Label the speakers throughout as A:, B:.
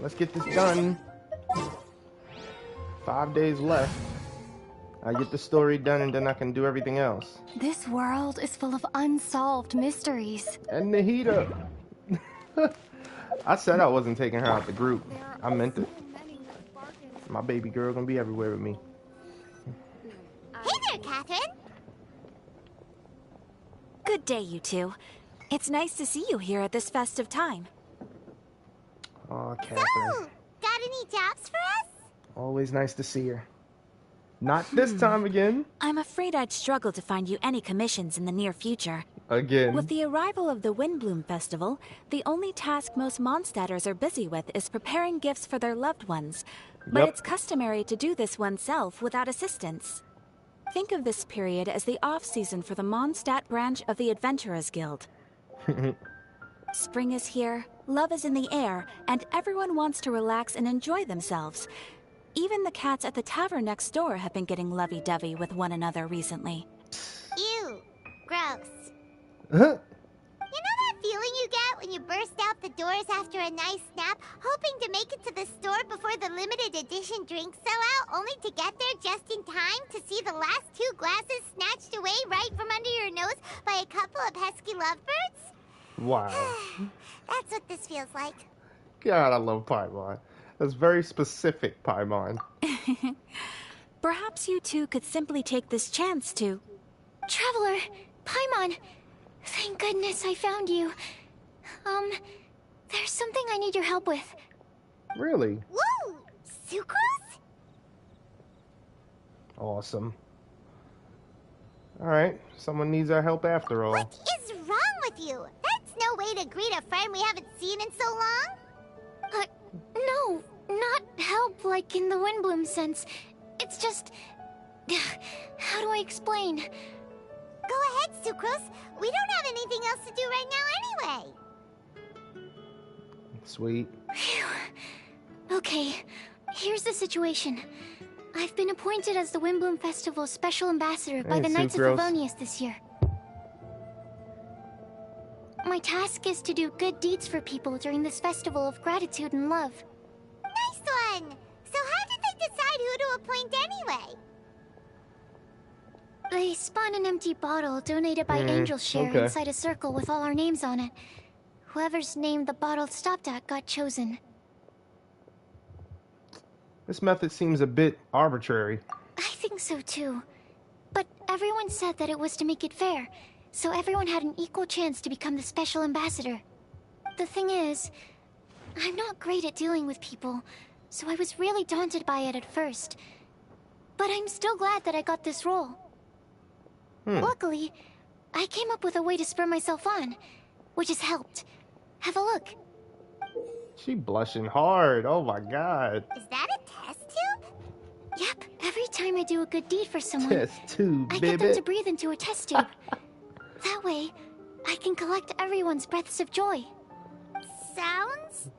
A: let's get this done. 5 days left. I get the story done and then I can do everything else.
B: This world is full of unsolved mysteries.
A: And Nahida. I said I wasn't taking her out the group. I meant it. My baby girl gonna be everywhere with me.
C: Hey there, Catherine.
D: Good day, you two. It's nice to see you here at this festive time.
A: Oh, Catherine.
C: So, got any jobs for us?
A: Always nice to see her. Not this time again.
D: I'm afraid I'd struggle to find you any commissions in the near future.
A: Again.
D: With the arrival of the WindBlume Festival, the only task most Mondstadters are busy with is preparing gifts for their loved ones. But
A: Yep.
D: it's customary to do this oneself without assistance. Think of this period as the off-season for the Mondstadt branch of the Adventurers Guild. Spring is here, love is in the air, and everyone wants to relax and enjoy themselves. Even the cats at the tavern next door have been getting lovey-dovey with one another recently.
C: Ew. Gross.
A: Huh?
C: You know that feeling you get when you burst out the doors after a nice nap, hoping to make it to the store before the limited edition drinks sell out, only to get there just in time to see the last 2 glasses snatched away right from under your nose by a couple of pesky lovebirds?
A: Wow.
C: That's what this feels like.
A: God, I love Paimon. That's very specific, Paimon.
D: Perhaps you two could simply take this chance to...
B: Traveler, Paimon, thank goodness I found you. There's something I need your help with.
A: Really?
C: Woo! Sucrose?
A: Awesome. Alright, someone needs our help after all.
C: What is wrong with you? That's no way to greet a friend we haven't seen in so long.
B: No, not help like in the WindBlume sense. It's just... How do I explain?
C: Go ahead, Sucrose. We don't have anything else to do right now anyway.
A: Sweet.
B: Phew. Okay, here's the situation. I've been appointed as the WindBlume Festival's special ambassador by the Knights of
A: Sucrose.
B: Favonius this year. My task is to do good deeds for people during this festival of gratitude and love.
C: Nice one. So how did they decide who to appoint anyway?
B: They spun an empty bottle donated by Angel's Share
A: okay.
B: inside a circle with all our names on it. Whoever's name the bottle stopped at got chosen.
A: This method seems a bit arbitrary.
B: I think so too. But everyone said that it was to make it fair, so everyone had an equal chance to become the special ambassador. The thing is, I'm not great at dealing with people, so I was really daunted by it at first. But I'm still glad that I got this role. Luckily, I came up with a way to spur myself on, which has helped. Have a look.
A: She blushing hard. Oh my god.
C: Is that a test tube?
B: Yep, every time I do a good deed for someone,
A: Test tube,
B: I get them
A: baby.
B: to breathe into a test tube. That way, I can collect everyone's breaths of joy.
C: Sounds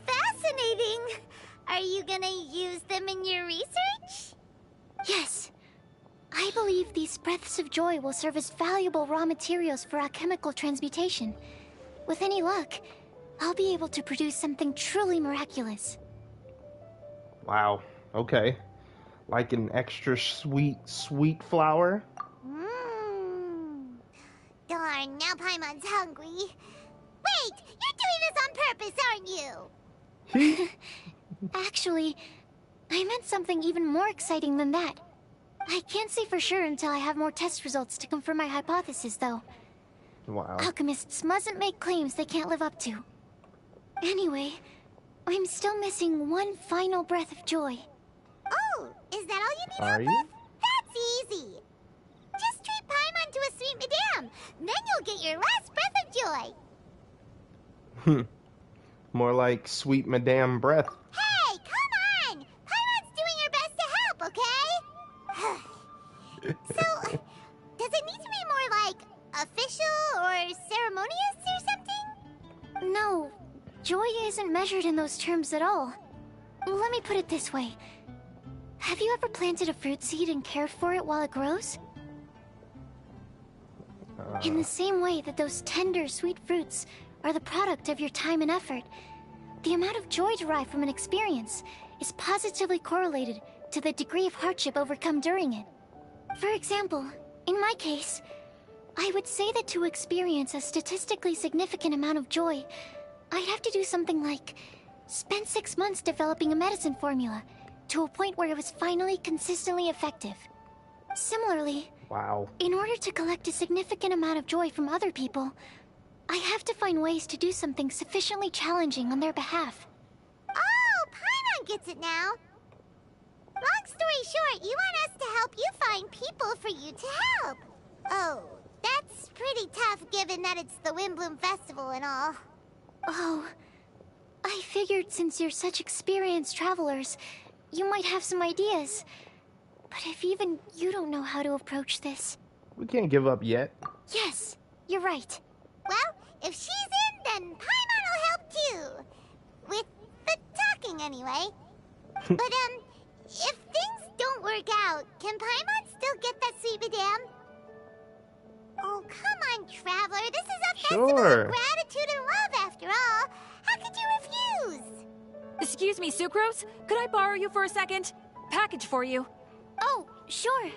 C: fascinating. Are you gonna use them in your research?
B: Yes. I believe these breaths of joy will serve as valuable raw materials for alchemical transmutation. With any luck, I'll be able to produce something truly miraculous.
A: Wow. Okay. Like an extra sweet flower?
C: Darn, now Paimon's hungry. Wait, you're doing this on purpose, aren't you?
B: Actually, I meant something even more exciting than that. I can't say for sure until I have more test results to confirm my hypothesis, though.
A: Wow.
B: Alchemists mustn't make claims they can't live up to. Anyway, I'm still missing one final breath of joy.
C: Oh, is that all you need
A: Are
C: help
A: you?
C: with? That's easy. Just treat Paimon to a sweet madame. Then you'll get your last breath of joy.
A: More like sweet madame breath.
C: Hey, come on! Paimon's doing her best to help, okay? So, does it need to be more like official or ceremonious or something?
B: No, joy isn't measured in those terms at all. Let me put it this way. Have you ever planted a fruit seed and cared for it while it grows? In the same way that those tender, sweet fruits are the product of your time and effort, the amount of joy derived from an experience is positively correlated to the degree of hardship overcome during it. For example, in my case, I would say that to experience a statistically significant amount of joy, I'd have to do something like spend 6 months developing a medicine formula to a point where it was finally consistently effective. Similarly,
A: Wow.
B: in order to collect a significant amount of joy from other people, I have to find ways to do something sufficiently challenging on their behalf.
C: Oh, Paimon gets it now. Long story short, you want us to help you find people for you to help. Oh, that's pretty tough given that it's the WindBlume Festival and all.
B: Oh, I figured since you're such experienced travelers, you might have some ideas. But if even you don't know how to approach this...
A: We can't give up yet.
B: Yes, you're right.
C: Well, if she's in, then Paimon will help too. With the talking, anyway. But, if things don't work out, can Paimon still get that sweet madame? Oh, come on, Traveler. This is a festival
A: Sure.
C: of gratitude and love, after all. How could you refuse?
D: Excuse me, Sucrose? Could I borrow you for a second? Package for you.
B: Oh, sure.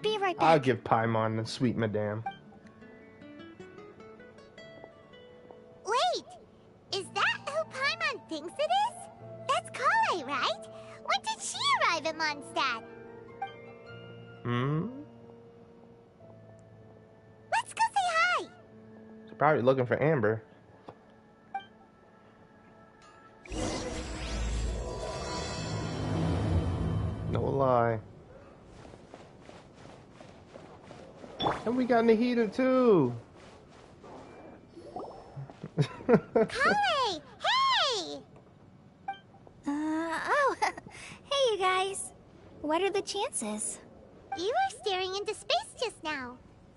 B: Be right back.
A: I'll give Paimon the sweet madame.
C: Wait, is that who Paimon thinks it is? That's Kale, right? When did she arrive at Mondstadt?
A: Hmm?
C: Let's go say hi.
A: She's probably looking for Amber. No lie. And we got Nahida too.
C: Kale, hey!
B: Oh, hey you guys. What are the chances?
C: You were staring into space just now.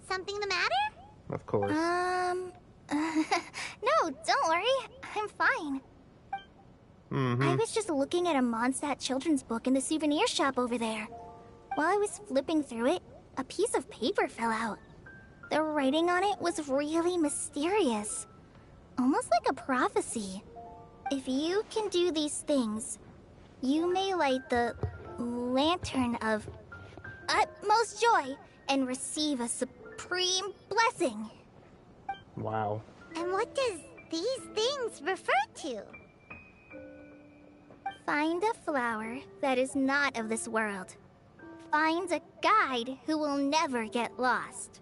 C: Something the matter?
A: Of course.
B: No, don't worry. I'm fine. I was just looking at a Mondstadt children's book in the souvenir shop over there. While I was flipping through it, a piece of paper fell out. The writing on it was really mysterious. Almost like a prophecy. If you can do these things, you may light the lantern of utmost joy and receive a supreme blessing.
A: Wow.
C: And what does these things refer to?
B: Find a flower that is not of this world. Find a guide who will never get lost.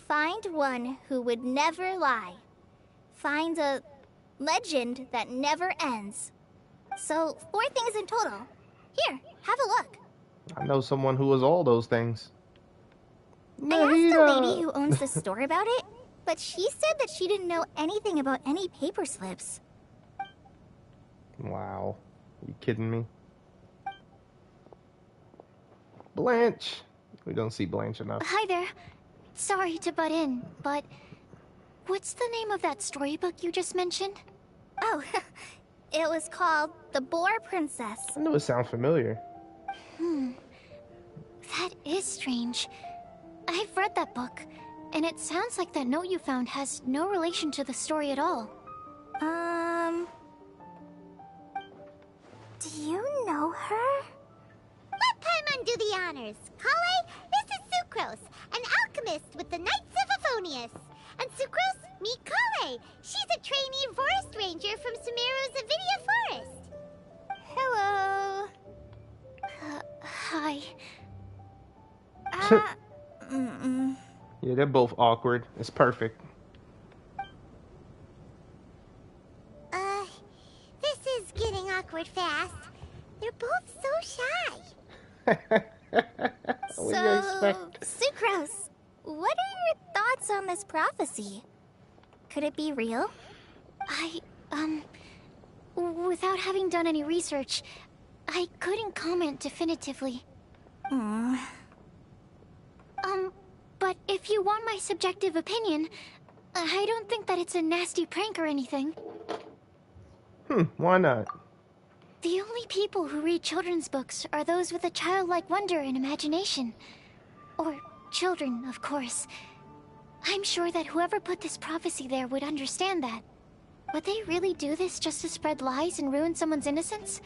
B: Find one who would never lie. Find a legend that never ends. So, 4 things in total. Here, have a look.
A: I know someone who was all those things.
B: I asked the lady who owns the store about it, but she said that she didn't know anything about any paper slips.
A: Wow. You kidding me? Blanche. We don't see Blanche enough.
B: Hi there. Sorry to butt in, but what's the name of that storybook you just mentioned? Oh, it was called The Boar Princess.
A: I knew it sounds familiar.
B: That is strange. I've read that book, and it sounds like that note you found has no relation to the story at all. Do you know her?
C: Let Paimon do the honors. Kale, this is Sucrose, an alchemist with the Knights of Euphonius. And Sucrose, meet Kale. She's a trainee forest ranger from Sumeru's Avidia Forest.
B: Hello. Hi.
A: Yeah, they're both awkward. It's perfect.
C: This is getting awkward fast. They're both so shy.
A: What do you expect?
B: Sucrose, what are your thoughts on this prophecy? Could it be real? Without having done any research, I couldn't comment definitively. But if you want my subjective opinion, I don't think that it's a nasty prank or anything.
A: Why not?
B: The only people who read children's books are those with a childlike wonder and imagination. Or children, of course. I'm sure that whoever put this prophecy there would understand that. Would they really do this just to spread lies and ruin someone's innocence?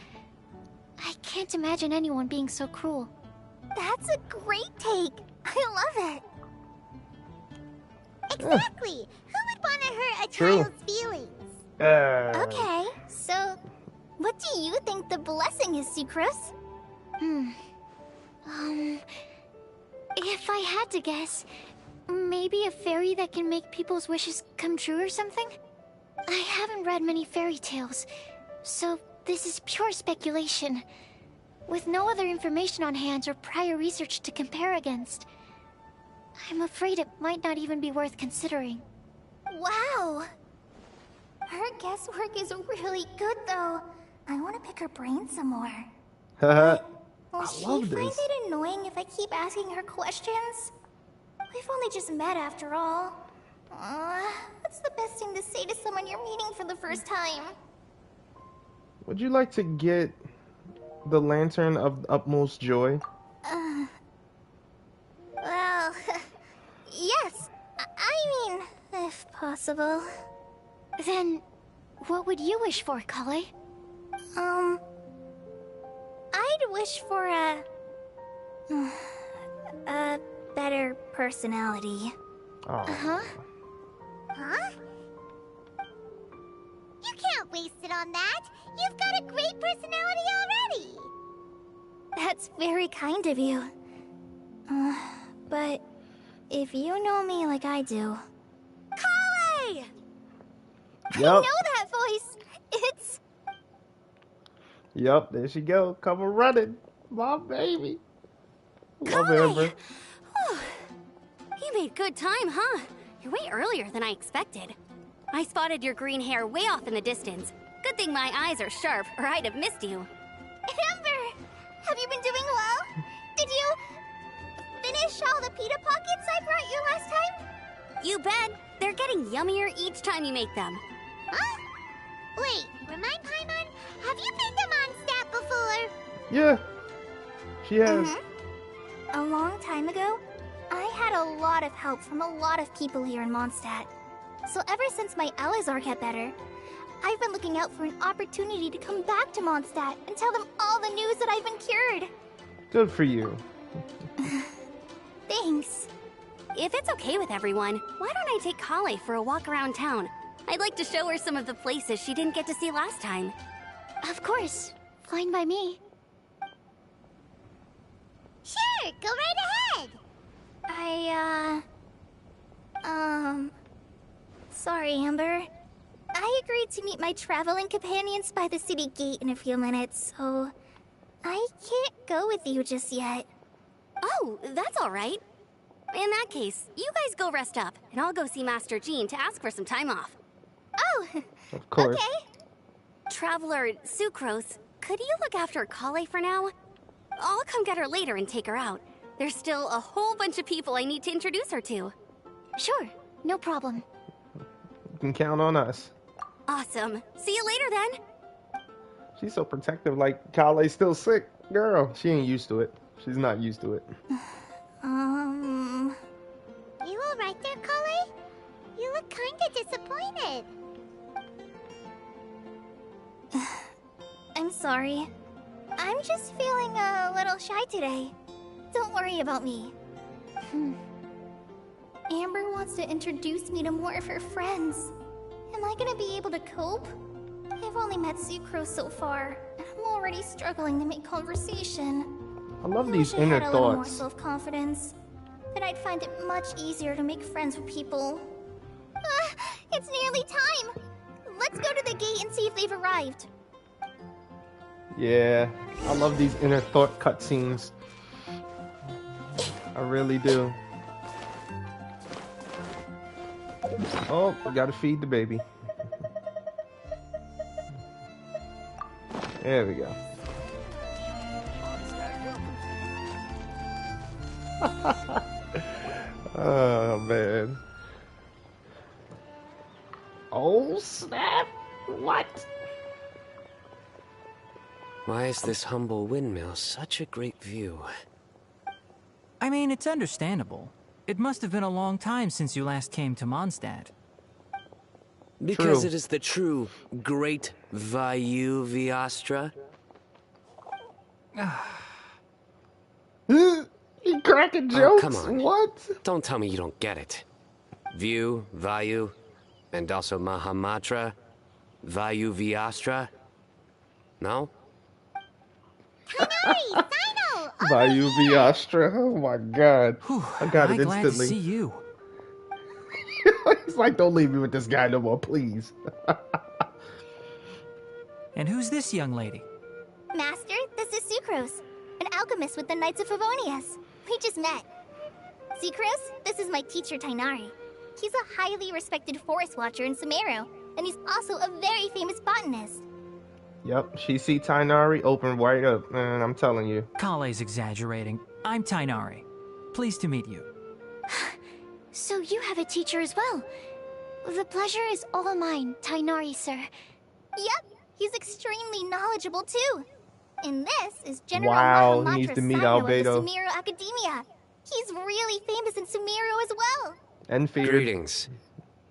B: I can't imagine anyone being so cruel.
C: That's a great take. I love it. Exactly. Who would want to hurt a child's feelings? Okay, so what do you think the blessing is, Sucrose?
B: If I had to guess, maybe a fairy that can make people's wishes come true or something? I haven't read many fairy tales, so this is pure speculation. With no other information on hand or prior research to compare against, I'm afraid it might not even be worth considering.
C: Wow! Her guesswork is really good, though. I want to pick her brain some more. Will she find it annoying if I keep asking her questions? We've only just met after all. What's the best thing to say to someone you're meeting for the first time?
A: Would you like to get the Lantern of Utmost Joy?
C: Well, yes. I mean, if possible.
B: Then, what would you wish for, Kale?
C: I'd wish for a better personality.
A: Oh.
C: Huh? You can't waste it on that. You've got a great personality already. That's very kind of you. But if you know me like I do... Kale!
A: Yep.
C: I know that voice. It's...
A: Yep, there she go. Come running. My baby. Love Amber.
E: You made good time, huh? You're way earlier than I expected. I spotted your green hair way off in the distance. Good thing my eyes are sharp, or I'd have missed you.
C: Amber! Have you been doing well? Did you finish all the pita pockets I brought you last time?
E: You bet. They're getting yummier each time you make them.
C: Huh? Wait, remind Paimon, have you been to Mondstadt before?
A: Yeah. She has.
C: A long time ago, I had a lot of help from a lot of people here in Mondstadt. So ever since my Elazar got better, I've been looking out for an opportunity to come back to Mondstadt and tell them all the news that I've been cured.
A: Good for you.
C: Thanks.
E: If it's okay with everyone, why don't I take Kale for a walk around town? I'd like to show her some of the places she didn't get to see last time.
B: Of course. Fine by me.
C: Sure, go right ahead. Sorry, Amber. I agreed to meet my traveling companions by the city gate in a few minutes, so I can't go with you just yet.
E: Oh, that's all right. In that case, you guys go rest up, and I'll go see Master Jean to ask for some time off.
C: Oh,
A: Of course.
C: okay.
E: Traveler Sucrose, could you look after Kale for now? I'll come get her later and take her out. There's still a whole bunch of people I need to introduce her to.
B: Sure, no problem.
A: You can count on us.
E: Awesome. See you later then.
A: She's so protective, like Kale's still sick. Girl, she ain't used to it. She's not used to it.
C: You alright there, Kale? You look kinda disappointed. I'm sorry. I'm just feeling a little shy today. Don't worry about me. Amber wants to introduce me to more of her friends. Am I gonna be able to cope? I've only met Sucrose so far, and I'm already struggling to make conversation.
A: I love
C: I
A: these
C: wish I
A: inner
C: had a little more
A: thoughts.
C: self-confidence. Then I'd find it much easier to make friends with people. It's nearly time! Let's go to the gate and see if they've arrived.
A: Yeah, I love these inner thought cutscenes. I really do. Oh, I gotta feed the baby. There we go. Oh man. Oh snap! What?
F: Why is this humble windmill such a great view?
G: I mean, it's understandable. It must have been a long time since you last came to Mondstadt.
F: Because
A: True.
F: it is the true great Vayu Viastra?
A: He cracking
F: Oh, come
A: jokes?
F: on.
A: What?
F: Don't tell me you don't get it. View, Vayu, and also Mahamatra, Vayu Viastra? No?
C: Tighnari! Sino!
A: Bayou Viastra. Oh my god.
G: Whew,
A: I got it
G: I'm glad to
A: instantly.
G: see you.
A: He's like, don't leave me with this guy no more, please.
G: And who's this young lady?
C: Master, this is Sucrose, an alchemist with the Knights of Favonius. We just met. Sucrose, this is my teacher, Tighnari. He's a highly respected forest watcher in Sumeru, and he's also a very famous botanist.
A: Yep, she see Tighnari, open right up, man, I'm telling you.
G: Kale's exaggerating. I'm Tighnari. Pleased to meet you.
B: So you have a teacher as well. The pleasure is all mine, Tighnari, sir.
C: Yep, he's extremely knowledgeable too. And this is General
A: Wow, he
C: Mahamatra
A: needs to meet
C: Sino of the
A: Albedo.
C: Sumeru Academia. He's really famous in Sumeru as well.
A: And feared.
F: Greetings.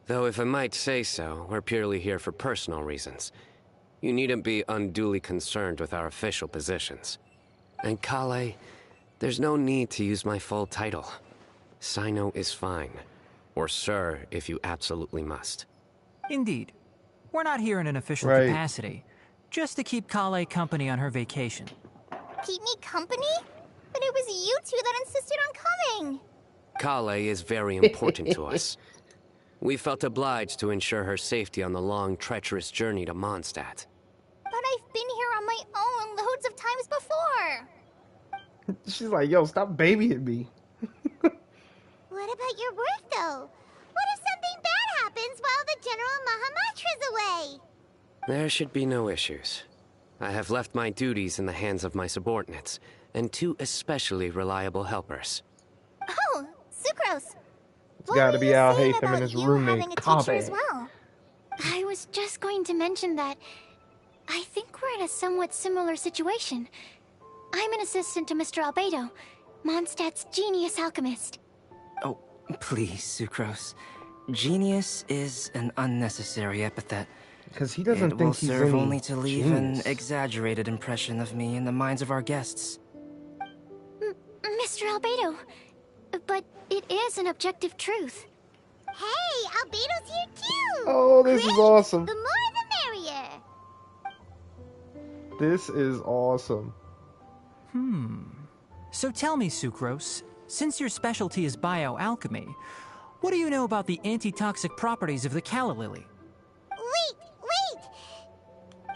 F: Though if I might say so, we're purely here for personal reasons. You needn't be unduly concerned with our official positions. And Kale, there's no need to use my full title. Sino is fine. Or sir, if you absolutely must.
G: Indeed. We're not here in an official
A: Right.
G: capacity. Just to keep Kale company on her vacation.
C: Keep me company? But it was you two that insisted on coming.
F: Kale is very important to us. We felt obliged to ensure her safety on the long, treacherous journey to Mondstadt.
C: But I've been here on my own loads of times before.
A: She's like, yo, stop babying me.
C: What about your work, though? What if something bad happens while the General Mahamatra's away?
F: There should be no issues. I have left my duties in the hands of my subordinates, and two especially reliable helpers.
C: Oh, Sucrose.
A: It's gotta be Al Haytham and his roommate,
C: having a teacher as
A: Kale.
C: well.
B: I was just going to mention that I think we're in a somewhat similar situation. I'm an assistant to Mr. Albedo, Mondstadt's genius alchemist.
H: Oh, please, Sucrose. Genius is an unnecessary epithet.
A: Because he doesn't
H: It
A: think
H: will
A: he's
H: serve
A: any
H: only to leave
A: genius.
H: an exaggerated impression of me in the minds of our guests.
B: Mr. Albedo, but it is an objective truth.
C: Hey, Albedo's here too.
A: Oh, this is
C: Great.
A: awesome.
C: The more the merrier.
A: This is awesome.
G: So tell me, Sucrose, since your specialty is bioalchemy, what do you know about the antitoxic properties of the calla lily?
C: Wait!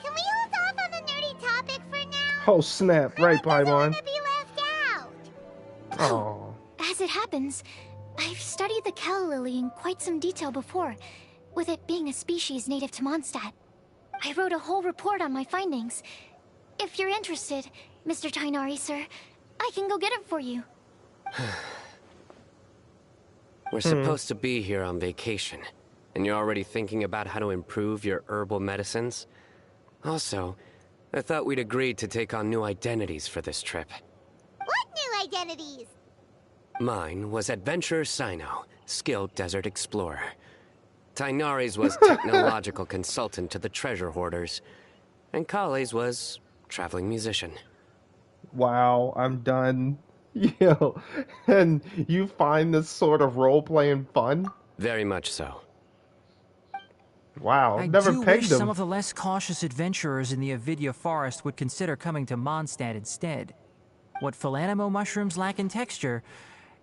C: Can we hold off on the nerdy topic for now?
A: Oh, snap. Right,
C: I don't
A: Paimon.
C: want to be left out.
A: Oh.
B: As it happens, I've studied the calla lily in quite some detail before, with it being a species native to Mondstadt. I wrote a whole report on my findings. If you're interested, Mr. Tighnari, sir, I can go get it for you.
F: We're supposed to be here on vacation, and you're already thinking about how to improve your herbal medicines? Also, I thought we'd agreed to take on new identities for this trip.
C: What new identities?
F: Mine was Adventurer Sino, skilled desert explorer. Tighnari's was technological consultant to the treasure hoarders, and Kale's was traveling musician.
A: Wow, I'm done. Yo, and you find this sort of role-playing fun?
F: Very much so.
A: Wow,
G: I
A: never
G: do
A: pegged
G: wish
A: him.
G: some of the less cautious adventurers in the Avidya forest would consider coming to Mondstadt instead. What Philanimo mushrooms lack in texture,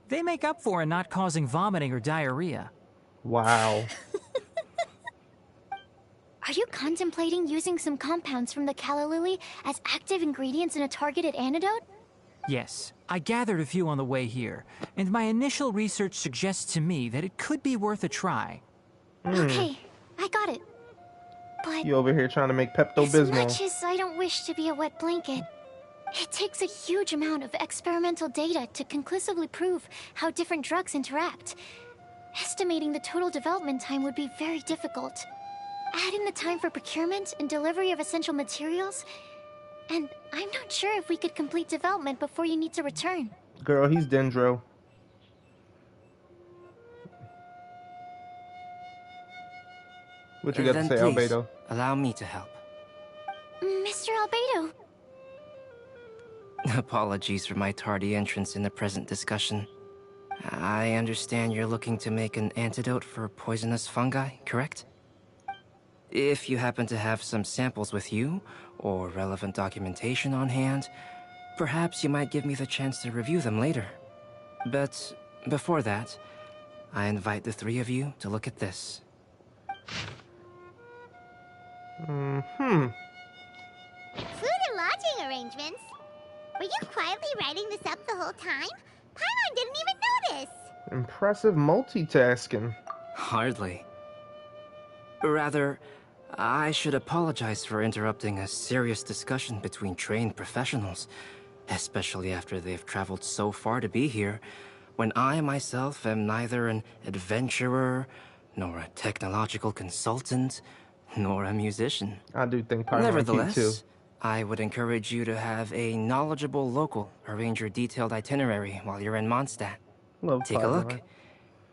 G: they make up for in not causing vomiting or diarrhea.
A: Wow.
B: Are you contemplating using some compounds from the calla lily as active ingredients in a targeted antidote?
G: Yes, I gathered a few on the way here, and my initial research suggests to me that it could be worth a try.
B: Okay, I got it. But
A: You over here trying to make
B: as
A: Pepto-Bismol.
B: much as I don't wish to be a wet blanket, it takes a huge amount of experimental data to conclusively prove how different drugs interact. Estimating the total development time would be very difficult. Add in the time for procurement and delivery of essential materials, and I'm not sure if we could complete development before you need to return.
A: Girl, he's Dendro. What you got to
H: Then
A: say,
H: please,
A: Albedo?
H: allow me to help.
B: Mr. Albedo.
H: Apologies for my tardy entrance in the present discussion. I understand you're looking to make an antidote for poisonous fungi, correct? If you happen to have some samples with you, or relevant documentation on hand, perhaps you might give me the chance to review them later. But before that, I invite the three of you to look at this.
C: Food and lodging arrangements? Were you quietly writing this up the whole time? Paimon didn't even notice!
A: Impressive multitasking.
H: Hardly. Rather, I should apologize for interrupting a serious discussion between trained professionals, especially after they've traveled so far to be here, when I myself am neither an adventurer, nor a technological consultant, nor a musician.
A: I do think Paimon cute too.
H: Nevertheless, I would encourage you to have a knowledgeable local arrange your detailed itinerary while you're in Mondstadt.
A: Love
H: Take a
A: Paimon.
H: look.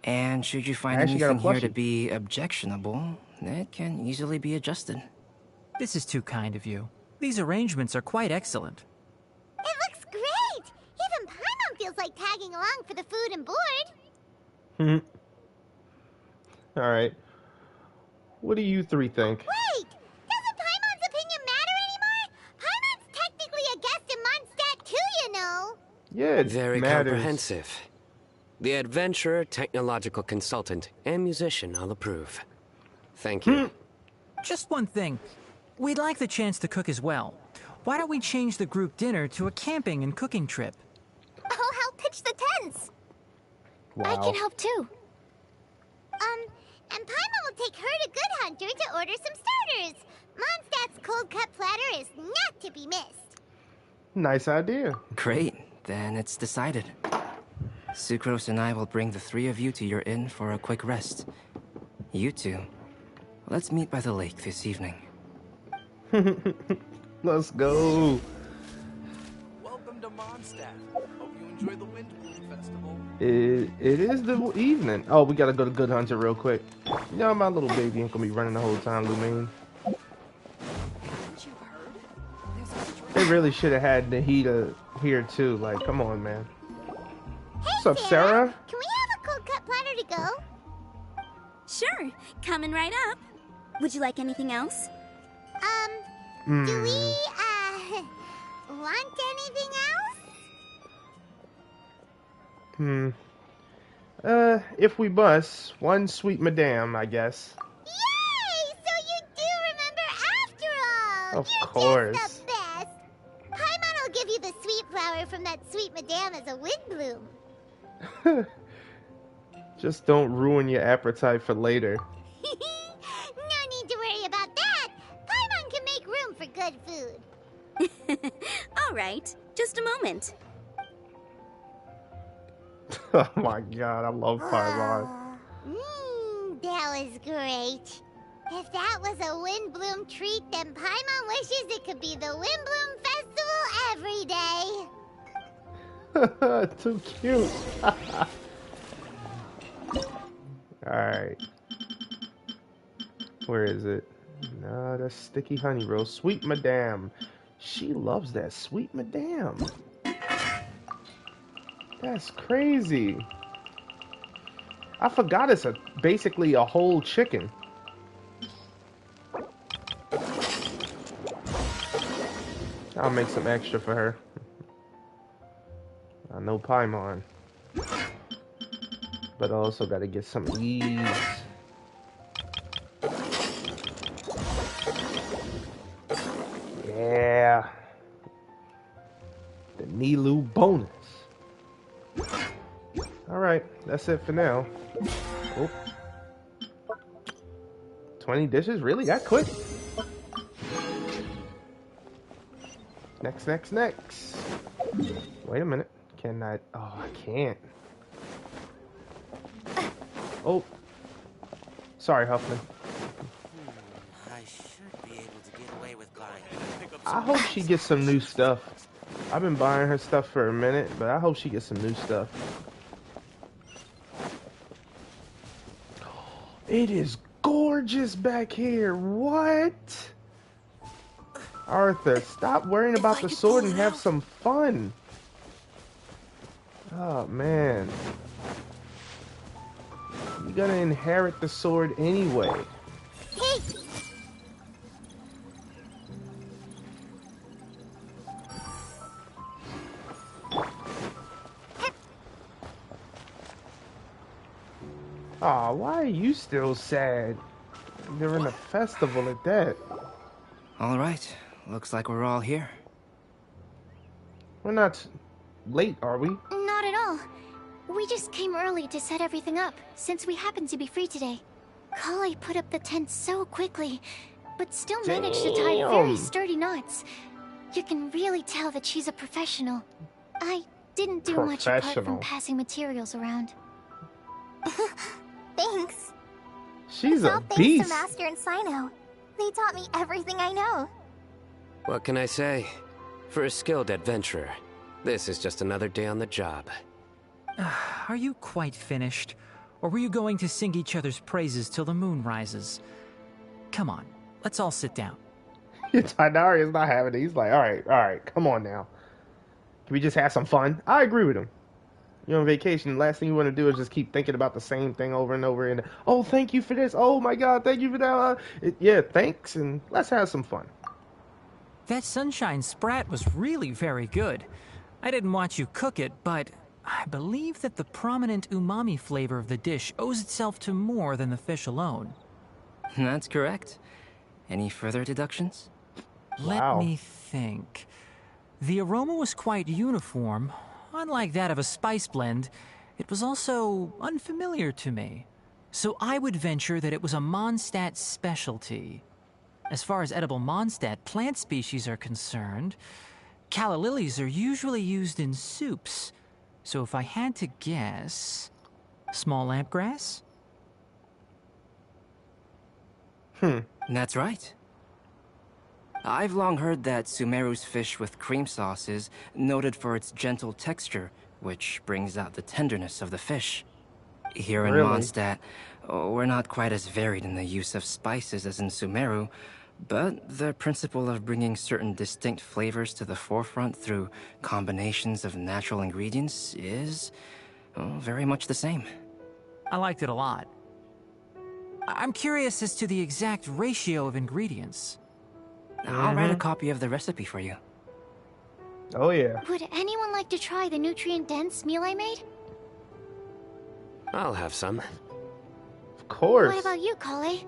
H: And should you
A: I
H: find
A: actually got a
H: anything here to
A: plushie.
H: be objectionable, it can easily be adjusted.
G: This is too kind of you. These arrangements are quite excellent.
C: It looks great! Even Paimon feels like tagging along for the food and board.
A: Alright. What do you three think?
C: Wait! Doesn't Paimon's opinion matter anymore? Paimon's technically a guest in Mondstadt too, you know!
A: Yeah, it
F: Very
A: matters.
F: comprehensive. The adventurer, technological consultant, and musician all approve. Thank you.
G: Just one thing. We'd like the chance to cook as well. Why don't we change the group dinner to a camping and cooking trip?
C: I'll help pitch the tents!
A: Wow.
B: I can help too.
C: And Paimon will take her to Good Hunter to order some starters. Mondstadt's cold cut platter is not to be missed.
A: Nice idea.
H: Great, then it's decided. Sucrose and I will bring the three of you to your inn for a quick rest. You two, let's meet by the lake this evening.
A: Let's go.
I: Welcome to Mondstadt. Hope you enjoy the WindBlume Festival.
A: It is the evening. Oh, we gotta go to Good Hunter real quick. You know, my little baby ain't gonna be running the whole time, Lumine. They really should have had Nahida here too. Like, come on, man. What's up, Sarah?
C: Can we have a cold cut platter to go?
J: Sure, coming right up. Would you like anything else?
C: Do we, want anything else?
A: If we bust, one sweet madame, I guess.
C: Yay! So you do remember after all!
A: Of
C: You're
A: course.
C: just the best! Paimon will give you the sweet flower from that sweet madame as a WindBlume.
A: Just don't ruin your appetite for later.
C: No need to worry about that! Paimon can make room for good food.
J: All right, just a moment.
A: Oh my god, I love Paimon.
C: That was great. If that was a WindBlume treat, then Paimon wishes it could be the WindBlume Festival every day.
A: Too cute. Alright. Where is it? No, that's sticky honey roll. Sweet madame. She loves that sweet madame. That's crazy. I forgot it's basically a whole chicken. I'll make some extra for her. I know Paimon. But I also gotta get some of these. Yeah. The Nilu bonus. Alright, that's it for now. Oh. 20 dishes? Really? That quick? Next. Wait a minute. Can I? Oh, I can't. Oh. Sorry, Huffman.
K: I should be able to get away with buying.
A: I hope she gets some new stuff. I've been buying her stuff for a minute, but I hope she gets some new stuff. It is gorgeous. gorgeous back here. What? Arthur, stop worrying about the sword and have some fun. Oh, man. You're gonna inherit the sword anyway.
C: Hey!
A: Aw, why are you still sad? During a festival at that.
H: All right, looks like we're all here.
A: We're not late, are we?
B: Not at all. We just came early to set everything up, since we happen to be free today. Kale put up the tent so quickly, but still managed to tie very sturdy knots. You can really tell that she's a professional. I didn't do much apart from passing materials around.
C: Thanks.
A: She's a
C: Thanks
A: beast.
C: to Master and Sino. They taught me everything I know.
F: What can I say? For a skilled adventurer, this is just another day on the job.
G: Are you quite finished? Or were you going to sing each other's praises till the moon rises? Come on, let's all sit down.
A: Tidari is not having it. He's like, all right, come on now. Can we just have some fun? I agree with him. You're on vacation. The last thing you want to do is just keep thinking about the same thing over and over. And, oh, thank you for this. Oh, my God, thank you for that. Yeah, thanks, and let's have some fun.
G: That sunshine sprat was really very good. I didn't watch you cook it, but I believe that the prominent umami flavor of the dish owes itself to more than the fish alone.
H: That's correct. Any further deductions?
G: Let me think. The aroma was quite uniform. Unlike that of a spice blend, it was also unfamiliar to me. So I would venture that it was a Mondstadt specialty. As far as edible Mondstadt plant species are concerned, calla lilies are usually used in soups. So if I had to guess, small lampgrass?
H: That's right. I've long heard that Sumeru's fish with cream sauce is noted for its gentle texture, which brings out the tenderness of the fish. Here in Mondstadt, we're not quite as varied in the use of spices as in Sumeru, but the principle of bringing certain distinct flavors to the forefront through combinations of natural ingredients is very much the same.
G: I liked it a lot. I'm curious as to the exact ratio of ingredients.
H: I'll write a copy of the recipe for you.
A: Oh, yeah.
B: Would anyone like to try the nutrient-dense meal I made?
F: I'll have some.
A: Of course.
B: What about you, Kale?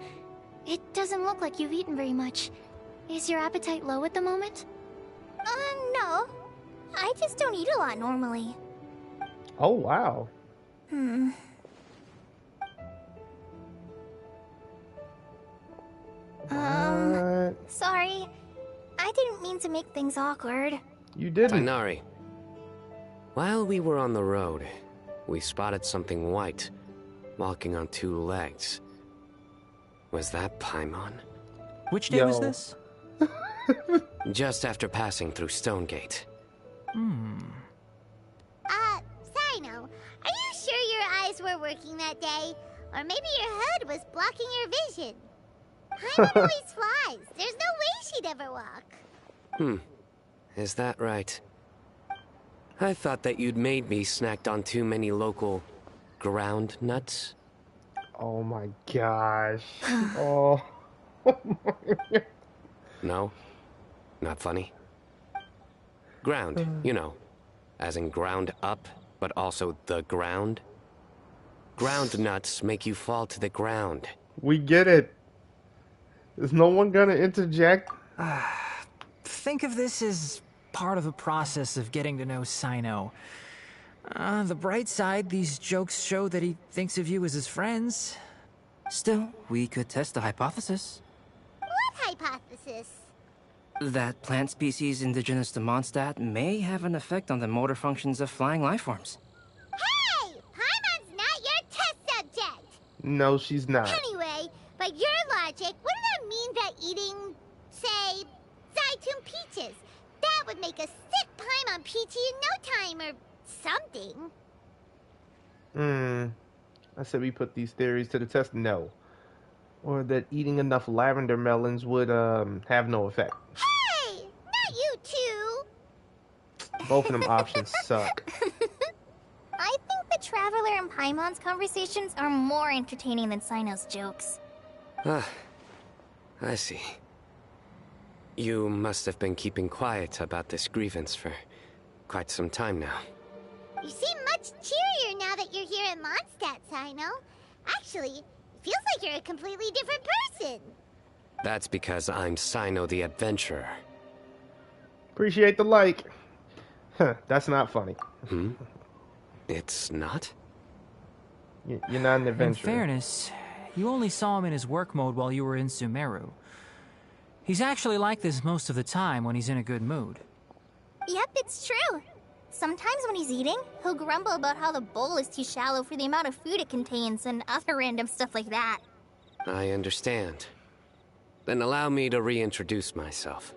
B: It doesn't look like you've eaten very much. Is your appetite low at the moment?
C: No. I just don't eat a lot normally.
A: Oh, wow.
C: Sorry. I didn't mean to make things awkward.
A: You didn't.
F: Tighnari. While we were on the road, we spotted something white, walking on two legs. Was that Paimon?
G: Which day was this?
F: Just after passing through Stonegate.
C: Sino, are you sure your eyes were working that day? Or maybe your hood was blocking your vision? Paimon always flies. There's no way she'd ever walk.
F: Is that right? I thought that you'd made me snacked on too many local ground nuts.
A: Oh my gosh. Oh.
F: No? Not funny? Ground, you know. As in ground up, but also the ground. Ground nuts make you fall to the ground.
A: We get it. Is no one gonna interject?
G: Think of this as part of the process of getting to know Sino. The bright side, these jokes show that he thinks of you as his friends.
H: Still, we could test the hypothesis.
C: What hypothesis?
H: That plant species indigenous to Mondstadt may have an effect on the motor functions of flying lifeforms.
C: Hey! Paimon's not your test subject!
A: No, she's not.
C: Anyway, by your logic, wouldn't that mean that eating, say, Zaitun peaches, that would make a sick Paimon peachy in no time or something?
A: I said we put these theories to the test. No. Or that eating enough lavender melons would have no effect.
C: Hey! Not you two!
A: Both of them options suck.
L: I think the Traveler and Paimon's conversations are more entertaining than Sino's jokes.
F: Ah, I see. You must have been keeping quiet about this grievance for quite some time now.
C: You seem much cheerier now that you're here at Mondstadt, Sino. Actually, it feels like you're a completely different person.
F: That's because I'm Sino the Adventurer.
A: Appreciate the like. Huh, that's not funny.
F: Hmm? It's not?
A: You're not an
G: In
A: adventurer.
G: fairness, you only saw him in his work mode while you were in Sumeru. He's actually like this most of the time when he's in a good mood.
L: Yep, it's true. Sometimes when he's eating, he'll grumble about how the bowl is too shallow for the amount of food it contains and other random stuff like that.
F: I understand. Then allow me to reintroduce myself.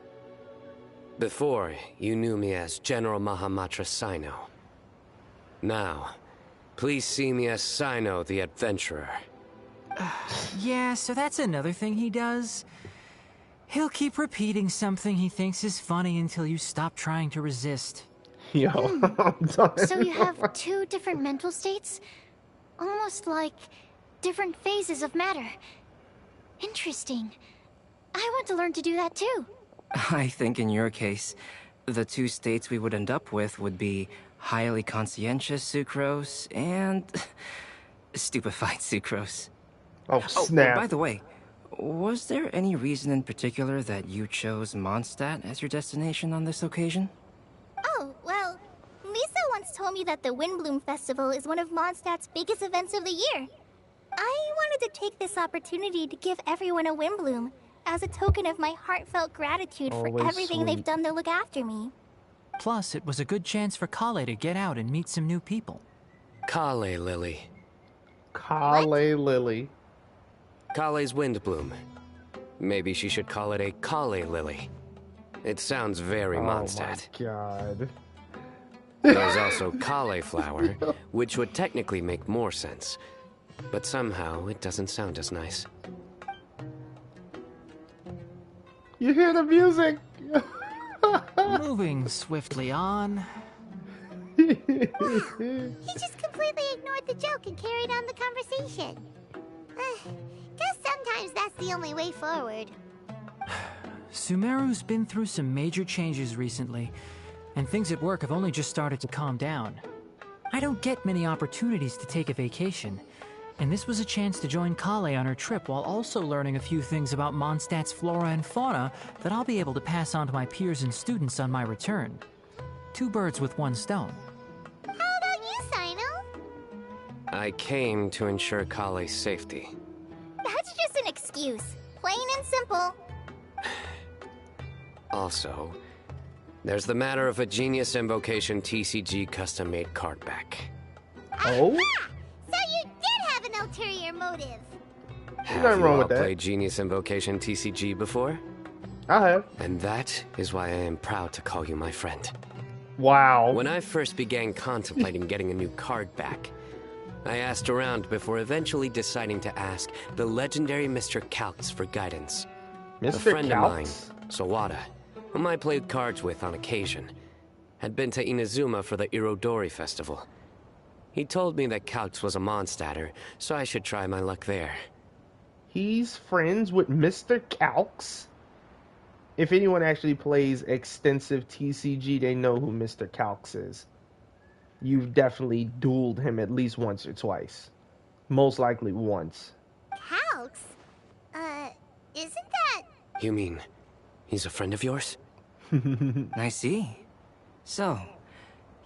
F: Before, you knew me as General Mahamatra Sino. Now, please see me as Sino the Adventurer.
G: Yeah, so that's another thing he does. He'll keep repeating something he thinks is funny until you stop trying to resist.
A: Yo, I'm done.
B: So you have two different mental states? Almost like different phases of matter. Interesting. I want to learn to do that too.
H: I think in your case, the two states we would end up with would be highly conscientious sucrose and stupefied sucrose.
A: Oh, snap.
H: By the way, was there any reason in particular that you chose Mondstadt as your destination on this occasion?
L: Oh, well, Lisa once told me that the WindBlume Festival is one of Mondstadt's biggest events of the year. I wanted to take this opportunity to give everyone a WindBlume as a token of my heartfelt gratitude for
A: Always
L: everything they've
A: sweet.
L: done to look after me.
G: Plus, it was a good chance for Kale to get out and meet some new people.
F: Kale Lily.
A: Kale Lily.
F: Kale's WindBlume. Maybe she should call it a Kale Lily. It sounds very Mondstadt.
A: Oh my god.
F: There's also cauliflower, which would technically make more sense. But somehow, it doesn't sound as nice.
A: You hear the music?
G: Moving swiftly on.
C: He just completely ignored the joke and carried on the conversation. Guess sometimes that's the only way forward.
G: Sumeru's been through some major changes recently, and things at work have only just started to calm down. I don't get many opportunities to take a vacation, and this was a chance to join Kale on her trip while also learning a few things about Mondstadt's flora and fauna that I'll be able to pass on to my peers and students on my return. Two birds with one stone.
C: How about you, Sino?
F: I came to ensure Kale's safety.
L: That's just an excuse. Plain and simple.
F: Also, there's the matter of a Genius Invocation TCG custom-made card back.
A: Oh?
C: So you did have an ulterior motive.
F: Have
A: nothing
F: you
A: wrong
F: all
A: with that.
F: played Genius Invocation TCG before?
A: I have.
F: And that is why I am proud to call you my friend.
A: Wow.
F: When I first began contemplating getting a new card back, I asked around before eventually deciding to ask the legendary Mr. Calx for guidance.
A: Mr.
F: A friend of mine,
A: Calx?
F: Sawada, whom I played cards with on occasion, had been to Inazuma for the Irodori festival. He told me that Calx was a Mondstadter, so I should try my luck there.
A: He's friends with Mr. Calx? If anyone actually plays extensive TCG, they know who Mr. Calx is. You've definitely dueled him at least once or twice. Most likely once.
C: Calx? Isn't that...
F: You mean, he's a friend of yours?
H: I see. So,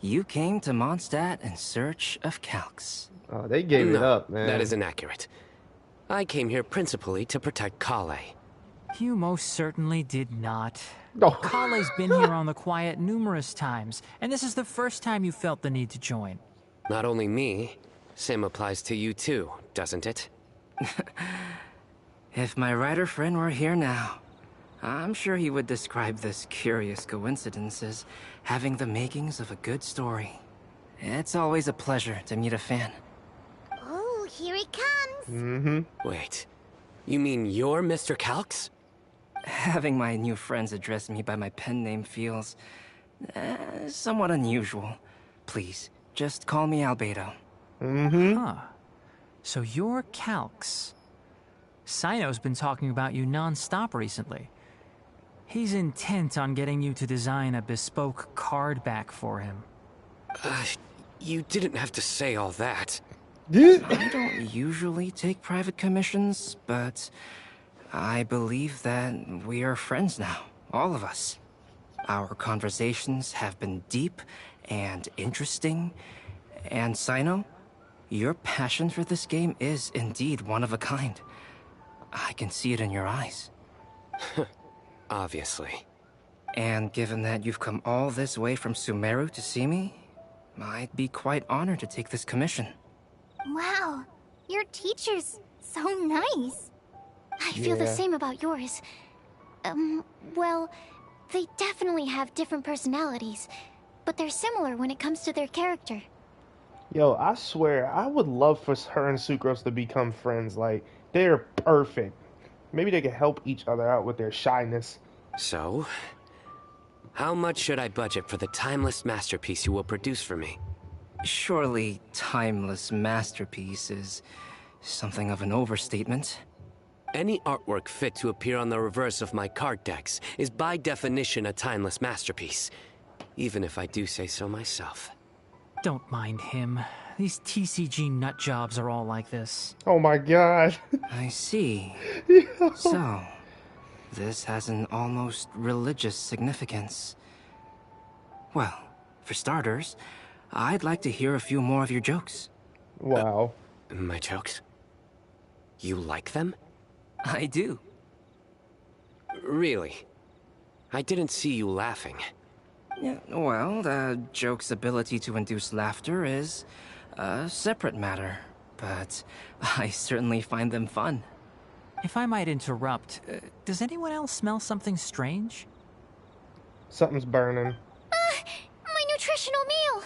H: you came to Mondstadt in search of Calx.
A: Oh, they gave it up, man.
F: That is inaccurate. I came here principally to protect Kale.
G: You most certainly did not.
A: Oh.
G: Kale's been here on the quiet numerous times, and this is the first time you felt the need to join.
F: Not only me, same applies to you too, doesn't it?
H: If my writer friend were here now, I'm sure he would describe this curious coincidence as having the makings of a good story. It's always a pleasure to meet a fan.
C: Oh, here it comes.
A: Mm-hmm.
F: Wait, You mean you're Mr. Calx?
H: Having my new friends address me by my pen name feels... somewhat unusual. Please, just call me Albedo.
G: Huh. So you're Calx. Sino's been talking about you non-stop recently. He's intent on getting you to design a bespoke card back for him.
F: You didn't have to say all that.
H: I don't usually take private commissions, but I believe that we are friends now, all of us. Our conversations have been deep and interesting, and Sino, your passion for this game is indeed one of a kind. I can see it in your eyes.
F: Obviously.
H: And given that you've come all this way from Sumeru to see me, I'd be quite honored to take this commission.
L: Wow, your teacher's so nice.
B: I feel the same about yours. Well, they definitely have different personalities, but they're similar when it comes to their character.
A: Yo, I swear, I would love for her and Sucrose to become friends. Like, they're perfect. Maybe they could help each other out with their shyness.
F: So, how much should I budget for the timeless masterpiece you will produce for me?
H: Surely, timeless masterpiece is something of an overstatement.
F: Any artwork fit to appear on the reverse of my card decks is by definition a timeless masterpiece, even if I do say so myself.
G: Don't mind him. These TCG nut jobs are all like this.
A: Oh my god.
H: I see. So, this has an almost religious significance. Well, for starters, I'd like to hear a few more of your jokes.
A: Wow.
F: My jokes? You like them?
H: I do.
F: Really? I didn't see you laughing.
H: Yeah, well, the joke's ability to induce laughter is a separate matter, but I certainly find them fun.
G: If I might interrupt, does anyone else smell something strange?
A: Something's burning.
B: My nutritional meal!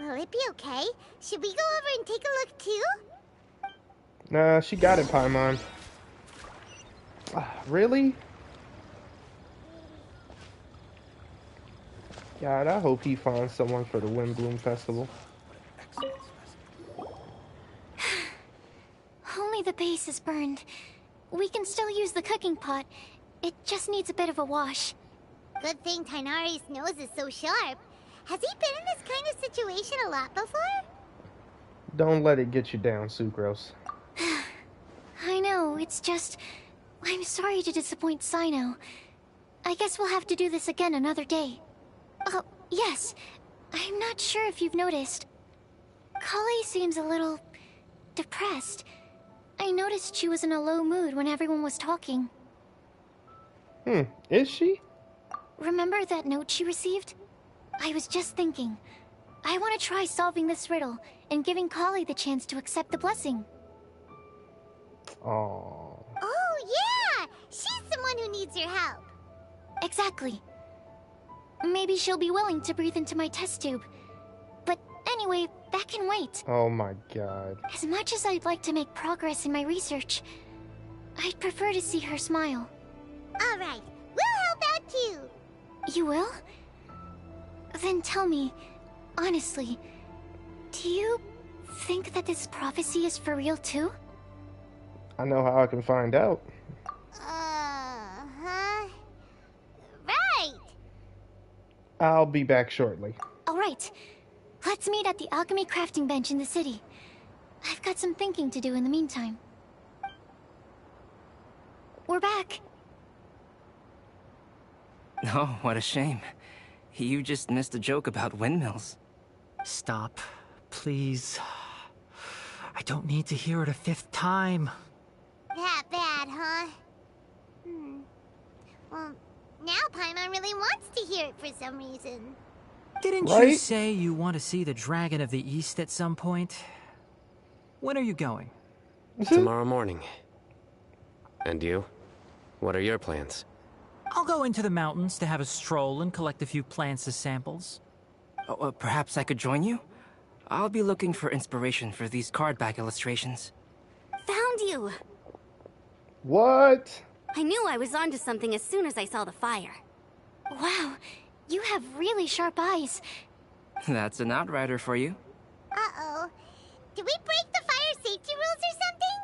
C: Will it be okay? Should we go over and take a look too?
A: Nah, she got it, Paimon. Really? God, I hope he finds someone for the WindBlume Festival.
B: Only the base is burned. We can still use the cooking pot. It just needs a bit of a wash.
C: Good thing Tainari's nose is so sharp. Has he been in this kind of situation a lot before?
A: Don't let it get you down, Sucrose.
B: I know, it's just... I'm sorry to disappoint Sino. I guess we'll have to do this again another day. Oh, yes. I'm not sure if you've noticed. Kali seems a little... depressed. I noticed she was in a low mood when everyone was talking.
A: Is she?
B: Remember that note she received? I was just thinking. I want to try solving this riddle and giving Kali the chance to accept the blessing.
A: Oh.
C: Oh, yeah! She's someone who needs your help.
B: Exactly. Maybe she'll be willing to breathe into my test tube. But anyway, that can wait.
A: Oh my god.
B: As much as I'd like to make progress in my research, I'd prefer to see her smile.
C: All right, we'll help out too.
B: You will? Then tell me, honestly, do you think that this prophecy is for real too?
A: I know how I can find out.
C: Uh-huh. Right!
A: I'll be back shortly.
B: Alright. Let's meet at the alchemy crafting bench in the city. I've got some thinking to do in the meantime. We're back.
H: Oh, what a shame. You just missed a joke about windmills.
G: Stop, please. I don't need to hear it a 5th time.
C: That bad, huh? Well, now Paimon really wants to hear it for some reason.
G: Didn't
A: Right?
G: you say you want to see the Dragon of the East at some point? When are you going?
F: Tomorrow morning. And you? What are your plans?
G: I'll go into the mountains to have a stroll and collect a few plants as samples.
H: Oh, perhaps I could join you? I'll be looking for inspiration for these card back illustrations.
E: Found you!
A: What?
E: I knew I was onto something as soon as I saw the fire.
B: Wow, you have really sharp eyes.
H: That's an outrider for you.
C: Uh-oh. Did we break the fire safety rules or something?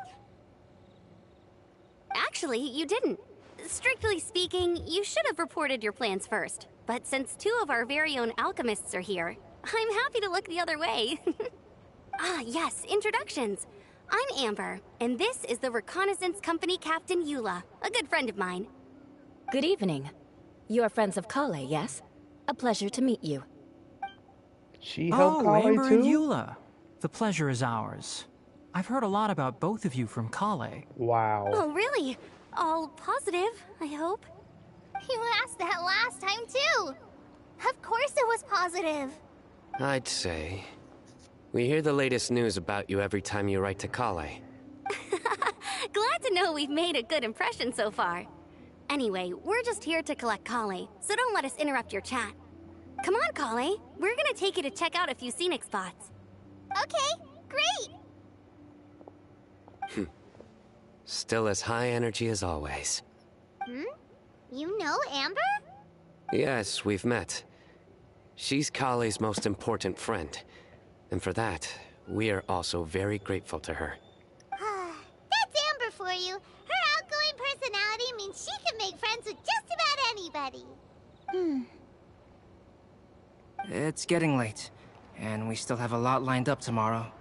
E: Actually, you didn't. Strictly speaking, you should have reported your plans first. But since 2 of our very own alchemists are here, I'm happy to look the other way. Ah, yes, introductions. I'm Amber, and this is the Reconnaissance Company Captain Eula, a good friend of mine.
M: Good evening. You are friends of Kale, yes? A pleasure to meet you.
A: She helped Kale
G: Amber
A: too?
G: and Eula. The pleasure is ours. I've heard a lot about both of you from Kale.
A: Wow.
E: Oh, really? All positive, I hope.
L: You asked that last time, too. Of course it was positive.
F: I'd say. We hear the latest news about you every time you write to Kale.
E: Glad to know we've made a good impression so far. Anyway, we're just here to collect Kale, so don't let us interrupt your chat. Come on, Kale. We're gonna take you to check out a few scenic spots.
L: Okay, great.
F: Still as high energy as always.
C: You know Amber?
F: Yes, we've met. She's Kale's most important friend. And for that, we are also very grateful to her.
C: That's Amber for you. Her outgoing personality means she can make friends with just about anybody.
H: It's getting late, and we still have a lot lined up tomorrow.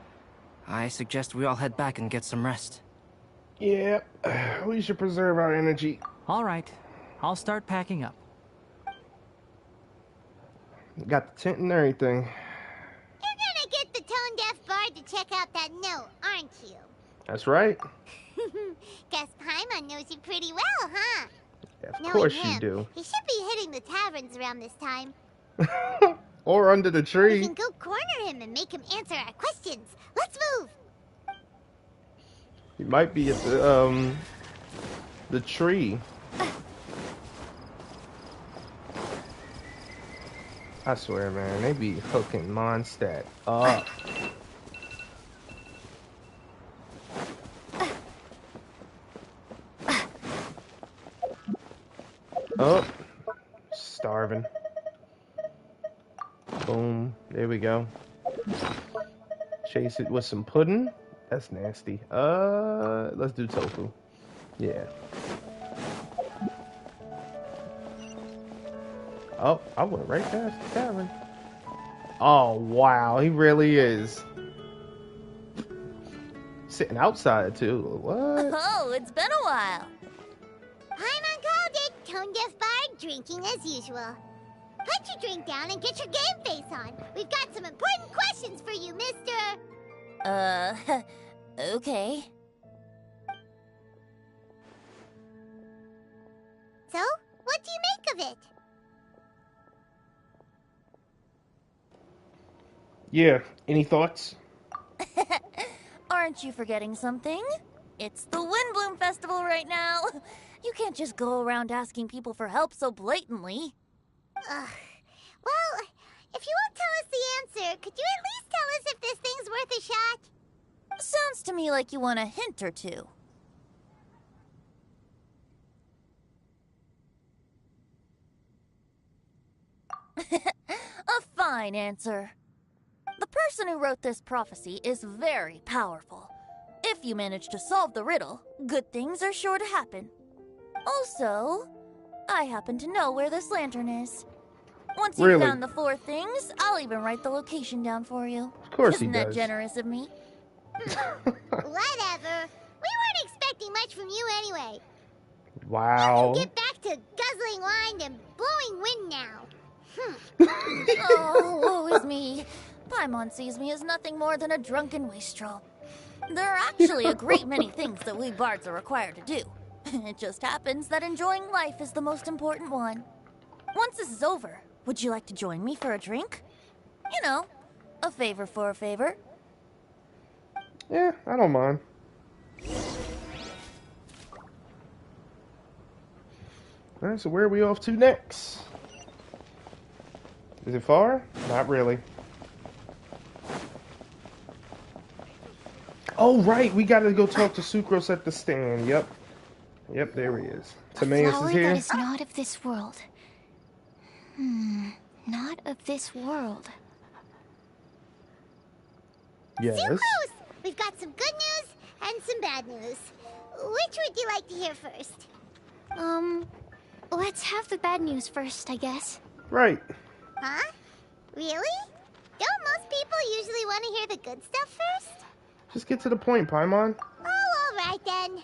H: I suggest we all head back and get some rest.
A: Yeah, we should preserve our energy.
G: All right. I'll start packing up.
A: Got the tent and everything.
C: You're gonna get the tone-deaf bard to check out that note, aren't you?
A: That's right.
C: Guess Paimon knows you pretty well, huh?
A: Yeah, of
C: Knowing
A: course
C: him,
A: you do.
C: He should be hitting the taverns around this time.
A: Or under the
C: We
A: tree.
C: can go corner him and make him answer our questions. Let's move!
A: He might be at the tree. I swear, man, they be hooking Mondstadt up. Oh, starving. Boom, there we go. Chase it with some pudding. That's nasty. Let's do tofu. Yeah. Oh, I went right past the tavern. Oh, wow. He really is. Sitting outside, too. What?
L: Oh, it's been a while.
C: Paimon called it. Tone-deaf bard drinking as usual. Put your drink down and get your game face on. We've got some important questions for you, mister.
L: Okay.
C: So, what do you make of it?
A: Yeah, any thoughts?
N: Aren't you forgetting something? It's the WindBlume Festival right now. You can't just go around asking people for help so blatantly.
C: Well, if you won't tell us the answer, could you at least tell us if this thing's worth a shot?
N: Sounds to me like you want a hint or two. A fine answer. The person who wrote this prophecy is very powerful. If you manage to solve the riddle, good things are sure to happen. Also, I happen to know where this lantern is. Once you've
A: Really?
N: found the 4 things, I'll even write the location down for you.
A: Of course
N: Isn't
A: he
N: that
A: does.
N: generous of me?
C: Whatever. We weren't expecting much from you anyway.
A: Wow.
C: Get back to guzzling wine and blowing wind now.
N: Oh, woe is me. Paimon sees me as nothing more than a drunken wastrel. There are actually a great many things that we bards are required to do. It just happens that enjoying life is the most important one. Once this is over, would you like to join me for a drink? You know, a favor for a favor.
A: Yeah, I don't mind. Alright, so where are we off to next? Is it far? Not really. Oh, right, we gotta go talk to Sucrose at the stand, yep. Yep, there he is.
B: A
A: Timaeus is
B: flower
A: here.
B: that is not of this world. Not of this world.
A: Yes.
C: Zucos! We've got some good news and some bad news. Which would you like to hear first?
B: Let's have the bad news first, I guess.
A: Right.
C: Huh? Really? Don't most people usually want to hear the good stuff first?
A: Just get to the point, Paimon.
C: Oh, alright then.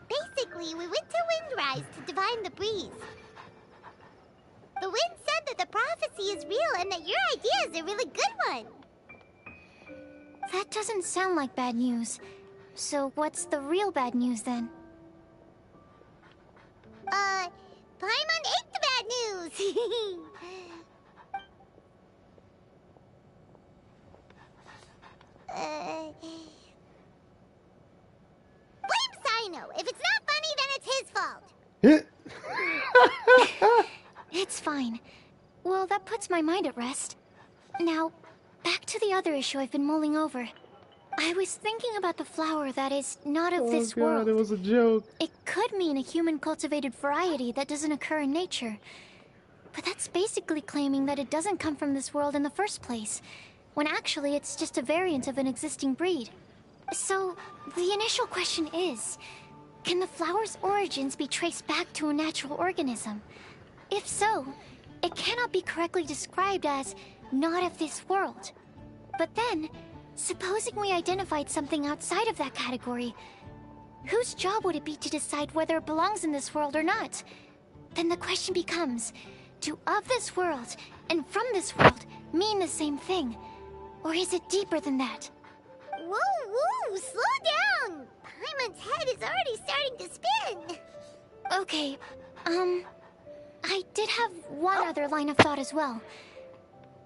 C: Basically, we went to Windrise to divine the breeze. The wind said that the prophecy is real and that your idea is a really good one.
B: That doesn't sound like bad news. So what's the real bad news then?
C: Paimon ate the bad news! Blame Sino. If it's not funny, then it's his fault.
B: It's fine. Well, that puts my mind at rest. Now, back to the other issue I've been mulling over. I was thinking about the flower that is not of this world.
A: It was a joke.
B: It could mean a human-cultivated variety that doesn't occur in nature. But that's basically claiming that it doesn't come from this world in the first place, when actually it's just a variant of an existing breed. So, the initial question is, can the flower's origins be traced back to a natural organism? If so, it cannot be correctly described as not of this world. But then, supposing we identified something outside of that category, whose job would it be to decide whether it belongs in this world or not? Then the question becomes, do of this world and from this world mean the same thing? Or is it deeper than that?
C: Whoa, slow down! Paimon's head is already starting to spin.
B: Okay, I did have one other line of thought as well.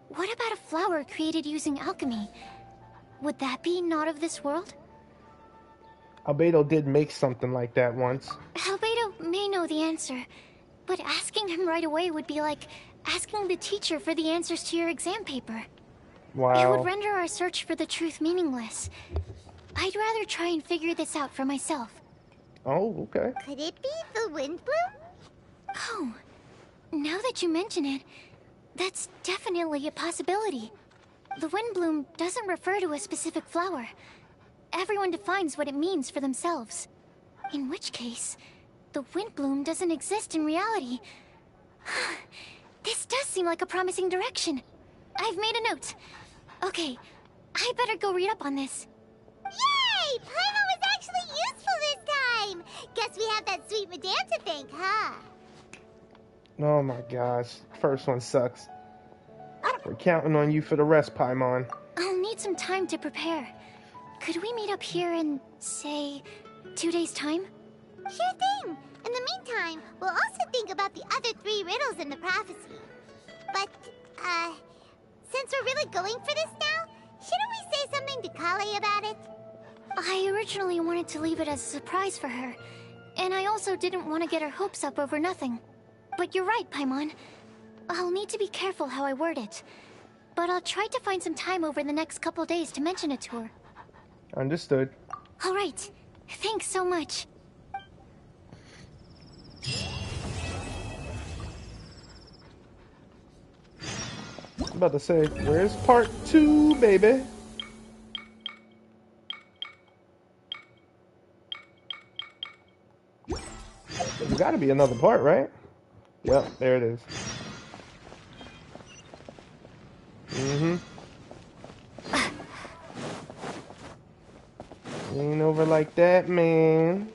B: What about a flower created using alchemy? Would that be not of this world?
A: Albedo did make something like that once.
B: Albedo may know the answer, but asking him right away would be like asking the teacher for the answers to your exam paper.
A: Wow.
B: It would render our search for the truth meaningless. I'd rather try and figure this out for myself.
A: Oh, okay.
C: Could it be the WindBlume?
B: Oh, now that you mention it, that's definitely a possibility. The WindBlume doesn't refer to a specific flower. Everyone defines what it means for themselves. In which case, the WindBlume doesn't exist in reality. This does seem like a promising direction. I've made a note. Okay, I better go read up on this.
C: Yay! Paimon was actually useful this time! Guess we have that sweet madame to thank, huh?
A: Oh my gosh. First one sucks. We're counting on you for the rest, Paimon.
B: I'll need some time to prepare. Could we meet up here in, say, 2 days' time?
C: Sure thing! In the meantime, we'll also think about the other 3 riddles in the prophecy. But, since we're really going for this now, shouldn't we say something to Kale about it?
B: I originally wanted to leave it as a surprise for her, and I also didn't want to get her hopes up over nothing. But you're right, Paimon. I'll need to be careful how I word it. But I'll try to find some time over the next couple days to mention it to her.
A: Understood.
B: All right. Thanks so much.
A: I was about to say, where's part 2, baby? There's gotta be another part, right? Yep, there it is. Ain't over like that, man.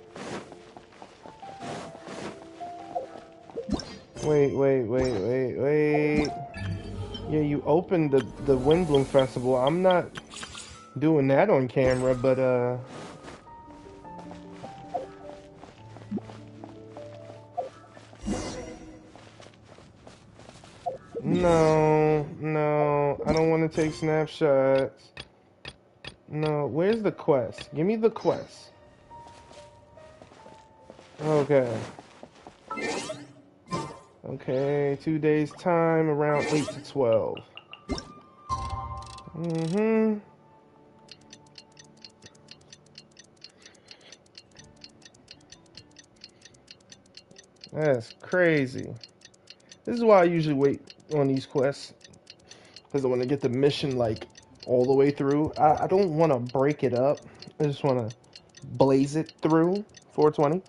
A: Wait. Yeah, you opened the WindBlume Festival. I'm not doing that on camera, but No, I don't want to take snapshots. No, where's the quest? Give me the quest. Okay, 2 days time, around 8 to 12. That's crazy. This is why I usually wait on these quests. Because I want to get the mission, like, all the way through. I don't want to break it up. I just want to blaze it through 420.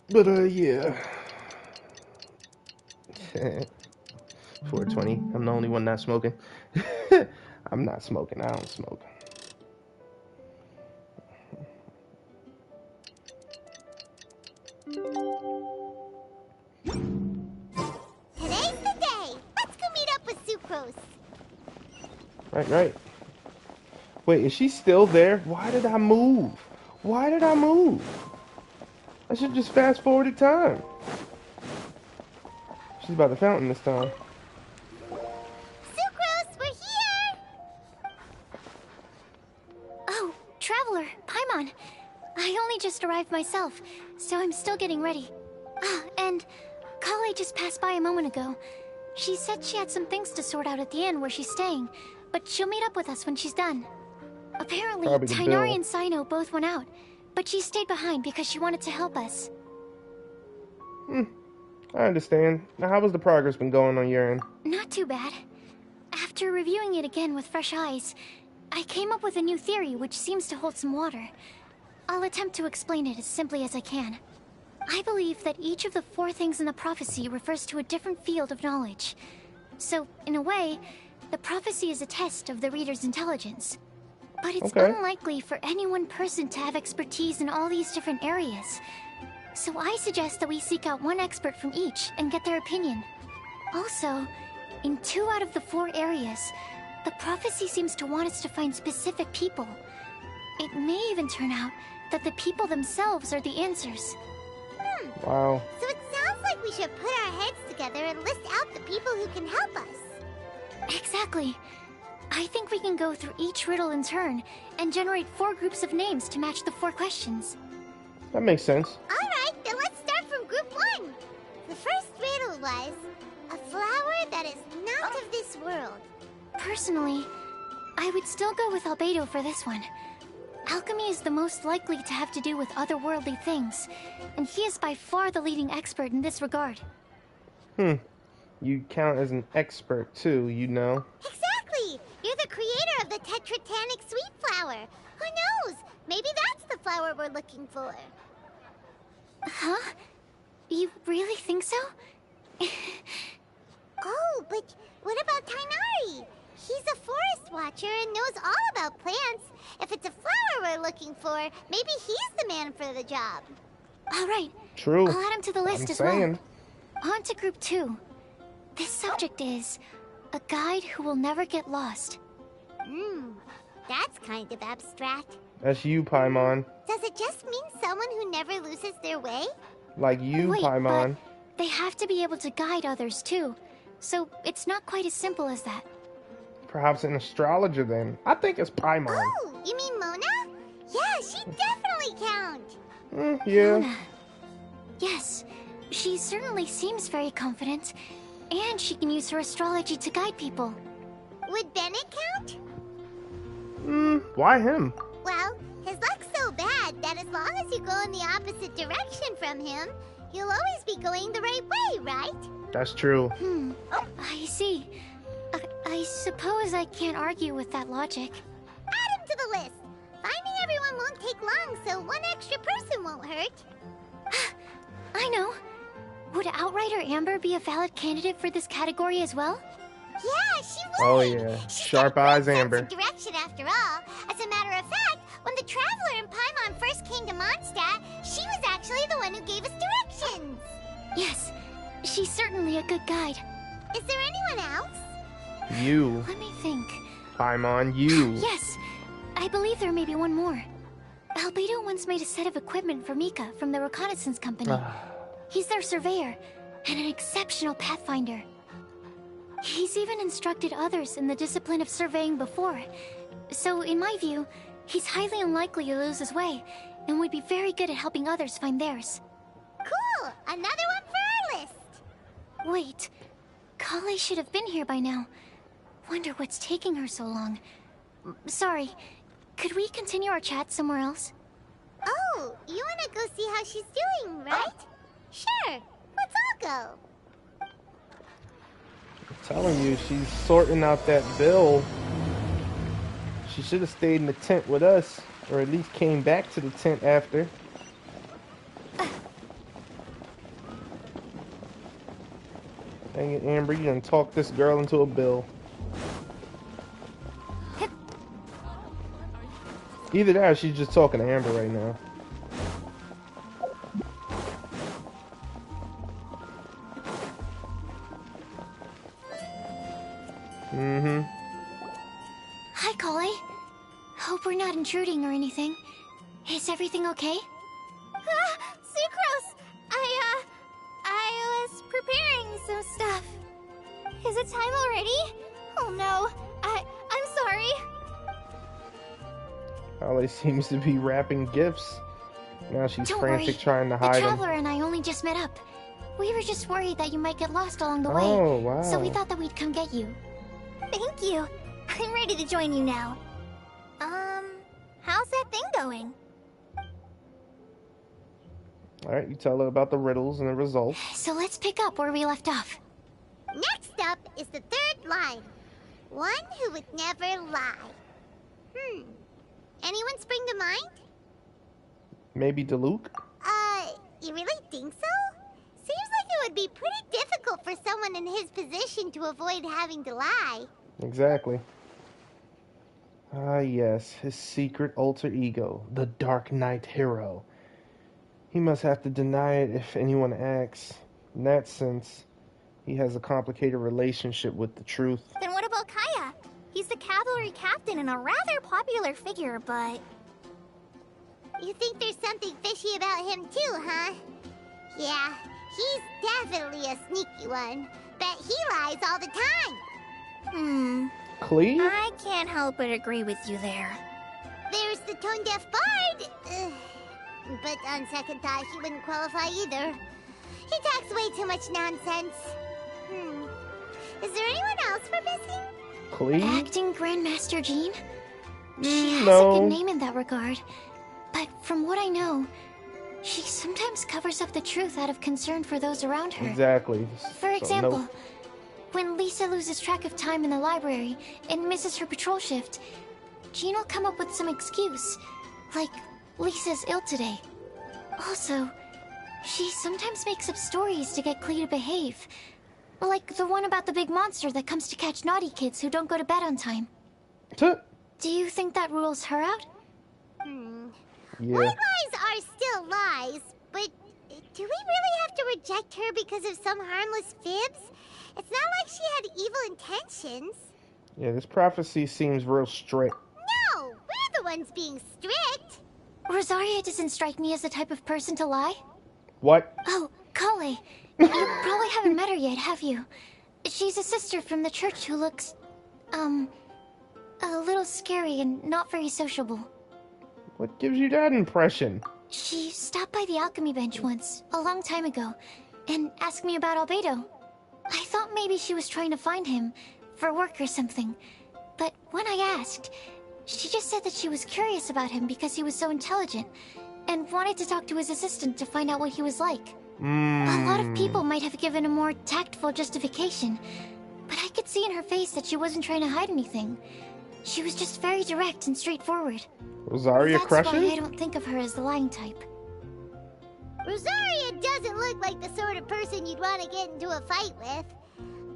A: But, yeah. 420. I'm the only one not smoking. I'm not smoking. I don't smoke.
C: Today's the day. Let's go meet up with Sucrose.
A: Right. Wait, is she still there? Why did I move? Why did I move? I should just fast forwarded time. She's by the fountain this time.
C: Sucrose, we're here!
B: Oh, Traveler, Paimon. I only just arrived myself, so I'm still getting ready. Ah, and Kale just passed by a moment ago. She said she had some things to sort out at the inn where she's staying, but she'll meet up with us when she's done. Apparently, Tighnari and Sino both went out, but she stayed behind because she wanted to help us.
A: I understand. Now, how has the progress been going on your end?
B: Not too bad. After reviewing it again with fresh eyes, I came up with a new theory which seems to hold some water. I'll attempt to explain it as simply as I can. I believe that each of the 4 things in the prophecy refers to a different field of knowledge. So, in a way, the prophecy is a test of the reader's intelligence. But it's unlikely for any one person to have expertise in all these different areas. So I suggest that we seek out one expert from each and get their opinion. Also, in 2 out of the 4 areas, the prophecy seems to want us to find specific people. It may even turn out that the people themselves are the answers.
A: Wow.
C: So it sounds like we should put our heads together and list out the people who can help us.
B: Exactly. I think we can go through each riddle in turn and generate 4 groups of names to match the 4 questions.
A: That makes sense.
C: Alright, then let's start from group 1. The first riddle was, a flower that is not of this world.
B: Personally, I would still go with Albedo for this one. Alchemy is the most likely to have to do with otherworldly things, and he is by far the leading expert in this regard.
A: You count as an expert too, you know.
C: Exactly! You're the creator of the Tetratanic sweet flower. Who knows? Maybe that's the flower we're looking for.
B: Huh? You really think so?
C: Oh, but what about Tighnari? He's a forest watcher and knows all about plants. If it's a flower we're looking for, maybe he's the man for the job.
B: All right.
A: True.
B: I'll add him to the list as well. On to group 2. This subject is a guide who will never get lost.
C: That's kind of abstract.
A: That's you, Paimon.
C: Does it just mean someone who never loses their way?
A: Like you,
B: Wait,
A: Paimon.
B: But they have to be able to guide others too. So it's not quite as simple as that.
A: Perhaps an astrologer then. I think it's Paimon.
C: Oh, you mean Mona? Yeah, she definitely counts.
A: Yeah.
B: Mona. Yes, she certainly seems very confident. And she can use her astrology to guide people.
C: Would Bennett count?
A: Why him?
C: Well, his luck's so bad that as long as you go in the opposite direction from him, you'll always be going the right way, right?
A: That's true.
B: I see. I suppose I can't argue with that logic.
C: Add him to the list. Finding everyone won't take long, so one extra person won't hurt.
B: I know. Would Outrider Amber be a valid candidate for this category as well?
C: Yeah, she would.
A: Oh yeah, Sharp Eyes Amber.
C: Direction after all. As a matter of fact, when the Traveler and Paimon first came to Mondstadt, she was actually the one who gave us directions.
B: Yes, she's certainly a good guide.
C: Is there anyone else?
A: You.
B: Let me think.
A: Paimon, you.
B: Yes, I believe there may be one more. Albedo once made a set of equipment for Mika from the reconnaissance company. He's their surveyor and an exceptional pathfinder. He's even instructed others in the discipline of surveying before. So, in my view, he's highly unlikely to lose his way and would be very good at helping others find theirs.
C: Cool! Another one for our list!
B: Wait, Kale should have been here by now. Wonder what's taking her so long. Sorry, could we continue our chat somewhere else?
C: Oh, you wanna go see how she's doing, right? Sure, let's all go.
A: I'm telling you, she's sorting out that bill. She should have stayed in the tent with us, or at least came back to the tent after. Dang it, Amber, you done talked this girl into a bill. Either that or she's just talking to Amber right now.
B: Hi, Collie. Hope we're not intruding or anything. Is everything okay?
L: Sucrose! I was preparing some stuff. Is it time already? Oh no, I'm sorry.
A: Holly seems to be wrapping gifts. Now she's
B: Don't
A: frantic
B: worry.
A: trying to
B: The
A: hide them.
B: Traveler and I only just met up. We were just worried that you might get lost along the way.
A: Oh, wow.
B: So we thought that we'd come get you.
L: Thank you. I'm ready to join you now. How's that thing going?
A: Alright, you tell her about the riddles and the results.
B: So let's pick up where we left off.
C: Next up is the third line. One who would never lie. Anyone spring to mind?
A: Maybe Diluc?
C: You really think so? Seems like it would be pretty difficult for someone in his position to avoid having to lie.
A: Exactly. Ah, yes, his secret alter ego, the Dark Knight hero. He must have to deny it if anyone asks. In that sense, he has a complicated relationship with the truth.
L: Then what about Kaya? He's the cavalry captain and a rather popular figure, but...
C: You think there's something fishy about him too, huh? Yeah, he's definitely a sneaky one. Bet he lies all the time.
A: Clee?
L: I can't help but agree with you there.
C: There's the tone-deaf bard. But on second thought, he wouldn't qualify either. He talks way too much nonsense. Is there anyone else we're missing?
A: Clee?
B: Acting Grandmaster Jean? She has
A: no.
B: a good name in that regard. But from what I know, she sometimes covers up the truth out of concern for those around her.
A: Exactly.
B: For
A: So,
B: example,
A: nope.
B: when Lisa loses track of time in the library and misses her patrol shift, Jean will come up with some excuse, like Lisa's ill today. Also, she sometimes makes up stories to get Clee to behave. Like the one about the big monster that comes to catch naughty kids who don't go to bed on time. Do you think that rules her out?
A: Yeah.
C: White lies are still lies, but do we really have to reject her because of some harmless fibs? It's not like she had evil intentions.
A: Yeah, this prophecy seems real strict.
C: No, we're the ones being strict.
B: Rosaria doesn't strike me as the type of person to lie.
A: What?
B: Oh, Kale. You probably haven't met her yet, have you? She's a sister from the church who looks, a little scary and not very sociable.
A: What gives you that impression?
B: She stopped by the alchemy bench once, a long time ago, and asked me about Albedo. I thought maybe she was trying to find him, for work or something. But when I asked, she just said that she was curious about him because he was so intelligent, and wanted to talk to his assistant to find out what he was like. A lot of people might have given a more tactful justification, but I could see in her face that she wasn't trying to hide anything. She was just very direct and straightforward.
A: Rosaria
B: That's
A: crushing?
B: why I don't think of her as the lying type.
C: Rosaria doesn't look like the sort of person you'd want to get into a fight with.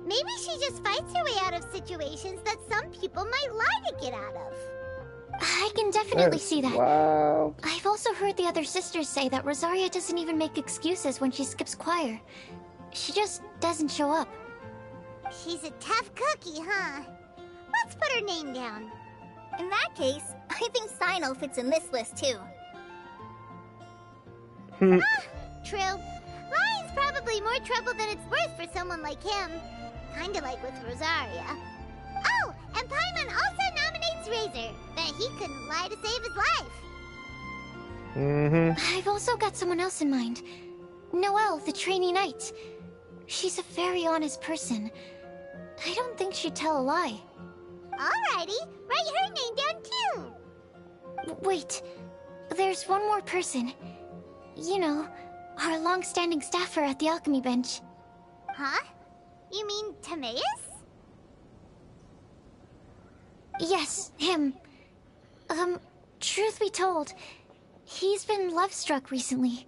C: Maybe she just fights her way out of situations that some people might lie to get out of.
B: I can definitely see that.
A: Wow.
B: I've also heard the other sisters say that Rosaria doesn't even make excuses when she skips choir. She just doesn't show up.
C: She's a tough cookie, huh? Let's put her name down.
L: In that case, I think Sino fits in this list too.
C: True. Lying's probably more trouble than it's worth for someone like him. Kinda like with Rosaria. Oh, and Paimon also nominates Razor. Bet he couldn't lie to save his life.
B: I've also got someone else in mind. Noelle, the trainee knight. She's a very honest person. I don't think she'd tell a lie.
C: Alrighty, write her name down too.
B: Wait, there's one more person. You know, our long-standing staffer at the alchemy bench.
C: Huh? You mean Timaeus?
B: Yes, him. Truth be told, he's been love-struck recently.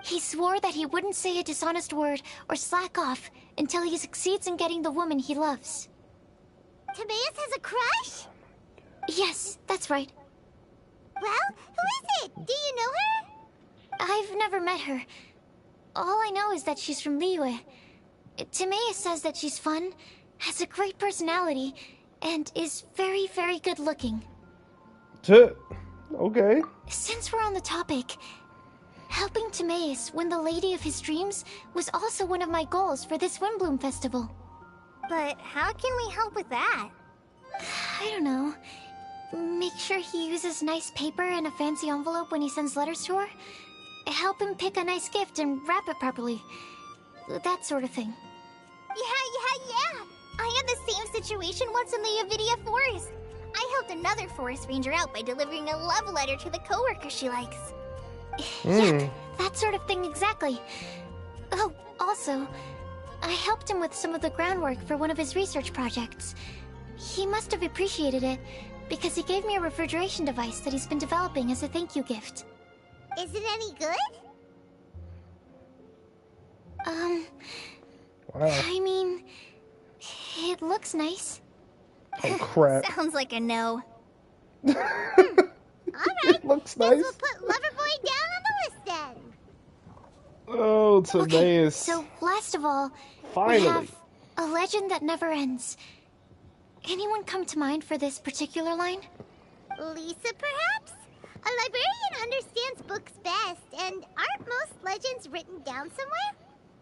B: He swore that he wouldn't say a dishonest word or slack off until he succeeds in getting the woman he loves.
C: Timaeus has a crush?
B: Yes, that's right.
C: Well, who is it? Do you know her?
B: I've never met her. All I know is that she's from Liyue. Timaeus says that she's fun, has a great personality, and is very, very good looking.
A: Okay.
B: Since we're on the topic, helping Timaeus win the lady of his dreams was also one of my goals for this WindBlume festival.
L: But how can we help with that?
B: I don't know. Make sure he uses nice paper and a fancy envelope when he sends letters to her. Help him pick a nice gift and wrap it properly. That sort of thing.
L: Yeah. I had the same situation once in the Avidia Forest. I helped another forest ranger out by delivering a love letter to the coworker she likes.
B: Yeah, that sort of thing exactly. Oh, also, I helped him with some of the groundwork for one of his research projects. He must have appreciated it, because he gave me a refrigeration device that he's been developing as a thank you gift.
C: Is it any good?
A: Wow.
B: I mean, it looks nice.
A: Oh, crap.
L: Sounds like a no.
C: Alright,
A: looks
C: guess
A: nice.
C: we'll put Loverboy down on the list then.
A: Oh, Timaeus.
B: Okay, so last of all,
A: Finally.
B: we have a legend that never ends. Anyone come to mind for this particular line?
C: Lisa, perhaps? A librarian understands books best, and aren't most legends written down somewhere?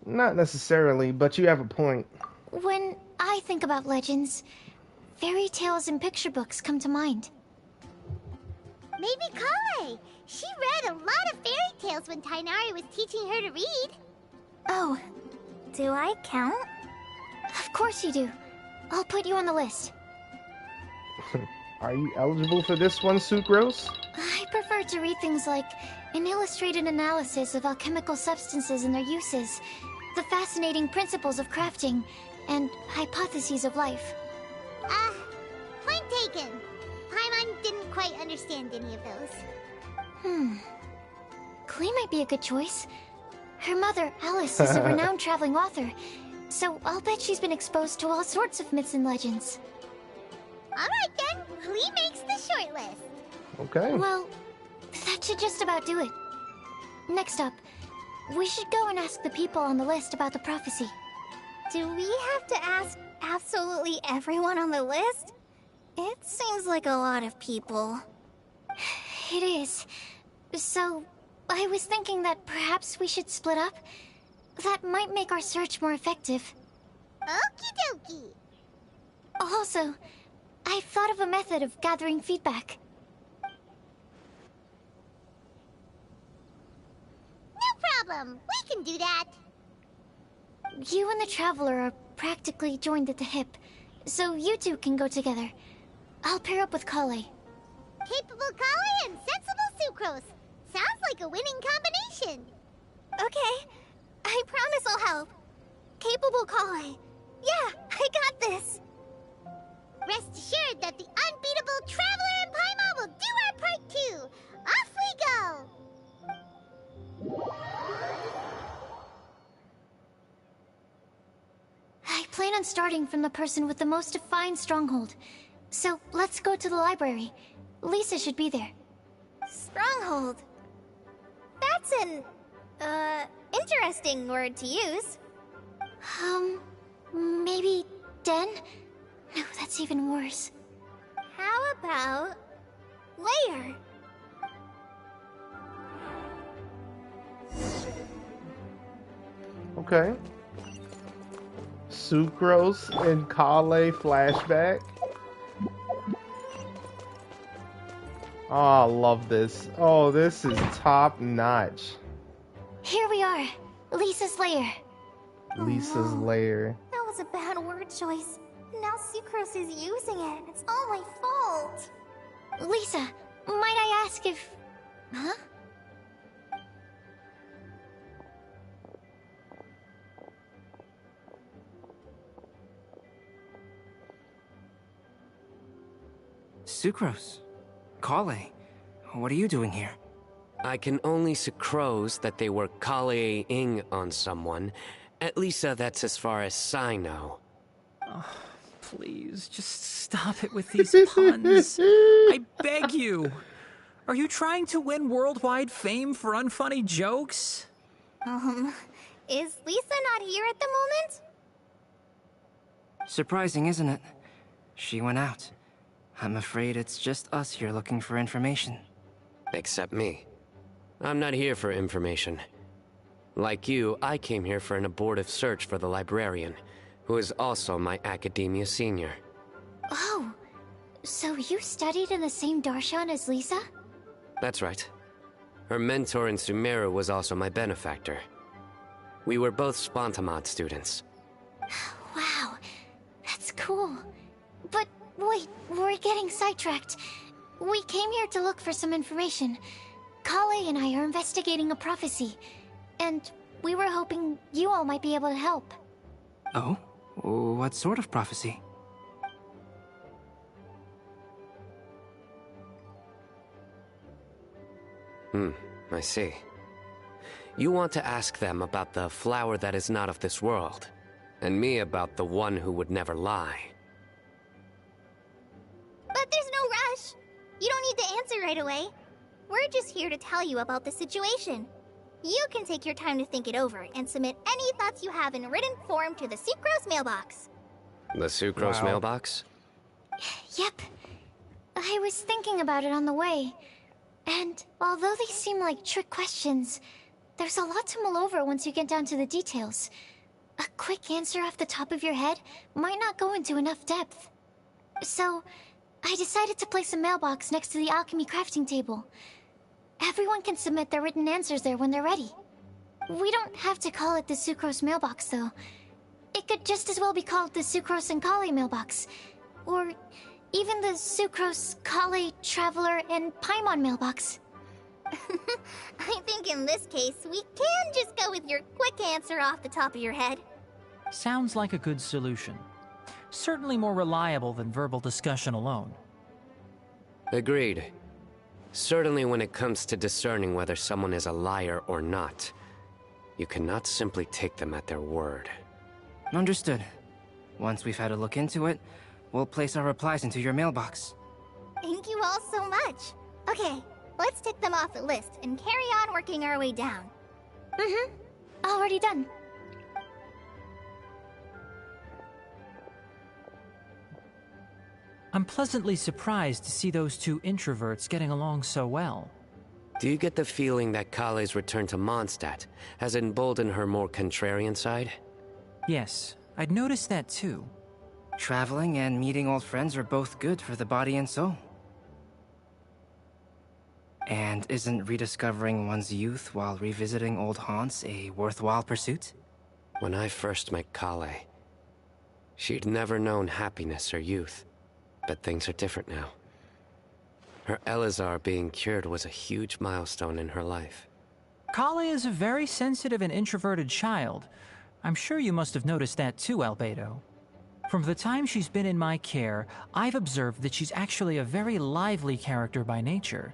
A: Not necessarily, but you have a point.
B: When I think about legends, fairy tales and picture books come to mind.
C: Maybe Kale. She read a lot of fairy tales when Tainari was teaching her to read.
L: Oh, do I count?
B: Of course you do. I'll put you on the list.
A: Are you eligible for this one, Sucrose?
B: I prefer to read things like an illustrated analysis of alchemical substances and their uses, the fascinating principles of crafting, and hypotheses of life.
C: Point taken. Paimon didn't quite understand any of those.
B: Klee might be a good choice. Her mother, Alice, is a renowned traveling author, so I'll bet she's been exposed to all sorts of myths and legends.
C: Alright then, Klee makes the short list.
A: Okay.
B: Well, that should just about do it. Next up, we should go and ask the people on the list about the prophecy.
L: Do we have to ask absolutely everyone on the list? It seems like a lot of people.
B: It is. So, I was thinking that perhaps we should split up. That might make our search more effective.
C: Okie dokie.
B: Also, I've thought of a method of gathering feedback.
C: No problem. We can do that.
B: You and the Traveler are practically joined at the hip, so you two can go together. I'll pair up with Kale.
C: Capable Kale and sensible Sucrose. Sounds like a winning combination.
L: Okay, I promise I'll help. Capable Kale. Yeah, I got this.
C: Rest assured that the unbeatable Traveler and Paimon will do our part too. Off we go!
B: I plan on starting from the person with the most defined stronghold. So, let's go to the library. Lisa should be there.
L: Stronghold. That's an, interesting word to use.
B: Maybe den? No, that's even worse.
L: How about layer?
A: Okay. Sucrose and Kale flashback. Oh, I love this. Oh, this is top notch.
B: Here we are. Lisa's lair.
A: Lisa's lair.
L: That was a bad word choice. Now Sucrose is using it. It's all my fault.
B: Lisa, might I ask if... Huh?
H: Sucrose. Kale. What are you doing here?
F: I can only sucrose that they were Kale-ing on someone. At least that's as far as I know.
G: Oh, please, just stop it with these puns. I beg you. Are you trying to win worldwide fame for unfunny jokes?
L: Is Lisa not here at the moment?
H: Surprising, isn't it? She went out. I'm afraid it's just us here looking for information.
F: Except me. I'm not here for information. Like you, I came here for an abortive search for the librarian, who is also my academia senior.
B: Oh, so you studied in the same darshan as Lisa?
F: That's right. Her mentor in Sumeru was also my benefactor. We were both Spontamod students.
B: Wow, that's cool. But wait, we're getting sidetracked. We came here to look for some information. Kale and I are investigating a prophecy, and we were hoping you all might be able to help.
H: Oh? What sort of prophecy?
F: I see. You want to ask them about the flower that is not of this world, and me about the one who would never lie.
L: But there's no rush. You don't need to answer right away. We're just here to tell you about the situation. You can take your time to think it over and submit any thoughts you have in written form to the Sucrose mailbox.
F: The Sucrose mailbox?
B: Yep. I was thinking about it on the way. And although they seem like trick questions, there's a lot to mull over once you get down to the details. A quick answer off the top of your head might not go into enough depth. So, I decided to place a mailbox next to the alchemy crafting table. Everyone can submit their written answers there when they're ready. We don't have to call it the Sucrose mailbox, though. It could just as well be called the Sucrose and Kale mailbox. Or even the Sucrose, Kale, Traveler, and Paimon mailbox.
L: I think in this case, we can just go with your quick answer off the top of your head.
G: Sounds like a good solution. Certainly more reliable than verbal discussion alone.
F: Agreed. Certainly when it comes to discerning whether someone is a liar or not, you cannot simply take them at their word.
H: Understood. Once we've had a look into it, we'll place our replies into your mailbox.
L: Thank you all so much. Okay, let's tick them off the list and carry on working our way down.
B: Already done.
G: I'm pleasantly surprised to see those two introverts getting along so well.
F: Do you get the feeling that Kale's return to Mondstadt has emboldened her more contrarian side?
G: Yes, I'd noticed that too.
H: Traveling and meeting old friends are both good for the body and soul. And isn't rediscovering one's youth while revisiting old haunts a worthwhile pursuit?
F: When I first met Kale, she'd never known happiness or youth. But things are different now. Her Elazar being cured was a huge milestone in her life.
G: Kale is a very sensitive and introverted child. I'm sure you must have noticed that too, Albedo. From the time she's been in my care, I've observed that she's actually a very lively character by nature.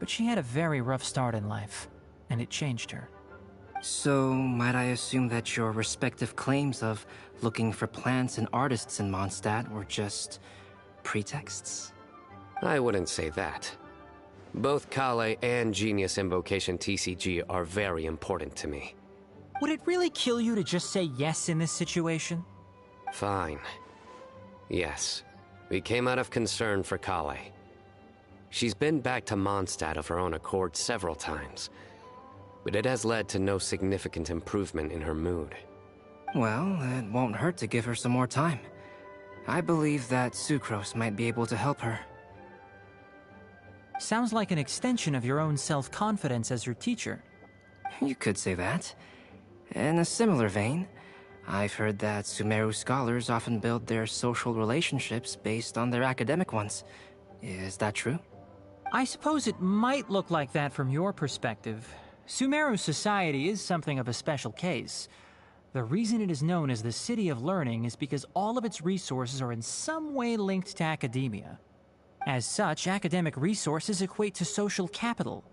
G: But she had a very rough start in life, and it changed her.
H: So, might I assume that your respective claims of looking for plants and artists in Mondstadt were just pretexts?
F: I wouldn't say that. Both Kale and Genius Invocation TCG are very important to me.
G: Would it really kill you to just say yes in this situation?
F: Fine. Yes. We came out of concern for Kale. She's been back to Mondstadt of her own accord several times, but it has led to no significant improvement in her mood.
H: Well, it won't hurt to give her some more time. I believe that Sucrose might be able to help her.
G: Sounds like an extension of your own self-confidence as your teacher.
H: You could say that. In a similar vein, I've heard that Sumeru scholars often build their social relationships based on their academic ones. Is that true?
G: I suppose it might look like that from your perspective. Sumeru society is something of a special case. The reason it is known as the City of Learning is because all of its resources are in some way linked to academia. As such, academic resources equate to social capital.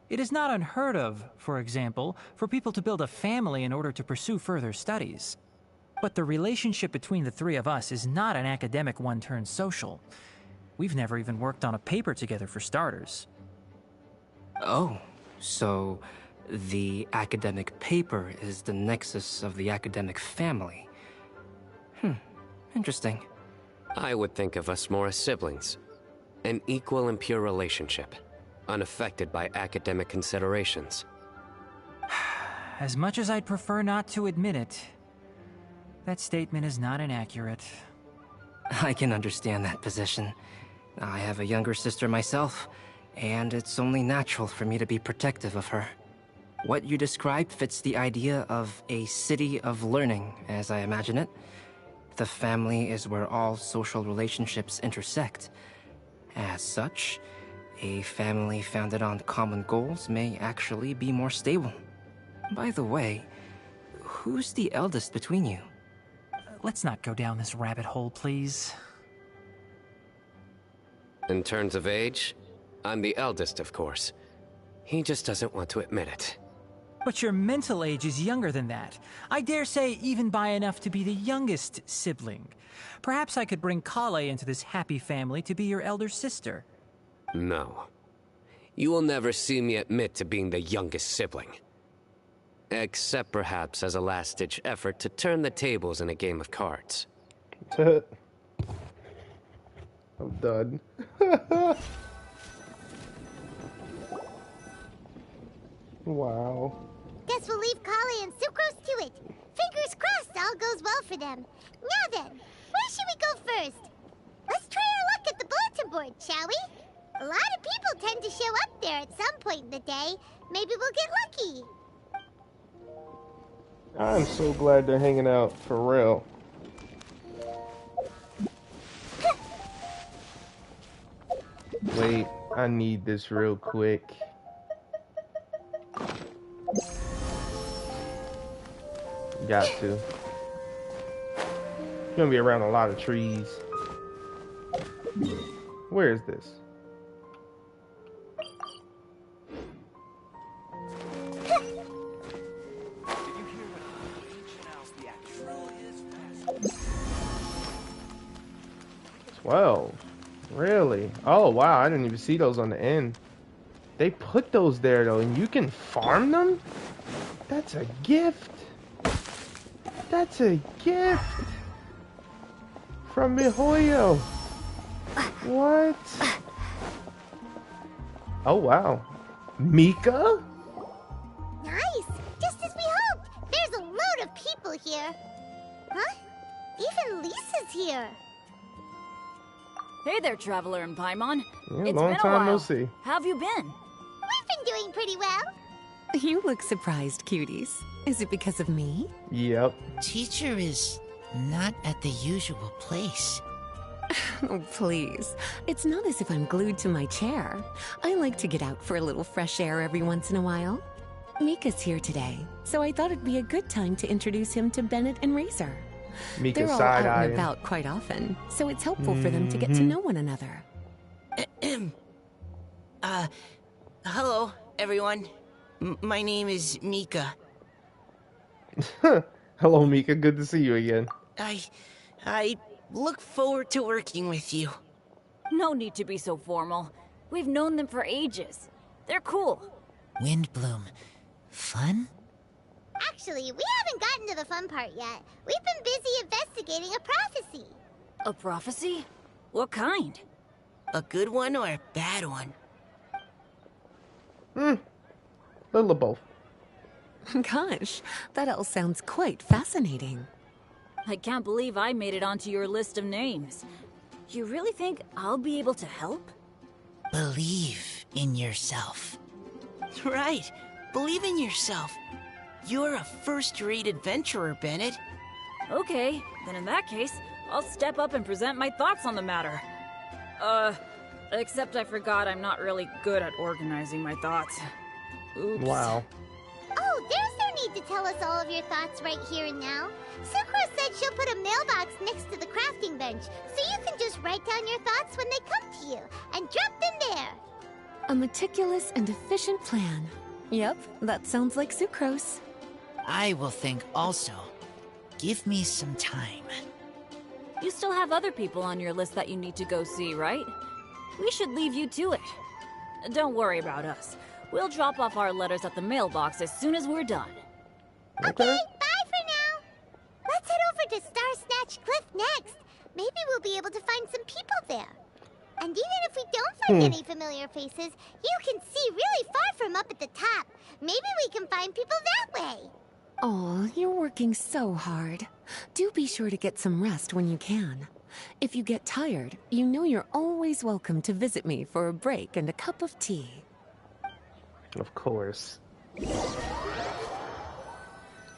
G: It is not unheard of, for example, for people to build a family in order to pursue further studies. But the relationship between the three of us is not an academic one turned social. We've never even worked on a paper together for starters.
H: Oh, so the academic paper is the nexus of the academic family. Interesting.
F: I would think of us more as siblings. An equal and pure relationship, unaffected by academic considerations.
G: As much as I'd prefer not to admit it, that statement is not inaccurate.
H: I can understand that position. I have a younger sister myself, and it's only natural for me to be protective of her. What you described fits the idea of a city of learning, as I imagine it. The family is where all social relationships intersect. As such, a family founded on common goals may actually be more stable. By the way, who's the eldest between you?
G: Let's not go down this rabbit hole, please.
F: In terms of age, I'm the eldest, of course. He just doesn't want to admit it.
G: But your mental age is younger than that. I dare say even by enough to be the youngest sibling. Perhaps I could bring Kale into this happy family to be your elder sister.
F: No. You will never see me admit to being the youngest sibling. Except perhaps as a last-ditch effort to turn the tables in a game of cards.
A: I'm done. Wow.
C: Guess we'll leave Kale and Sucrose to it. Fingers crossed all goes well for them. Now then, where should we go first? Let's try our luck at the bulletin board, shall we? A lot of people tend to show up there at some point in the day. Maybe we'll get lucky.
A: I'm so glad they're hanging out, for real. Wait, I need this real quick. Got to. You're gonna be around a lot of trees. Where is this? Well, really? Oh wow, I didn't even see those on the end. They put those there though, and you can farm them? That's a gift. That's a gift from MiHoYo. What? Oh wow, Mika?
C: Nice, just as we hoped. There's a load of people here. Huh? Even Lisa's here.
O: Hey there, Traveler and Paimon.
A: Yeah,
O: It's
A: long
O: been a
A: time
O: while.
A: no see.
O: How have you been?
C: We've been doing pretty well.
P: You look surprised, cuties. Is it because of me?
A: Yep.
K: Teacher is not at the usual place.
P: Oh, please. It's not as if I'm glued to my chair. I like to get out for a little fresh air every once in a while. Mika's here today, so I thought it'd be a good time to introduce him to Bennett and Razor.
A: Mika's
P: They're all out and
A: side-eyeing.
P: about quite often, so it's helpful for them to get to know one another.
K: Hello, everyone. My name is Mika.
A: Hello, Mika. Good to see you again.
K: I look forward to working with you.
O: No need to be so formal. We've known them for ages. They're cool.
K: WindBlume. Fun?
C: Actually, we haven't gotten to the fun part yet. We've been busy investigating a prophecy.
O: A prophecy? What kind?
K: A good one or a bad one?
A: Little of both.
P: Gosh, that all sounds quite fascinating.
O: I can't believe I made it onto your list of names. You really think I'll be able to help?
K: Believe in yourself. Right. Believe in yourself. You're a first-rate adventurer, Bennett.
O: Okay, then in that case, I'll step up and present my thoughts on the matter. Except I forgot I'm not really good at organizing my thoughts. Oops.
A: Wow.
C: Oh, there's no need to tell us all of your thoughts right here and now. Sucrose said she'll put a mailbox next to the crafting bench, so you can just write down your thoughts when they come to you, and drop them there.
P: A meticulous and efficient plan. Yep, that sounds like sucrose.
Q: I will think also. Give me some time.
O: You still have other people on your list that you need to go see, right? We should leave you to it. Don't worry about us. We'll drop off our letters at the mailbox as soon as we're done.
C: Okay, bye for now. Let's head over to Star Snatch Cliff next. Maybe we'll be able to find some people there. And even if we don't find any familiar faces, you can see really far from up at the top. Maybe we can find people that way.
P: Oh, you're working so hard. Do be sure to get some rest when you can. If you get tired, you know you're always welcome to visit me for a break and a cup of tea.
A: Of course.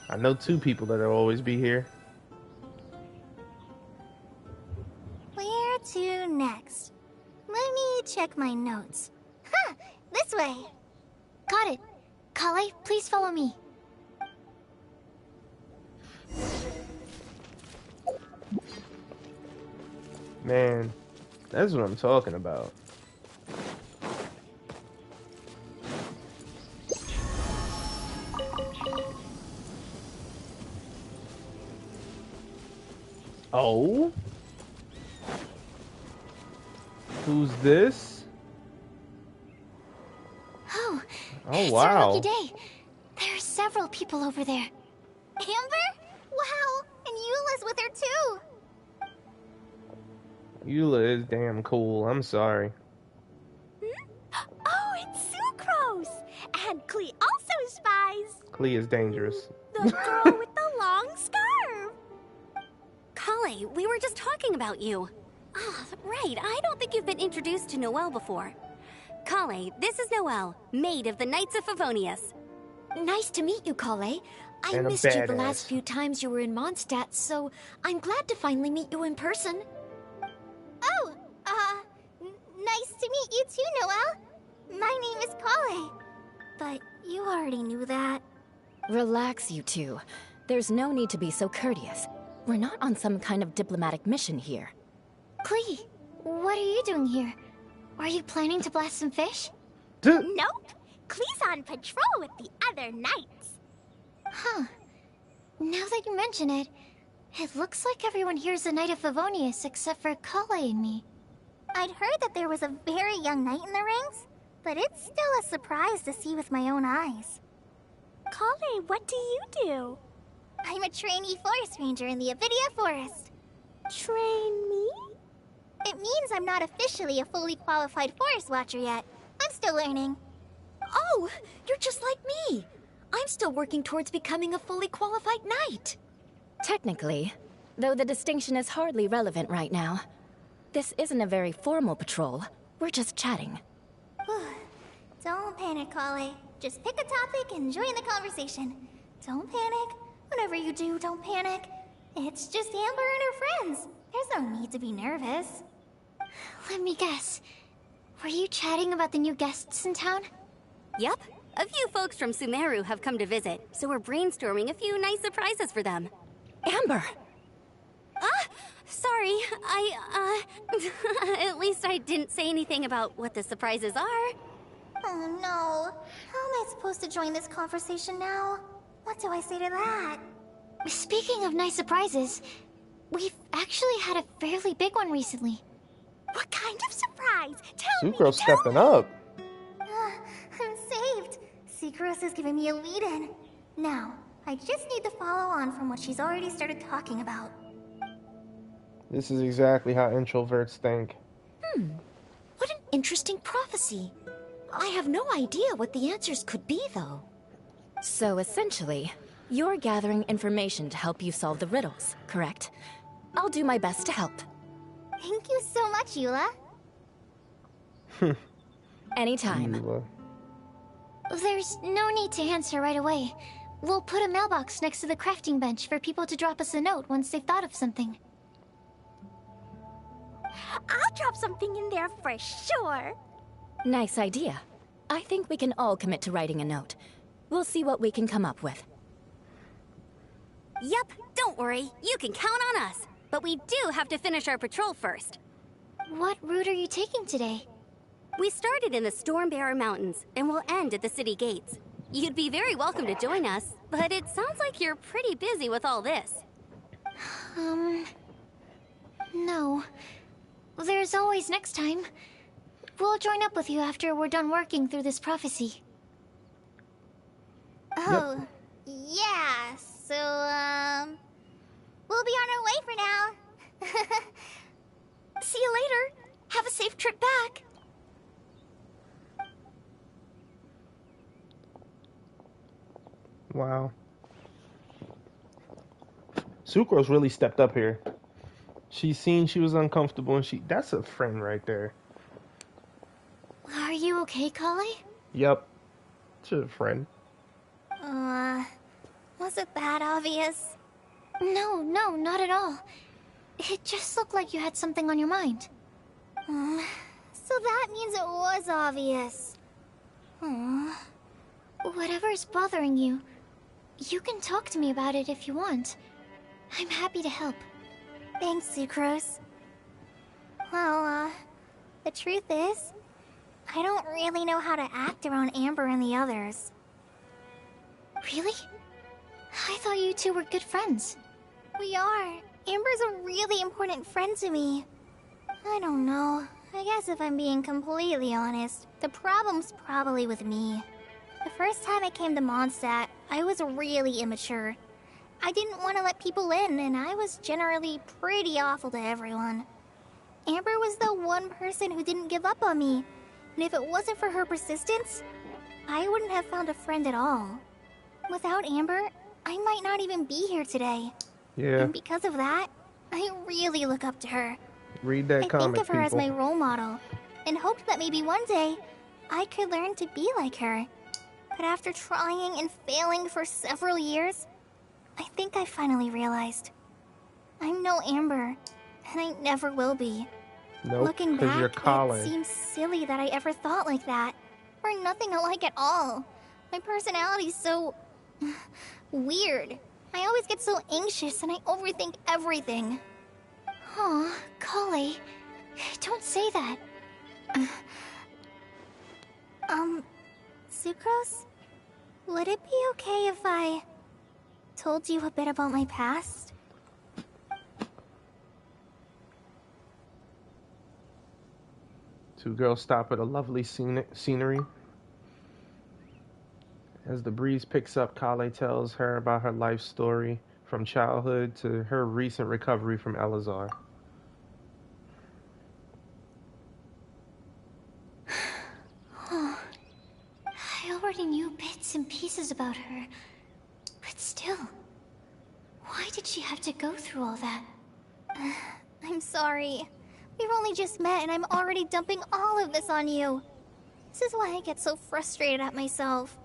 A: I know 2 people that'll always be here.
L: Where to next? Let me check my notes. Huh, this way.
B: Got it. Kale, please follow me.
A: Man, that's what I'm talking about. Oh? Who's this?
B: Oh,
A: Oh,
B: it's
A: wow.
B: our lucky day. There are several people over there.
L: Amber? Wow, and Eula's with her too.
A: Eula is damn cool. I'm sorry.
J: Oh, it's Sucrose! And Klee also spies.
A: Klee is dangerous.
J: The girl with the long scarf.
E: Kale, we were just talking about you. Ah, right. I don't think you've been introduced to Noelle before. Kale, this is Noelle, maid of the Knights of Favonius.
B: Nice to meet you, Kale. I
A: And a
B: missed you the
A: badass.
B: last few times you were in Mondstadt, so I'm glad to finally meet you in person.
L: Oh, nice to meet you too, Noelle. My name is Kale. But you already knew that.
M: Relax, you two. There's no need to be so courteous. We're not on some kind of diplomatic mission here.
B: Klee, what are you doing here? Are you planning to blast some fish?
C: Nope. Klee's on patrol with the other knights.
B: Huh. Now that you mention it, it looks like everyone here's a Knight of Favonius except for Kale and me.
L: I'd heard that there was a very young knight in the rings, but it's still a surprise to see with my own eyes.
C: Kale, what do you do?
L: I'm a trainee forest ranger in the Avidia Forest.
C: Train me?
L: It means I'm not officially a fully qualified forest watcher yet. I'm still learning.
B: Oh, you're just like me. I'm still working towards becoming a fully qualified knight.
M: Technically, though the distinction is hardly relevant right now. This isn't a very formal patrol. We're just chatting.
L: Don't panic, Kale. Just pick a topic and join the conversation. Don't panic. Whatever you do, don't panic. It's just Amber and her friends. There's no need to be nervous.
B: Let me guess. Were you chatting about the new guests in town?
E: Yep. A few folks from Sumeru have come to visit, so we're brainstorming a few nice surprises for them.
M: Amber!
E: Sorry. At least I didn't say anything about what the surprises are.
L: Oh no. How am I supposed to join this conversation now? What do I say to that?
B: Speaking of nice surprises, we've actually had a fairly big one recently.
C: What kind of surprise? Tell me.
A: Sucro's stepping up.
L: I'm saved. Sucrose is giving me a lead-in. Now, I just need to follow on from what she's already started talking about.
A: This is exactly how introverts think.
B: What an interesting prophecy. I have no idea what the answers could be, though.
M: So essentially, you're gathering information to help you solve the riddles, correct? I'll do my best to help.
L: Thank you so much, Eula.
M: Anytime.
A: Eula.
B: There's no need to answer right away. We'll put a mailbox next to the crafting bench for people to drop us a note once they've thought of something.
C: I'll drop something in there for sure.
M: Nice idea. I think we can all commit to writing a note. We'll see what we can come up with.
E: Yep, don't worry. You can count on us. But we do have to finish our patrol first.
B: What route are you taking today?
E: We started in the Stormbearer Mountains and will end at the city gates. You'd be very welcome to join us, but it sounds like you're pretty busy with all this.
B: No. There's always next time. We'll join up with you after we're done working through this prophecy.
L: Oh, yeah, so, we'll be on our way for now.
B: See you later. Have a safe trip back.
A: Wow. Sucrose really stepped up here. She seen she was uncomfortable and that's a friend right there.
B: Are you okay, Kale?
A: Yep. She's a friend.
L: Was it that obvious?
B: No, not at all. It just looked like you had something on your mind.
L: So that means it was obvious.
B: Whatever's bothering you, you can talk to me about it if you want. I'm happy to help.
L: Thanks, Sucrose. Well, the truth is, I don't really know how to act around Amber and the others.
B: Really? I thought you two were good friends.
L: We are. Amber's a really important friend to me. I don't know. I guess if I'm being completely honest, the problem's probably with me. The first time I came to Mondstadt, I was really immature. I didn't want to let people in, and I was generally pretty awful to everyone. Amber was the one person who didn't give up on me, and if it wasn't for her persistence, I wouldn't have found a friend at all. Without Amber, I might not even be here today.
A: Yeah.
L: And because of that, I really look up to her.
A: Read that comic,
L: I think of her as
A: people.
L: my role model, and hoped that maybe one day, I could learn to be like her. But after trying and failing for several years, I think I finally realized. I'm no Amber, and I never will be.
A: Nope,
L: Looking
A: 'cause
L: back,
A: you're Colin.
L: it seems silly that I ever thought like that. We're nothing alike at all. My personality's so... weird. I always get so anxious and I overthink everything.
B: Aw, Kale. Don't say that.
L: Sucrose? Would it be okay if I told you a bit about my past?
A: Two girls stop at a lovely scenery. As the breeze picks up, Kale tells her about her life story from childhood to her recent recovery from Elazar.
B: Oh, I already knew bits and pieces about her. But still, why did she have to go through all that?
L: I'm sorry. We've only just met and I'm already dumping all of this on you. This is why I get so frustrated at myself.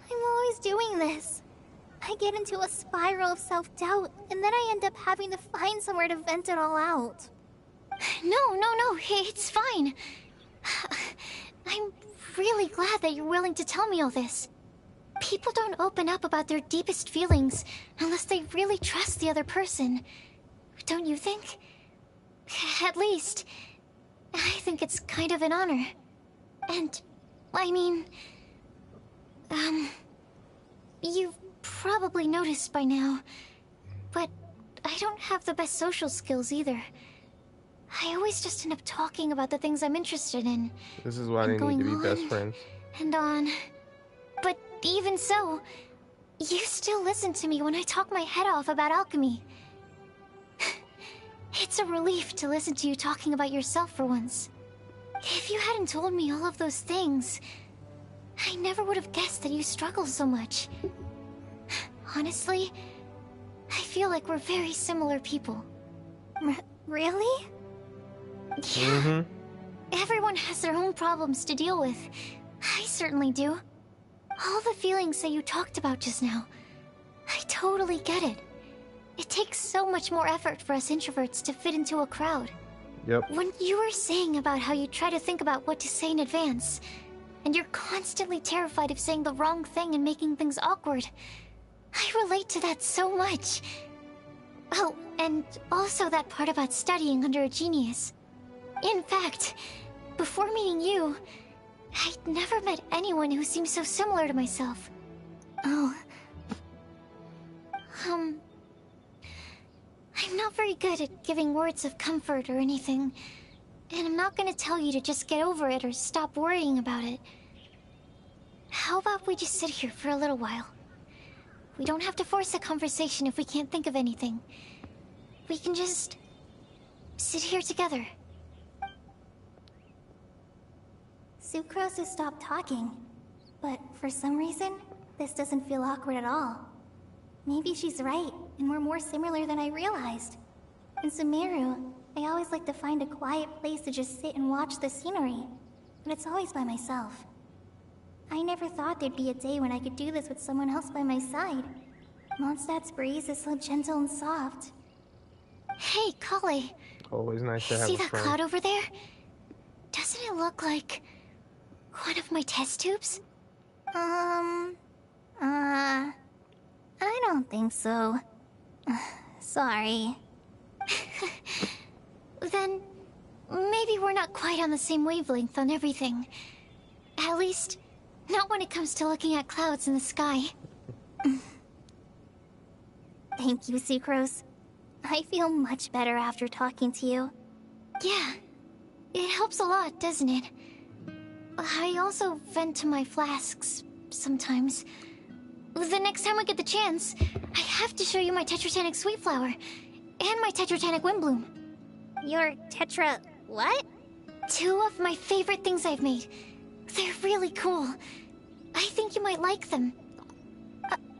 L: I'm always doing this. I get into a spiral of self-doubt, and then I end up having to find somewhere to vent it all out.
B: No, it's fine. I'm really glad that you're willing to tell me all this. People don't open up about their deepest feelings unless they really trust the other person. Don't you think? At least, I think it's kind of an honor. And, I mean... you've probably noticed by now, but I don't have the best social skills either. I always just end up talking about the things I'm interested in.
A: This is why they need to be best friends.
B: And on. But even so, you still listen to me when I talk my head off about alchemy. It's a relief to listen to you talking about yourself for once. If you hadn't told me all of those things, I never would have guessed that you struggle so much. Honestly, I feel like we're very similar people.
L: Really?
B: Yeah. Everyone has their own problems to deal with. I certainly do. All the feelings that you talked about just now, I totally get it. It takes so much more effort for us introverts to fit into a crowd.
A: Yep.
B: When you were saying about how you try to think about what to say in advance, and you're constantly terrified of saying the wrong thing and making things awkward, I relate to that so much. Oh, and also that part about studying under a genius. In fact, before meeting you, I'd never met anyone who seemed so similar to myself. Oh. I'm not very good at giving words of comfort or anything, and I'm not gonna tell you to just get over it or stop worrying about it. How about we just sit here for a little while? We don't have to force a conversation if we can't think of anything. We can just sit here together.
L: Sucrose has stopped talking, but for some reason, this doesn't feel awkward at all. Maybe she's right, and we're more similar than I realized. In Sumeru, I always like to find a quiet place to just sit and watch the scenery, but it's always by myself. I never thought there'd be a day when I could do this with someone else by my side. Mondstadt's breeze is so gentle and soft.
B: Hey, Kale.
A: Always nice to have
B: See
A: a
B: that
A: friend.
B: cloud over there? Doesn't it look like one of my test tubes?
L: I don't think so. Sorry.
B: Then maybe we're not quite on the same wavelength on everything. At least, not when it comes to looking at clouds in the sky.
L: Thank you, Sucrose. I feel much better after talking to you.
B: Yeah, it helps a lot, doesn't it? I also vent to my flasks sometimes. The next time I get the chance, I have to show you my Tetratanic Sweet Flower and my Tetratanic WindBlume.
L: Your Tetra... what?
B: Two of my favorite things I've made. They're really cool. I think you might like them.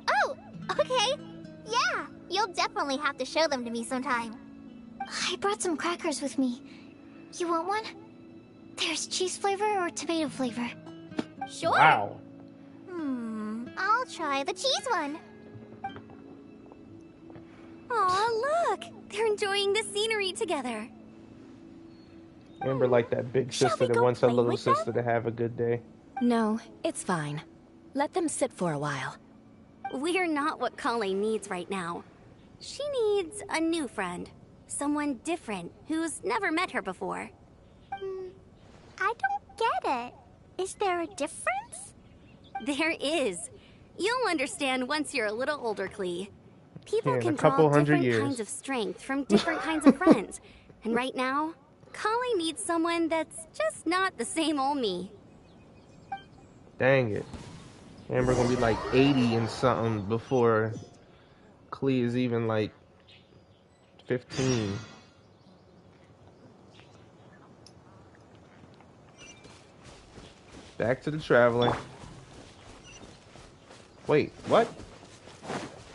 L: Oh, okay. Yeah, you'll definitely have to show them to me sometime.
B: I brought some crackers with me. You want one? There's cheese flavor or tomato flavor.
L: Sure.
A: Wow.
L: I'll try the cheese one.
E: Aw, look! They're enjoying the scenery together.
A: Amber like that big sister that wants her little sister to have a good day.
M: No, it's fine. Let them sit for a while.
E: We're not what Kale needs right now. She needs a new friend. Someone different, who's never met her before.
L: I don't get it. Is there a difference?
E: There is. You'll understand once you're a little older, Klee. People
A: Yeah, in
E: can
A: a couple
E: draw
A: hundred
E: different
A: years.
E: kinds of strength from different kinds of friends. And right now, Kale needs someone that's just not the same old me.
A: Dang it. Amber gonna be like 80 and something before Klee is even like 15. Back to the traveling. Wait, what?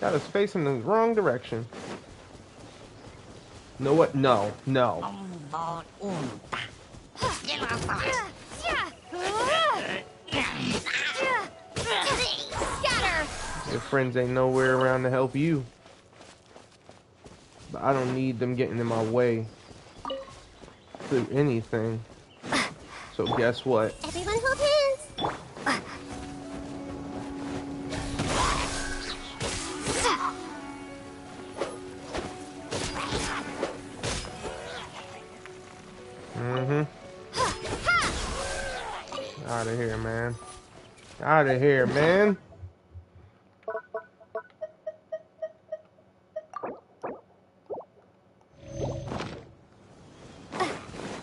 A: Got us facing the wrong direction. Know what? No, no. Your friends ain't nowhere around to help you. But I don't need them getting in my way through anything. So guess what?
L: Everyone hold hands.
A: Out of here, man. Out of here, man.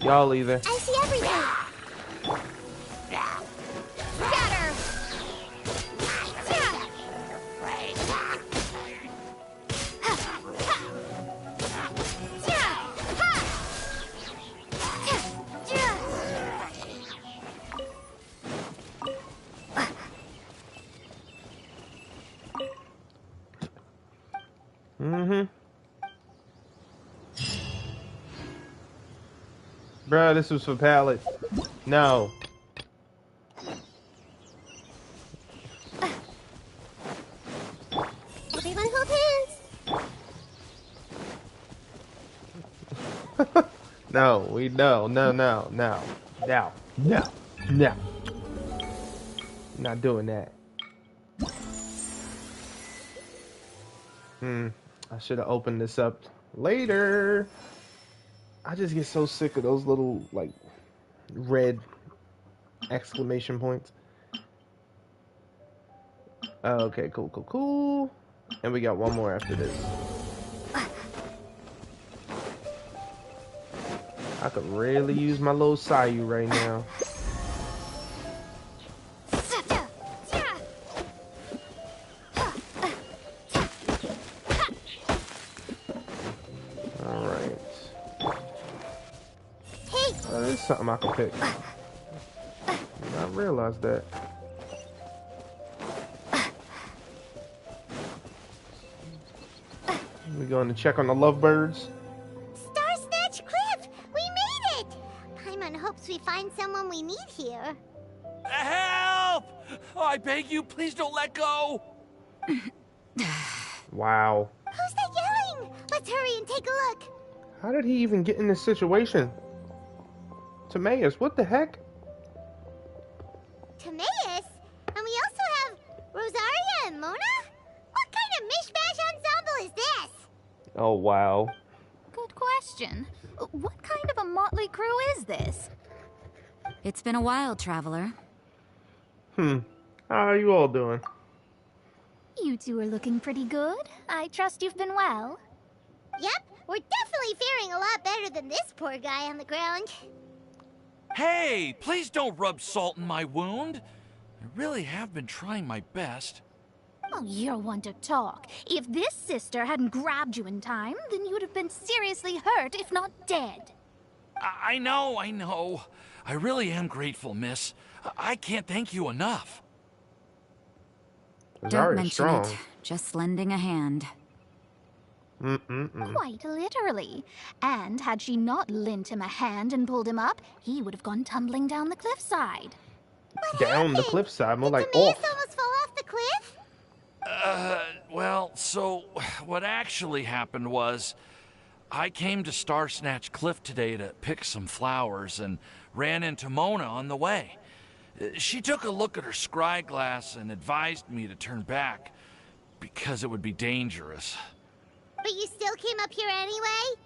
A: Y'all either.
L: I see everything. Scatter.
A: Bruh, this was for Pallet. No.
L: Everyone hold hands.
A: No, no. Not doing that. I should have opened this up later. I just get so sick of those little, like, red exclamation points. Okay, cool, cool, cool. And we got one more after this. I could really use my little Sayu right now. Alright. Oh, there's something I can pick. I realized that. We going to check on the lovebirds.
C: Star Snatch Cliff! We made it! Paimon hopes we find someone we need here.
I: Help! Oh, I beg you, please don't let go!
A: Wow.
C: Who's that yelling? Let's hurry and take a look.
A: How did he even get in this situation? Timaeus, what the heck?
C: Timaeus? And we also have Rosaria and Mona? What kind of mishmash ensemble is this?
A: Oh, wow.
R: Good question. What kind of a motley crew is this?
S: It's been a while, Traveler.
A: How are you all doing?
R: You two are looking pretty good. I trust you've been well.
C: Yep, we're definitely faring a lot better than this poor guy on the ground.
I: Hey, please don't rub salt in my wound. I really have been trying my best.
R: Oh, you're one to talk. If this sister hadn't grabbed you in time, then you'd have been seriously hurt, if not dead.
I: I know. I really am grateful, miss. I can't thank you enough.
S: Don't mention it. Just lending a hand.
R: Quite literally. And had she not lent him a hand and pulled him up, he would have gone tumbling down the cliffside.
A: Down the cliffside, more like
C: Timaeus
A: off.
C: almost fall off the cliff?
I: Well, so what actually happened was I came to Star Snatch Cliff today to pick some flowers and ran into Mona on the way. She took a look at her scry glass and advised me to turn back because it would be dangerous.
C: But you still came up here anyway?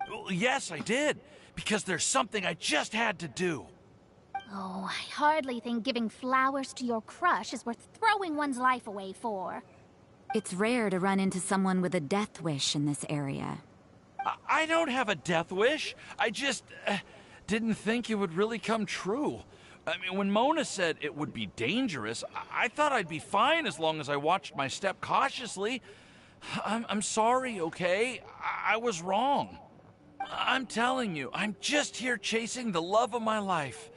I: Well, yes, I did, because there's something I just had to do.
R: Oh, I hardly think giving flowers to your crush is worth throwing one's life away for.
S: It's rare to run into someone with a death wish in this area.
I: I don't have a death wish. I just didn't think it would really come true. I mean, when Mona said it would be dangerous, I thought I'd be fine as long as I watched my step cautiously. I'm sorry, okay? I was wrong. I'm telling you, I'm just here chasing the love of my life.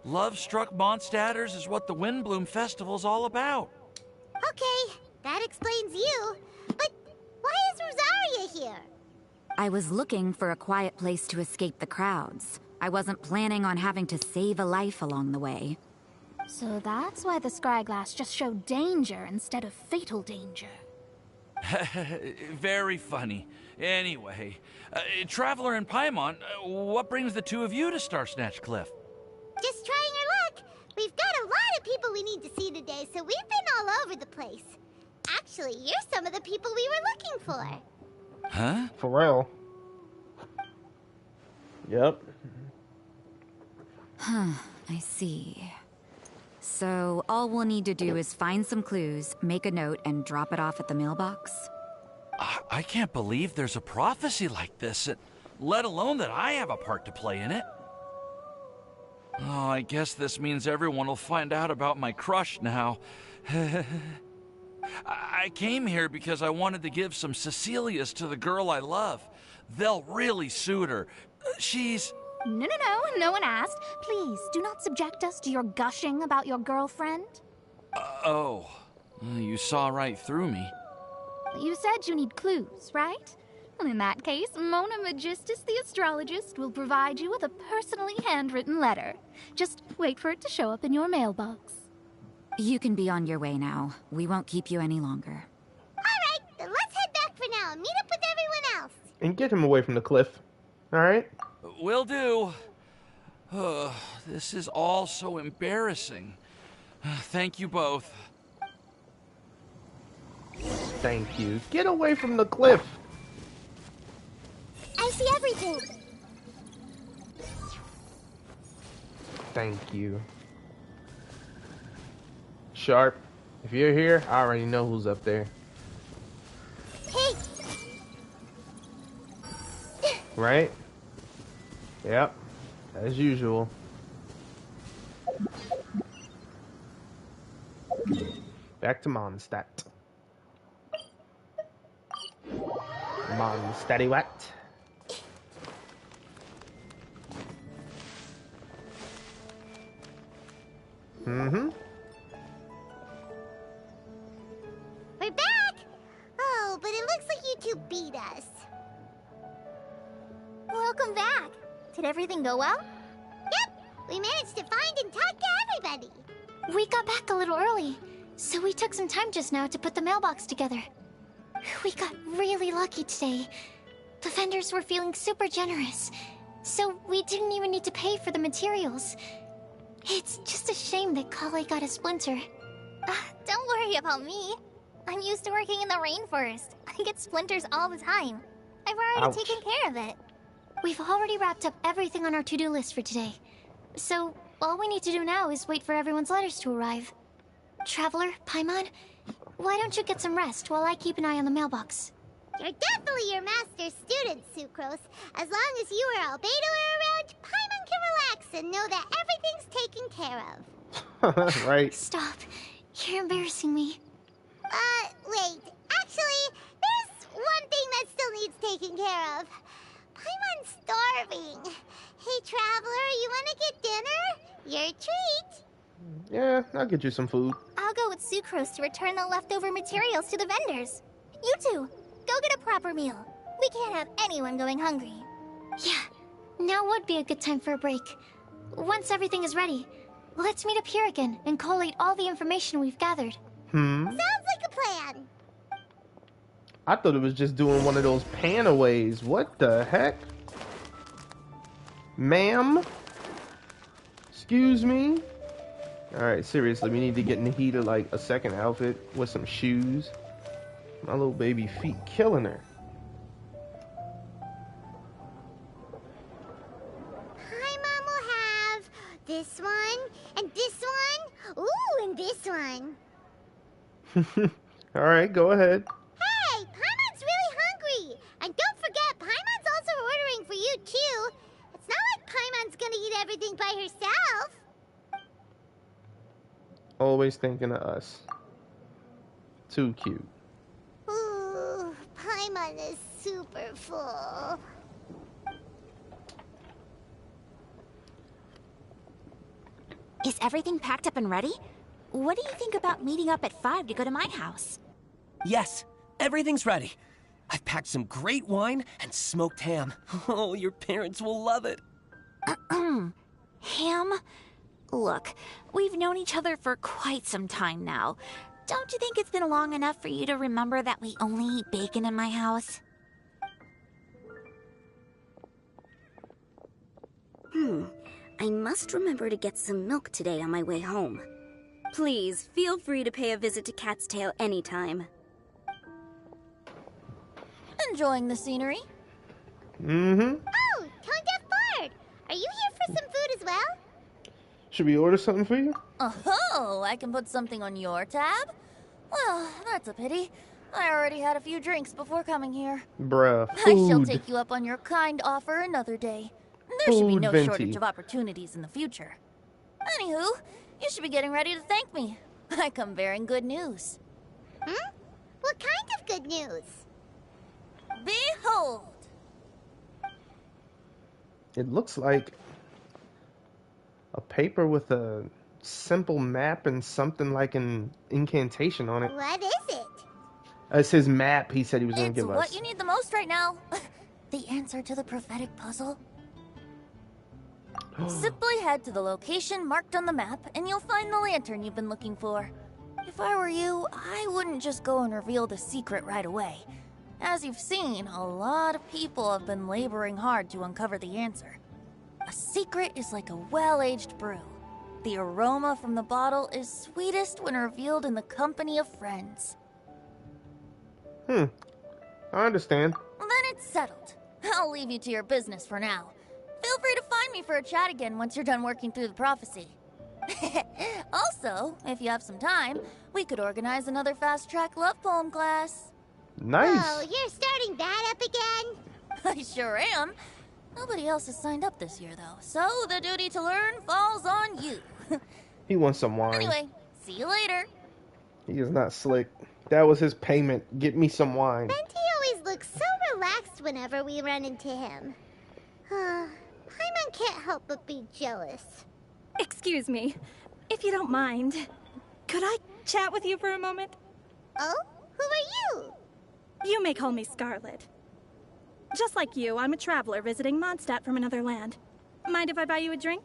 I: Love-struck Mondstadters is what the WindBlume Festival's all about.
C: Okay, that explains you. But why is Rosaria here?
S: I was looking for a quiet place to escape the crowds. I wasn't planning on having to save a life along the way.
R: So that's why the scryglass just showed danger instead of fatal danger.
I: Very funny. Anyway, Traveler and Paimon, what brings the two of you to Star Snatch Cliff?
C: Just trying our luck. We've got a lot of people we need to see today, so we've been all over the place. Actually, you're some of the people we were looking for.
I: Huh?
A: For real. Yep.
S: Huh, I see. So, all we'll need to do is find some clues, make a note, and drop it off at the mailbox?
I: I can't believe there's a prophecy like this, let alone that I have a part to play in it. Oh, I guess this means everyone will find out about my crush now. I came here because I wanted to give some Cecilias to the girl I love. They'll really suit her. She's...
R: No one asked. Please, do not subject us to your gushing about your girlfriend.
I: Oh, you saw right through me.
R: You said you need clues, right? Well, in that case, Mona Magistus the astrologist will provide you with a personally handwritten letter. Just wait for it to show up in your mailbox.
S: You can be on your way now. We won't keep you any longer.
C: Alright, then let's head back for now and meet up with everyone else.
A: And get him away from the cliff. Alright?
I: Will do. This is all so embarrassing. Thank you both.
A: Thank you. Get away from the cliff.
C: I see everything.
A: Thank you. Sharp, if you're here, I already know who's up there.
C: Hey!
A: Right? Yep. As usual. Back to Mondstadt. Mondstatty what? Mm-hmm.
C: We're back! Oh, but it looks like you two beat us.
L: Welcome back. Did everything go well?
C: Yep! We managed to find and talk to everybody.
B: We got back a little early, so we took some time just now to put the mailbox together. We got really lucky today. The vendors were feeling super generous, so we didn't even need to pay for the materials. It's just a shame that Kale got a splinter.
L: Don't worry about me. I'm used to working in the rainforest. I get splinters all the time. I've already taken care of it.
B: We've already wrapped up everything on our to-do list for today. So, all we need to do now is wait for everyone's letters to arrive. Traveler, Paimon, why don't you get some rest while I keep an eye on the mailbox?
C: You're definitely your master's student, Sucrose. As long as you or Albedo are around, Paimon can relax and know that everything's taken care of.
A: Right.
B: Stop. You're embarrassing me.
C: Wait. Actually, there's one thing that still needs taking care of. Paimon's starving. Hey, Traveler, you wanna get dinner? Your treat.
A: Yeah, I'll get you some food.
L: I'll go with Sucrose to return the leftover materials to the vendors. You two, go get a proper meal. We can't have anyone going hungry.
B: Yeah, now would be a good time for a break. Once everything is ready, let's meet up here again and collate all the information we've gathered.
C: Sounds like a plan.
A: I thought it was just doing one of those panaways. What the heck? Ma'am? Excuse me? Alright, seriously, we need to get Nahida like a second outfit with some shoes. My little baby feet killing her.
C: Paimon will have this one, and this one, ooh, and this one.
A: Alright, go ahead.
C: Hey, Paimon's really hungry! And don't forget, Paimon's also ordering for you, too. It's not like Paimon's gonna eat everything by herself.
A: Always thinking of us. Too cute.
C: Ooh, Paimon is super full.
D: Is everything packed up and ready? What do you think about meeting up at 5 to go to my house?
T: Yes, everything's ready. I've packed some great wine and smoked ham. Oh, your parents will love it.
D: Ham? Look, we've known each other for quite some time now. Don't you think it's been long enough for you to remember that we only eat bacon in my house?
J: I must remember to get some milk today on my way home. Please, feel free to pay a visit to Cat's Tail anytime.
N: Enjoying the scenery?
A: Mm-hmm.
C: Oh, Tone Deaf Bard! Are you here for some food as well?
A: Should we order something for you?
N: Oh, I can put something on your tab? Well, that's a pity. I already had a few drinks before coming here.
A: Bruh,
N: I shall
A: food.
N: take you up on your kind offer another day. There should be no
A: Venti.
N: shortage of opportunities in the future. Anywho, you should be getting ready to thank me. I come bearing good news.
C: What kind of good news?
N: Behold!
A: It looks like a paper with a simple map and something like an incantation on it.
C: What is it?
A: It's his map he said he was going to
N: It's
A: give
N: what
A: us.
N: you need the most right now. The answer to the prophetic puzzle. Simply head to the location marked on the map, and you'll find the lantern you've been looking for. If I were you, I wouldn't just go and reveal the secret right away. As you've seen, a lot of people have been laboring hard to uncover the answer. A secret is like a well-aged brew. The aroma from the bottle is sweetest when revealed in the company of friends.
A: I understand.
N: Then it's settled. I'll leave you to your business for now. Feel free to find join me for a chat again once you're done working through the prophecy. Also, if you have some time, we could organize another fast-track love poem class.
A: Nice.
C: Oh, you're starting that up again?
N: I sure am. Nobody else has signed up this year, though, so the duty to learn falls on you.
A: He wants some wine.
N: Anyway, see you later.
A: He is not slick. That was his payment. Get me some wine.
C: Venti always looks so relaxed whenever we run into him. Paimon can't help but be jealous.
U: Excuse me, if you don't mind, could I chat with you for a moment?
C: Oh? Who are you?
U: You may call me Scarlet. Just like you, I'm a traveler visiting Mondstadt from another land. Mind if I buy you a drink?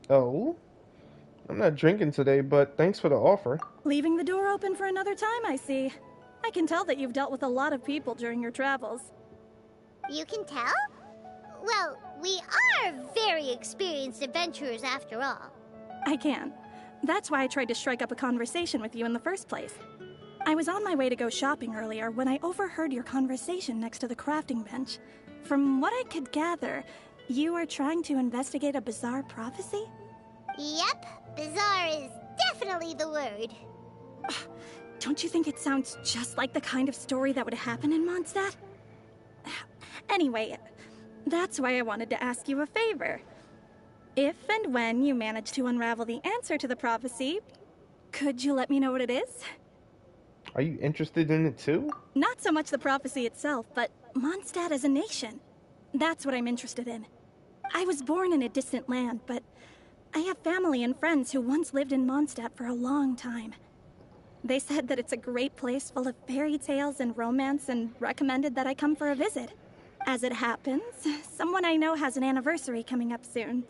A: Oh? I'm not drinking today, but thanks for the offer.
U: Leaving the door open for another time, I see. I can tell that you've dealt with a lot of people during your travels.
C: You can tell? Well, we are very experienced adventurers after all.
U: I can. That's why I tried to strike up a conversation with you in the first place. I was on my way to go shopping earlier when I overheard your conversation next to the crafting bench. From what I could gather, you are trying to investigate a bizarre prophecy?
C: Yep, bizarre is definitely the word.
U: Don't you think it sounds just like the kind of story that would happen in Mondstadt? Anyway, that's why I wanted to ask you a favor. If and when you manage to unravel the answer to the prophecy, could you let me know what it is?
A: Are you interested in it too?
U: Not so much the prophecy itself, but Mondstadt as a nation. That's what I'm interested in. I was born in a distant land, but I have family and friends who once lived in Mondstadt for a long time. They said that it's a great place full of fairy tales and romance and recommended that I come for a visit. As it happens, someone I know has an anniversary coming up soon.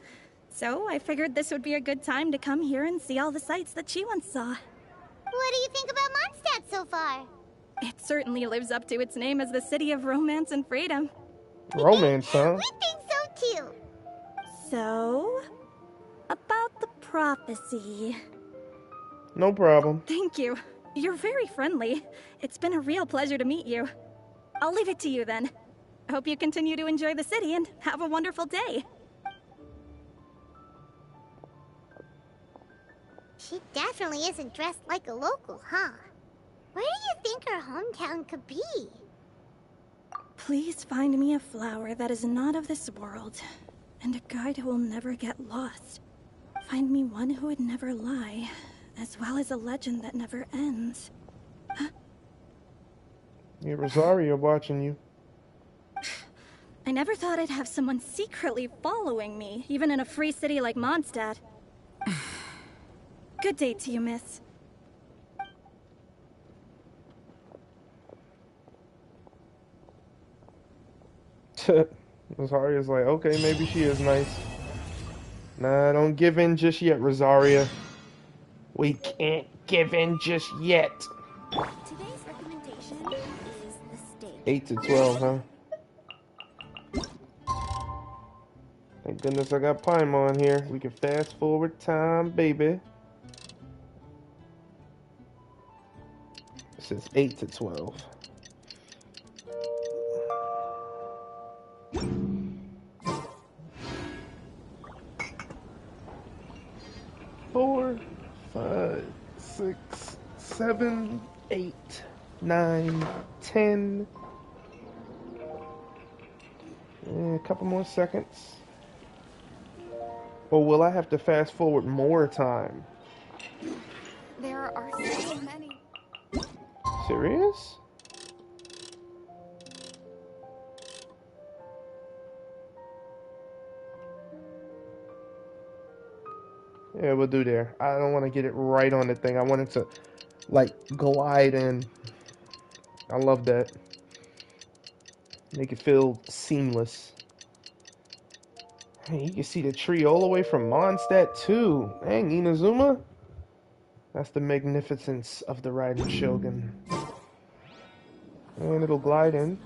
U: So I figured this would be a good time to come here and see all the sights that she once saw.
C: What do you think about Mondstadt so far?
U: It certainly lives up to its name as the city of romance and freedom.
A: Romance, huh?
C: We think so too.
U: So, about the prophecy.
A: No problem.
U: Thank you. You're very friendly. It's been a real pleasure to meet you. I'll leave it to you then. Hope you continue to enjoy the city and have a wonderful day.
C: She definitely isn't dressed like a local, huh? Where do you think her hometown could be?
U: Please find me a flower that is not of this world, and a guide who will never get lost. Find me one who would never lie, as well as a legend that never ends. Huh?
A: Yeah, Rosario watching you.
U: I never thought I'd have someone secretly following me, even in a free city like Mondstadt. Good day to you, miss.
A: Rosaria's like, okay, maybe she is nice. Nah, don't give in just yet, Rosaria. We can't give in just yet.
D: Today's recommendation is the steak.
A: 8 to 12, huh? Thank goodness I got Paimon here. We can fast forward time, baby. It says 8 to 12. Four, 5, 6, 7, 8, 9, 10. A couple more seconds. Or will I have to fast forward more time?
M: There are so many.
A: Serious? Yeah, we'll do there. I don't want to get it right on the thing. I want it to, like, glide in. I love that. Make it feel seamless. Hey, you can see the tree all the way from Mondstadt, too. Dang, Inazuma. That's the magnificence of the Riding Shogun. And it'll glide in.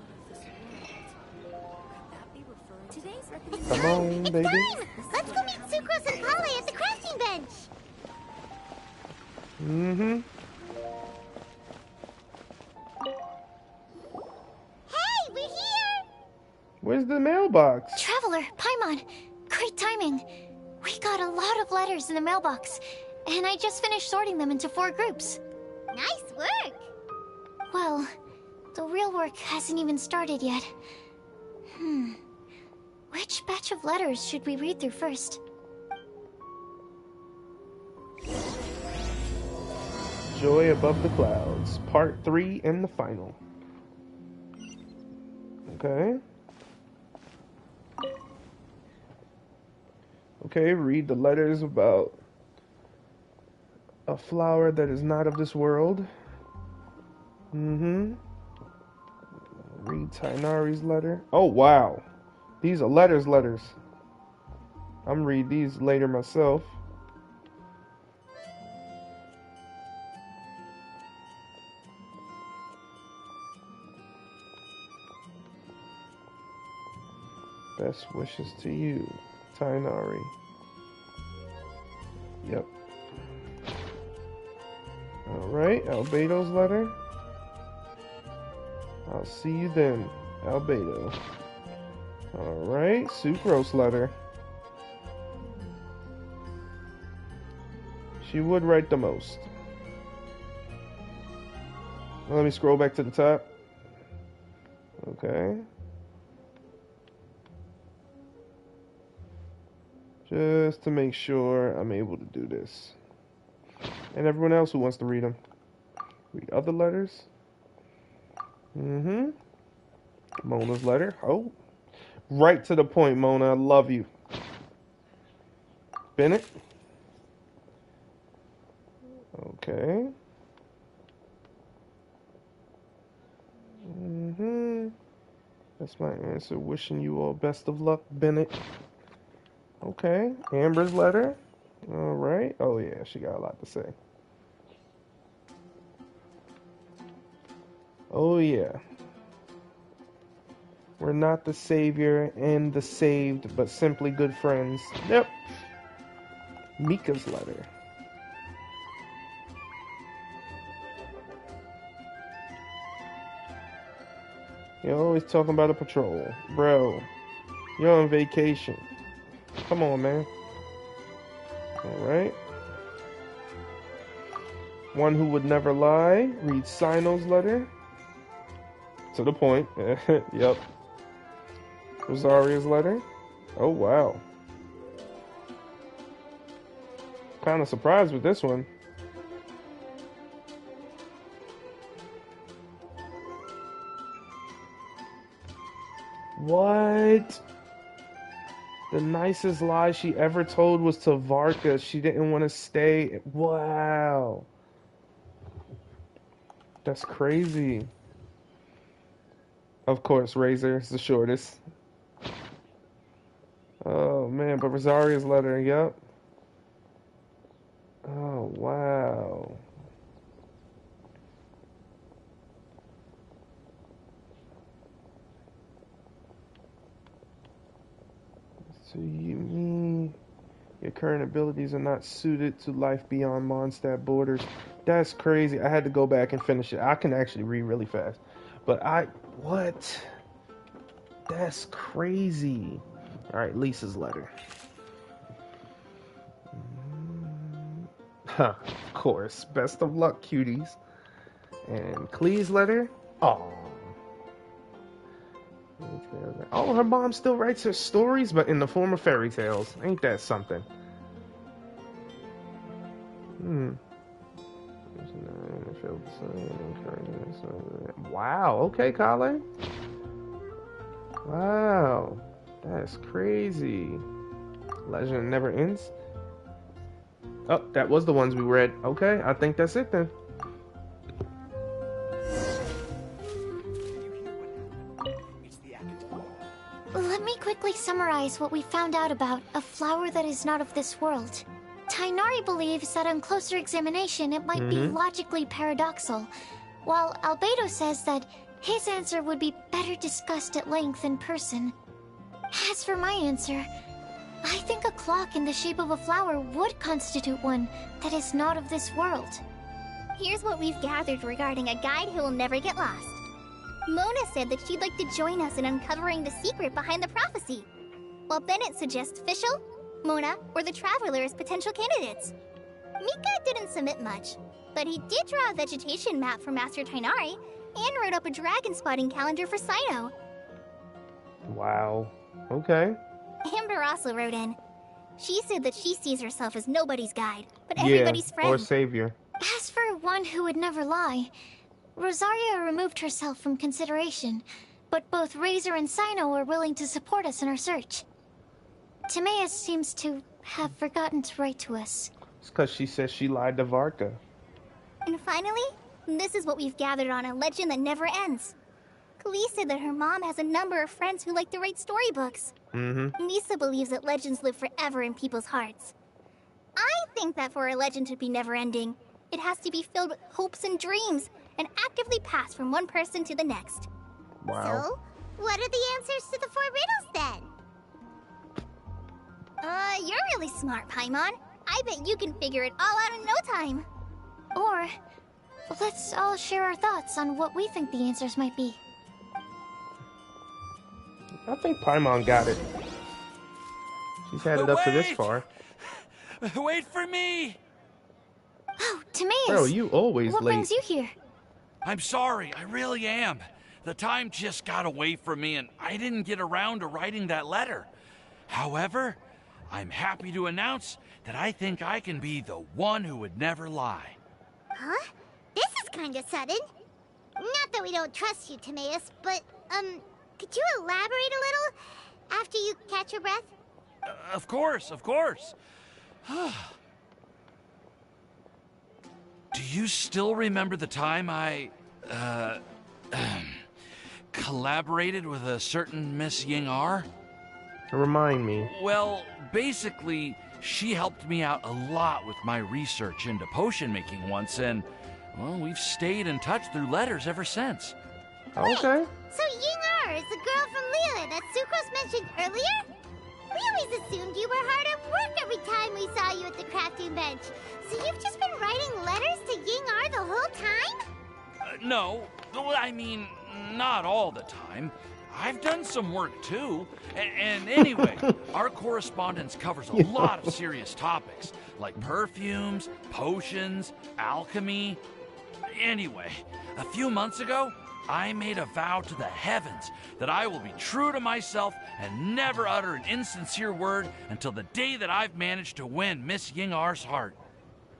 A: Come on, baby.
C: Fine! Let's go meet Sucrose and Kale at the crafting bench!
A: Mm-hmm.
C: Hey, we're here!
A: Where's the mailbox?
B: Traveler, Paimon, great timing. We got a lot of letters in the mailbox, and I just finished sorting them into 4 groups.
C: Nice work!
B: Well, the real work hasn't even started yet. Which batch of letters should we read through first?
A: Joy Above the Clouds, Part 3 and the final. Okay. Okay, read the letters about a flower that is not of this world. Read Tainari's letter. Oh, wow. These are letters. I'm read these later myself. Best wishes to you, Tainari. Yep. Alright, Albedo's letter. I'll see you then, Albedo. Alright, Sucrose letter. She would write the most. Let me scroll back to the top. Okay. Just to make sure I'm able to do this. And everyone else who wants to read them. Read other letters. Mona's letter. Oh. Right to the point, Mona. I love you. Bennett. Okay. That's my answer. Wishing you all best of luck, Bennett. Okay. Amber's letter. Alright. Oh, yeah. She got a lot to say. Oh, yeah. We're not the savior and the saved, but simply good friends. Yep. Mika's letter. You're always talking about a patrol. Bro, you're on vacation. Come on, man. Alright. One who would never lie. Read Sino's letter. To the point. Yep. Rosaria's letter. Oh, wow. Kind of surprised with this one. What? The nicest lie she ever told was to Varka. She didn't want to stay. Wow. That's crazy. Of course, Razor is the shortest. Oh, man. But Rosaria's letter, yep. Oh, wow. So you mean your current abilities are not suited to life beyond Mondstadt borders? That's crazy. I had to go back and finish it. I can actually read really fast. But what? That's crazy. Alright, Lisa's letter. Huh, of course. Best of luck, cuties. And Clee's letter. Oh. Oh, her mom still writes her stories, but in the form of fairy tales. Ain't that something? Wow. Okay, Kale. Wow. That's crazy. Legend never ends. Oh, that was the ones we read. Okay, I think that's it then.
B: Let me quickly summarize what we found out about a flower that is not of this world. Tainari believes that on closer examination it might be logically paradoxal, while Albedo says that his answer would be better discussed at length in person. As for my answer, I think a clock in the shape of a flower would constitute one that is not of this world.
L: Here's what we've gathered regarding a guide who will never get lost. Mona said that she'd like to join us in uncovering the secret behind the prophecy. while Bennett suggests Fischl, Mona, or the Traveler as potential candidates. Mika didn't submit much, but he did draw a vegetation map for Master Tainari and wrote up a dragon spotting calendar for Sino.
A: Wow. Okay.
L: Amber also wrote in. She said that she sees herself as nobody's guide, but
A: Yeah,
L: everybody's friend.
A: or savior.
B: As for one who would never lie, Rosaria removed herself from consideration, but both Razor and Sino are willing to support us in our search. Timaeus seems to have forgotten to write to us.
A: It's because she says she lied to Varka.
L: And finally, this is what we've gathered on a legend that never ends. Klee said that her mom has a number of friends who like to write storybooks. Misa believes that legends live forever in people's hearts. I think that for a legend to be never-ending, it has to be filled with hopes and dreams, and actively passed from one person to the next.
A: Wow.
C: So, what are the answers to the 4 riddles then?
L: You're really smart, Paimon. I bet you can figure it all out in no time.
B: Or, let's all share our thoughts on what we think the answers might be.
A: I think Paimon got it. She's had it up to this far.
I: Wait for me!
B: Oh, Timaeus!
A: Bro, you always
B: what
A: late.
B: brings you here?
I: I'm sorry, I really am. The time just got away from me and I didn't get around to writing that letter. However, I'm happy to announce that I think I can be the one who would never lie.
C: Huh? This is kinda sudden. Not that we don't trust you, Timaeus, but, could you elaborate a little after you catch your breath?
I: Of course, of course. Do you still remember the time I, collaborated with a certain Miss Ying-ar?
A: Remind me.
I: Well, basically, she helped me out a lot with my research into potion making once, and, well, we've stayed in touch through letters ever since.
A: Okay.
C: So Ying-ar is the girl from Liyue that Sucrose mentioned earlier? We always assumed you were hard at work every time we saw you at the crafting bench. So you've just been writing letters to Ying-ar the whole time?
I: No, I mean, not all the time. I've done some work too. And anyway, our correspondence covers a lot of serious topics, like perfumes, potions, alchemy. Anyway, a few months ago, I made a vow to the heavens that I will be true to myself and never utter an insincere word until the day that I've managed to win Miss Ying-ar's heart.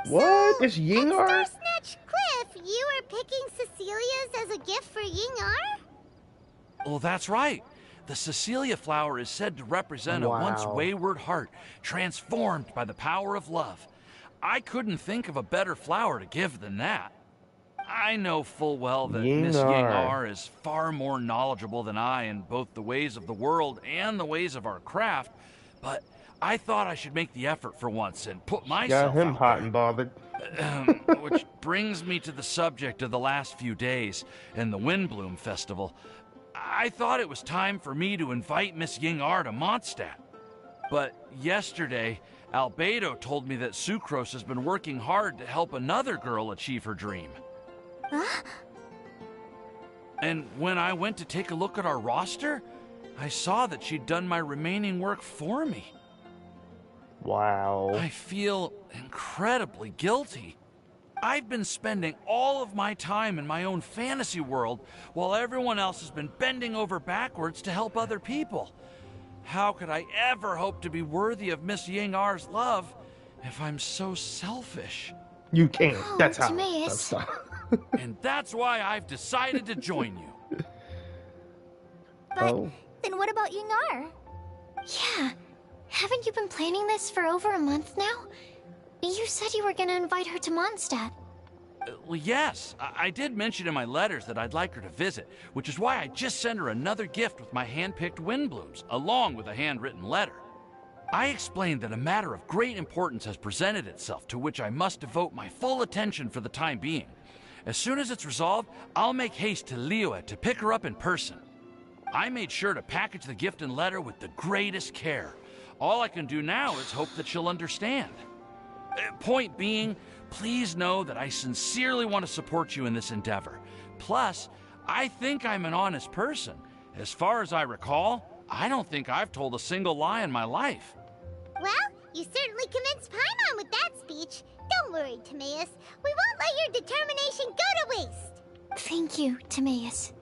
A: What? It's Ying-ar?
C: At Starsnatch Cliff, you were picking Cecilia's as a gift for Ying-ar?
I: Well, that's right. The Cecilia flower is said to represent a once wayward heart, transformed by the power of love. I couldn't think of a better flower to give than that. I know full well that Miss Ying-ar is far more knowledgeable than I in both the ways of the world and the ways of our craft, but I thought I should make the effort for once and put myself
A: Got him
I: out
A: hot
I: there.
A: and bothered.
I: Which brings me to the subject of the last few days in the WindBlume Festival. I thought it was time for me to invite Miss Ying-ar to Mondstadt. But yesterday, Albedo told me that Sucrose has been working hard to help another girl achieve her dream.
C: Huh?
I: And when I went to take a look at our roster, I saw that she'd done my remaining work for me.
A: Wow.
I: I feel incredibly guilty. I've been spending all of my time in my own fantasy world while everyone else has been bending over backwards to help other people. How could I ever hope to be worthy of Miss Ying-ar's love if I'm so selfish?
A: You can't.
B: Oh,
A: That's how.
B: Timaeus.
I: And that's why I've decided to join you.
L: But then what about Ying-ar?
B: Yeah. Haven't you been planning this for over a month now? You said you were gonna invite her to Mondstadt.
I: Well, yes. I did mention in my letters that I'd like her to visit, which is why I just sent her another gift with my hand-picked WindBlumes, along with a handwritten letter. I explained that a matter of great importance has presented itself, to which I must devote my full attention for the time being. As soon as it's resolved, I'll make haste to Liyue to pick her up in person. I made sure to package the gift and letter with the greatest care. All I can do now is hope that she'll understand. Point being, please know that I sincerely want to support you in this endeavor. Plus, I think I'm an honest person. As far as I recall, I don't think I've told a single lie in my life.
C: Well, you certainly convinced Paimon with that speech. Don't worry, Timaeus. We won't let your determination go to waste.
B: Thank you, Timaeus.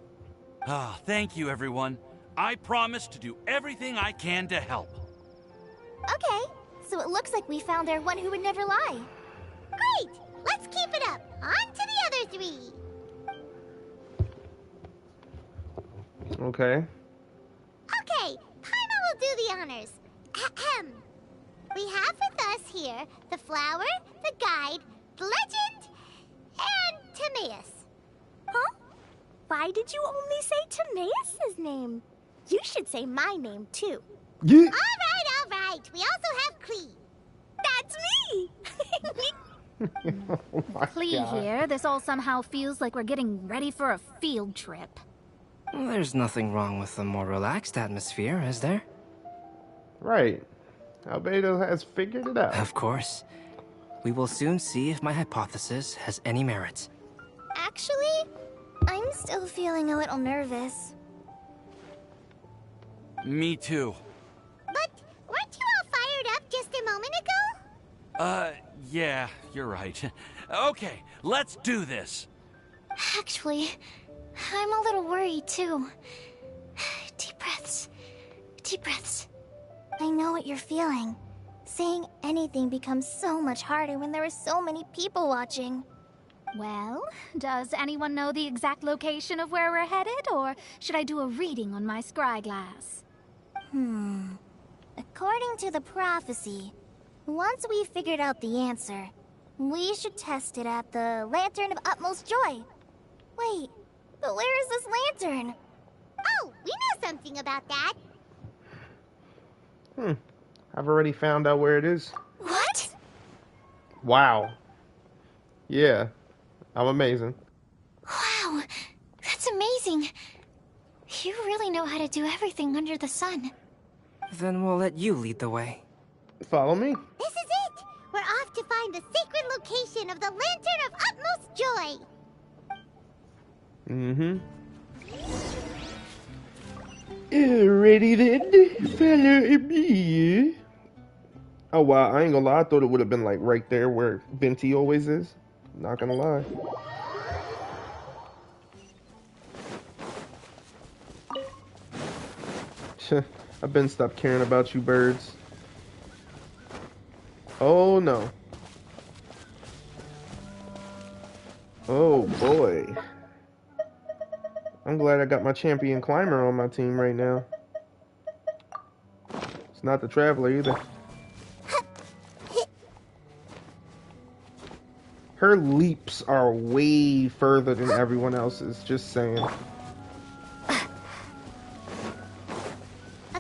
I: Ah, thank you, everyone. I promise to do everything I can to help.
L: Okay, so it looks like we found our one who would never lie.
C: Great! Let's keep it up. On to the other three.
A: Okay.
C: Okay, Paimon will do the honors. Ahem. We have with us here the flower, the guide, the legend, and Timaeus.
L: Huh? Why did you only say Timaeus' name? You should say my name, too.
A: Yeah.
C: All right. We also have Klee.
L: That's me!
A: Oh my
R: Klee
A: God.
R: here. This all somehow feels like we're getting ready for a field trip.
H: There's nothing wrong with a more relaxed atmosphere, is there?
A: Right. Albedo has figured it out.
H: Of course. We will soon see if my hypothesis has any merit.
L: Actually, I'm still feeling a little nervous.
I: Me too.
C: But weren't you all fired up just a moment ago?
I: Yeah, you're right. Okay, let's do this.
B: Actually, I'm a little worried too. Deep breaths. Deep breaths.
L: I know what you're feeling. Saying anything becomes so much harder when there are so many people watching.
R: Well, does anyone know the exact location of where we're headed, or should I do a reading on my scry glass?
L: According to the prophecy, once we've figured out the answer, we should test it at the Lantern of Utmost Joy. Wait, but where is this lantern?
C: Oh, we know something about that.
A: I've already found out where it is.
L: What?
A: Wow. Yeah. I'm amazing.
B: Wow, that's amazing. You really know how to do everything under the sun.
H: Then we'll let you lead the way.
A: Follow me.
C: This is it. We're off to find the sacred location of the Lantern of Utmost Joy.
A: Ready then, follow me. Oh wow, I ain't gonna lie, I thought it would have been like right there where Venti always is. Not gonna lie. I've been stopped caring about you birds. Oh no. Oh boy. I'm glad I got my champion climber on my team right now. It's not the traveler either. Her leaps are way further than everyone else's, just saying.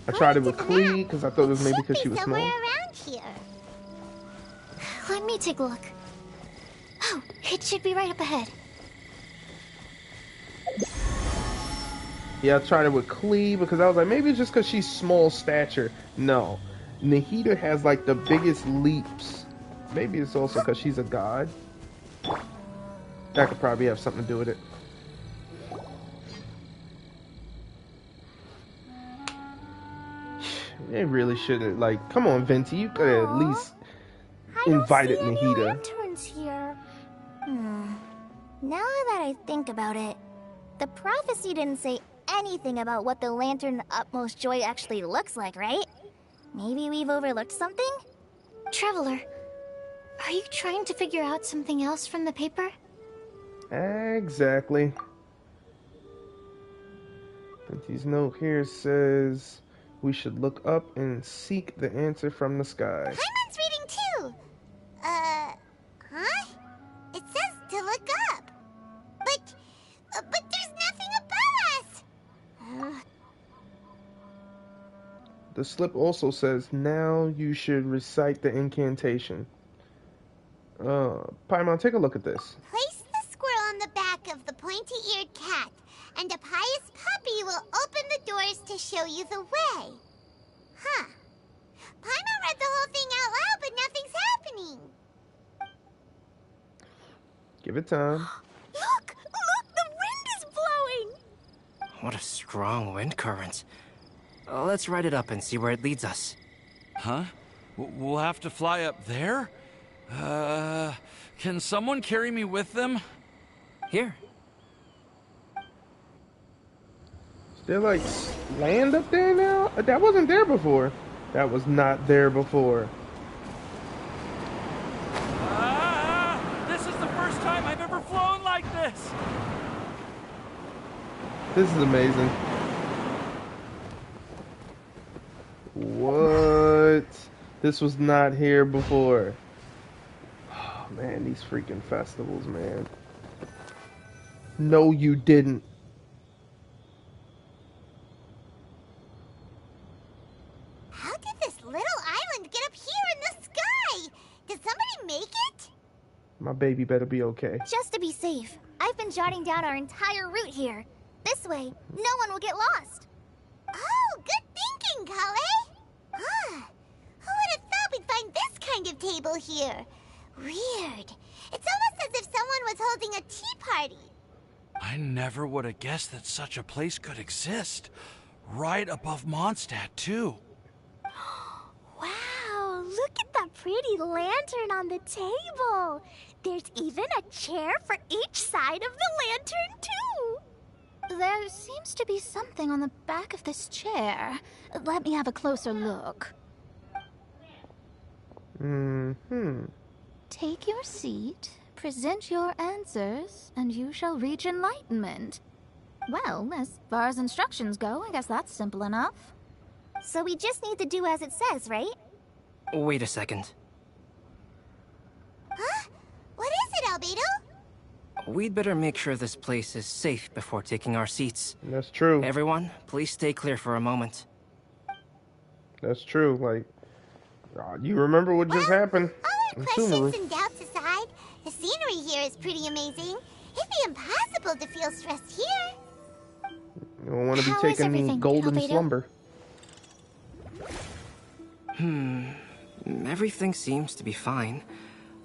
A: I tried it with Klee because I thought it was maybe because she was small.
C: Somewhere around here.
B: Let me take a look. Oh, it should be right up ahead.
A: Yeah, I tried it with Klee because I was like, maybe it's just because she's small stature. No. Nahida has like the biggest leaps. Maybe it's also because she's a god. That could probably have something to do with it. They really should have, like, come on, Venti, you could have at least invited Nahida.
L: Lanterns here. Now that I think about it, the prophecy didn't say anything about what the Lantern of Utmost Joy actually looks like, right? Maybe we've overlooked something?
B: Traveler, are you trying to figure out something else from the paper?
A: Exactly. Venti's note here says we should look up and seek the answer from the sky.
C: Paimon's reading too. Huh? It says to look up. But there's nothing above us.
A: The slip also says, now you should recite the incantation. Paimon, take a look at this.
C: Place the squirrel on the back of the pointy-eared cat, and a pious puppy will open the doors to show you the way. Huh. Paimon read the whole thing out loud, but nothing's happening.
A: Give it time.
L: Look! The wind is blowing!
H: What a strong wind current. Let's write it up and see where it leads us.
I: Huh? We'll have to fly up there? Can someone carry me with them?
H: Here.
A: Is there like land up there now? That wasn't there before. That was not there before.
I: This is the first time I've ever flown like this!
A: This is amazing. What? This was not here before. Oh man, these freaking festivals, man. No, you didn't.
C: How did this little island get up here in the sky? Did somebody make it?
A: My baby better be okay.
L: Just to be safe, I've been jotting down our entire route here. This way, no one will get lost.
C: Oh, good thinking, Kale. Huh. Who would have thought we'd find this kind of table here? Weird. It's almost as if someone was holding a tea party.
I: I never would have guessed that such a place could exist. Right above Mondstadt, too.
L: Wow, look at that pretty lantern on the table. There's even a chair for each side of the lantern, too.
R: There seems to be something on the back of this chair. Let me have a closer look. Take your seat, present your answers, and you shall reach enlightenment. Well, as far as instructions go, I guess that's simple enough.
L: So we just need to do as it says, right?
H: Wait a second.
C: Huh? What is it, Albedo?
H: We'd better make sure this place is safe before taking our seats.
A: That's true.
H: Everyone, please stay clear for a moment.
A: That's true. Like, you remember what just happened?
C: All our questions and doubts aside, the scenery here is pretty amazing. It'd be impossible to feel stressed here.
A: You don't want to be
L: How is
A: taking
L: everything,
A: golden
L: Albedo?
A: slumber.
H: Everything seems to be fine.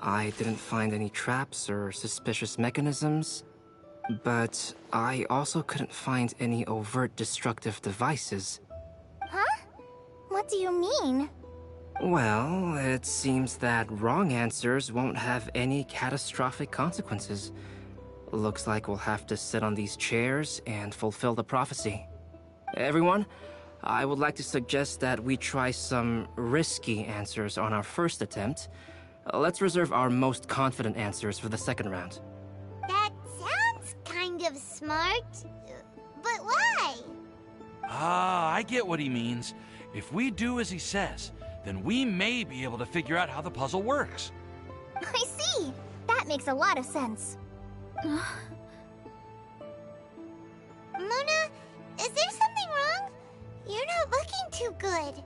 H: I didn't find any traps or suspicious mechanisms, but I also couldn't find any overt destructive devices.
L: Huh? What do you mean?
H: Well, it seems that wrong answers won't have any catastrophic consequences. Looks like we'll have to sit on these chairs and fulfill the prophecy. Everyone, I would like to suggest that we try some risky answers on our first attempt. Let's reserve our most confident answers for the second round.
C: That sounds kind of smart, but why?
I: I get what he means. If we do as he says, then we may be able to figure out how the puzzle works.
L: I see. That makes a lot of sense.
C: Mona, is there something wrong? You're not looking too good.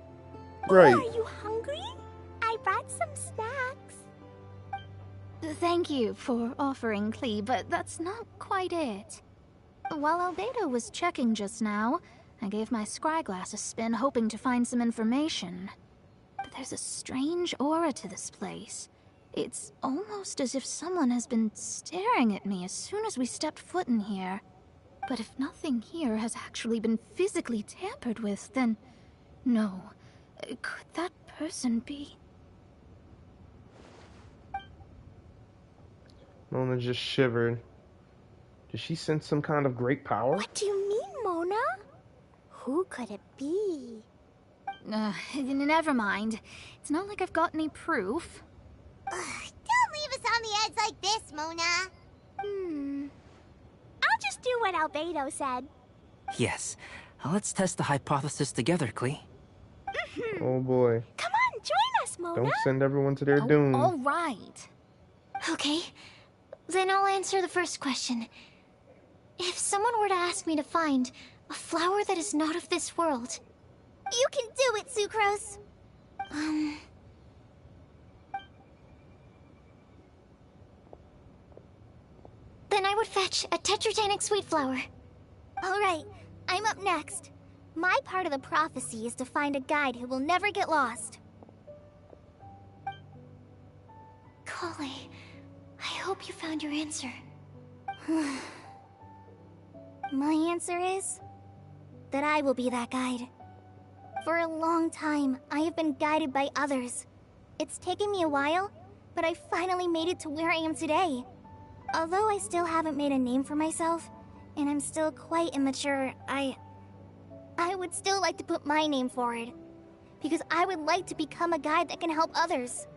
A: Right.
L: Are you hungry? I brought some snacks.
R: Thank you for offering, Klee, but that's not quite it. While Albedo was checking just now, I gave my scryglass a spin hoping to find some information. But there's a strange aura to this place. It's almost as if someone has been staring at me as soon as we stepped foot in here. But if nothing here has actually been physically tampered with, then... no. Could that person be...
A: Mona just shivered. Did she sense some kind of great power?
L: What do you mean, Mona? Who could it be?
R: Never mind. It's not like I've got any proof.
C: Don't leave us on the edge like this, Mona.
L: I'll just do what Albedo said.
H: Yes. Let's test the hypothesis together, Klee.
A: Oh boy.
L: Come on, join us, Mona.
A: Don't send everyone to their doom.
R: All right.
B: Okay, then I'll answer the first question. If someone were to ask me to find a flower that is not of this world...
L: You can do it, Sucrose.
B: Then I would fetch a tetragenic sweet flower.
L: All right, I'm up next. My part of the prophecy is to find a guide who will never get lost.
B: Kale, I hope you found your answer.
L: My answer is that I will be that guide. For a long time, I have been guided by others. It's taken me a while, but I finally made it to where I am today. Although I still haven't made a name for myself, and I'm still quite immature, I would still like to put my name forward. Because I would like to become a guide that can help others.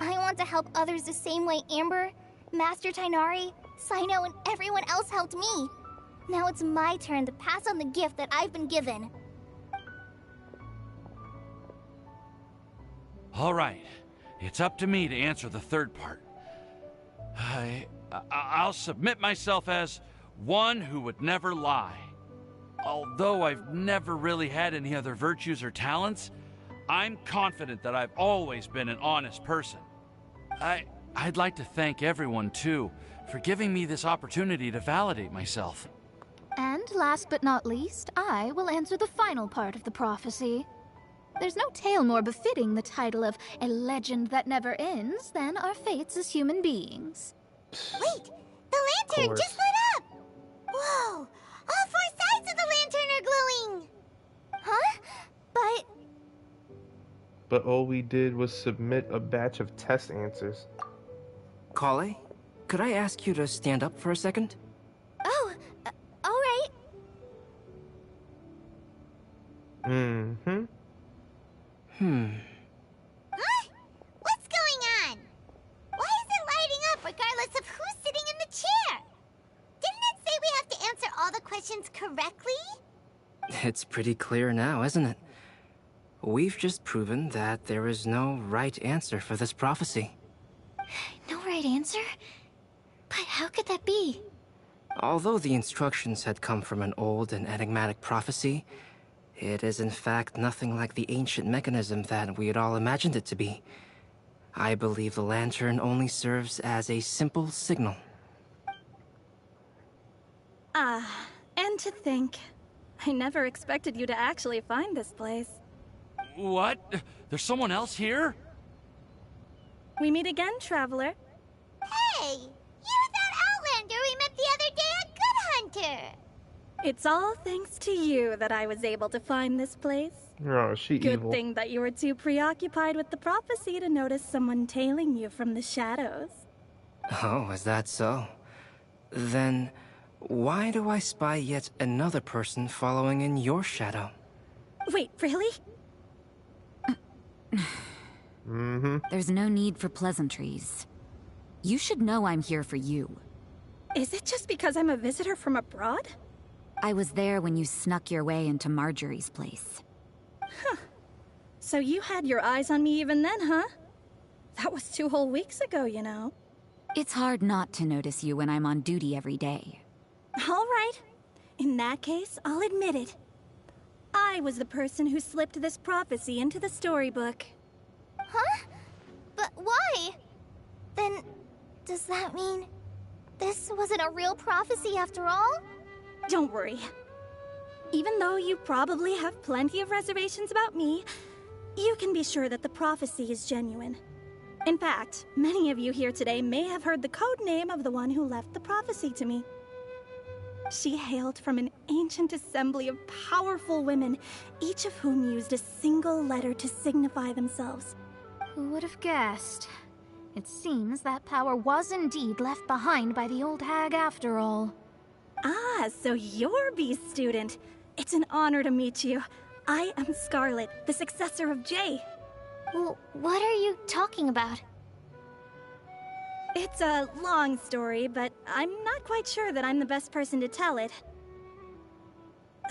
L: I want to help others the same way Amber, Master Tainari, Sino, and everyone else helped me. Now it's my turn to pass on the gift that I've been given.
I: All right, it's up to me to answer the third part. I'll submit myself as one who would never lie. Although I've never really had any other virtues or talents, I'm confident that I've always been an honest person. I'd like to thank everyone, too, for giving me this opportunity to validate myself.
R: And last but not least, I will answer the final part of the prophecy. There's no tale more befitting the title of a legend that never ends than our fates as human beings.
C: Wait! The lantern just lit up! Whoa! All four sides of the lantern are glowing!
L: Huh?
A: But all we did was submit a batch of test answers.
H: Kale, could I ask you to stand up for a second?
L: Oh, alright.
A: Mm-hmm.
C: Huh? What's going on? Why is it lighting up regardless of who's sitting in the chair? Didn't it say we have to answer all the questions correctly?
H: It's pretty clear now, isn't it? We've just proven that there is no right answer for this prophecy.
L: No right answer? But how could that be?
H: Although the instructions had come from an old and enigmatic prophecy, it is in fact nothing like the ancient mechanism that we had all imagined it to be. I believe the lantern only serves as a simple signal.
U: And to think, I never expected you to actually find this place.
I: What? There's someone else here?
U: We meet again, traveler.
C: Hey! You're that Outlander we met the other day at Good Hunter!
U: It's all thanks to you that I was able to find this place.
A: Oh, she
U: Good
A: evil.
U: thing that you were too preoccupied with the prophecy to notice someone tailing you from the shadows.
H: Oh, is that so? Then, why do I spy yet another person following in your shadow?
U: Wait, really?
S: There's no need for pleasantries. You should know I'm here for you.
U: Is it just because I'm a visitor from abroad?
S: I was there when you snuck your way into Marjorie's place.
U: Huh. So you had your eyes on me even then, huh? That was 2 whole weeks ago, you know.
S: It's hard not to notice you when I'm on duty every day.
U: All right. In that case, I'll admit it. I was the person who slipped this prophecy into the storybook.
L: Huh? But why? Then, does that mean this wasn't a real prophecy after all?
U: Don't worry. Even though you probably have plenty of reservations about me, you can be sure that the prophecy is genuine. In fact, many of you here today may have heard the code name of the one who left the prophecy to me. She hailed from an ancient assembly of powerful women, each of whom used a single letter to signify themselves.
R: Who would have guessed? It seems that power was indeed left behind by the old hag after all.
U: Ah, so you're B's student. It's an honor to meet you. I am Scarlet, the successor of Jay.
L: Well, what are you talking about?
U: It's a long story, but I'm not quite sure that I'm the best person to tell it.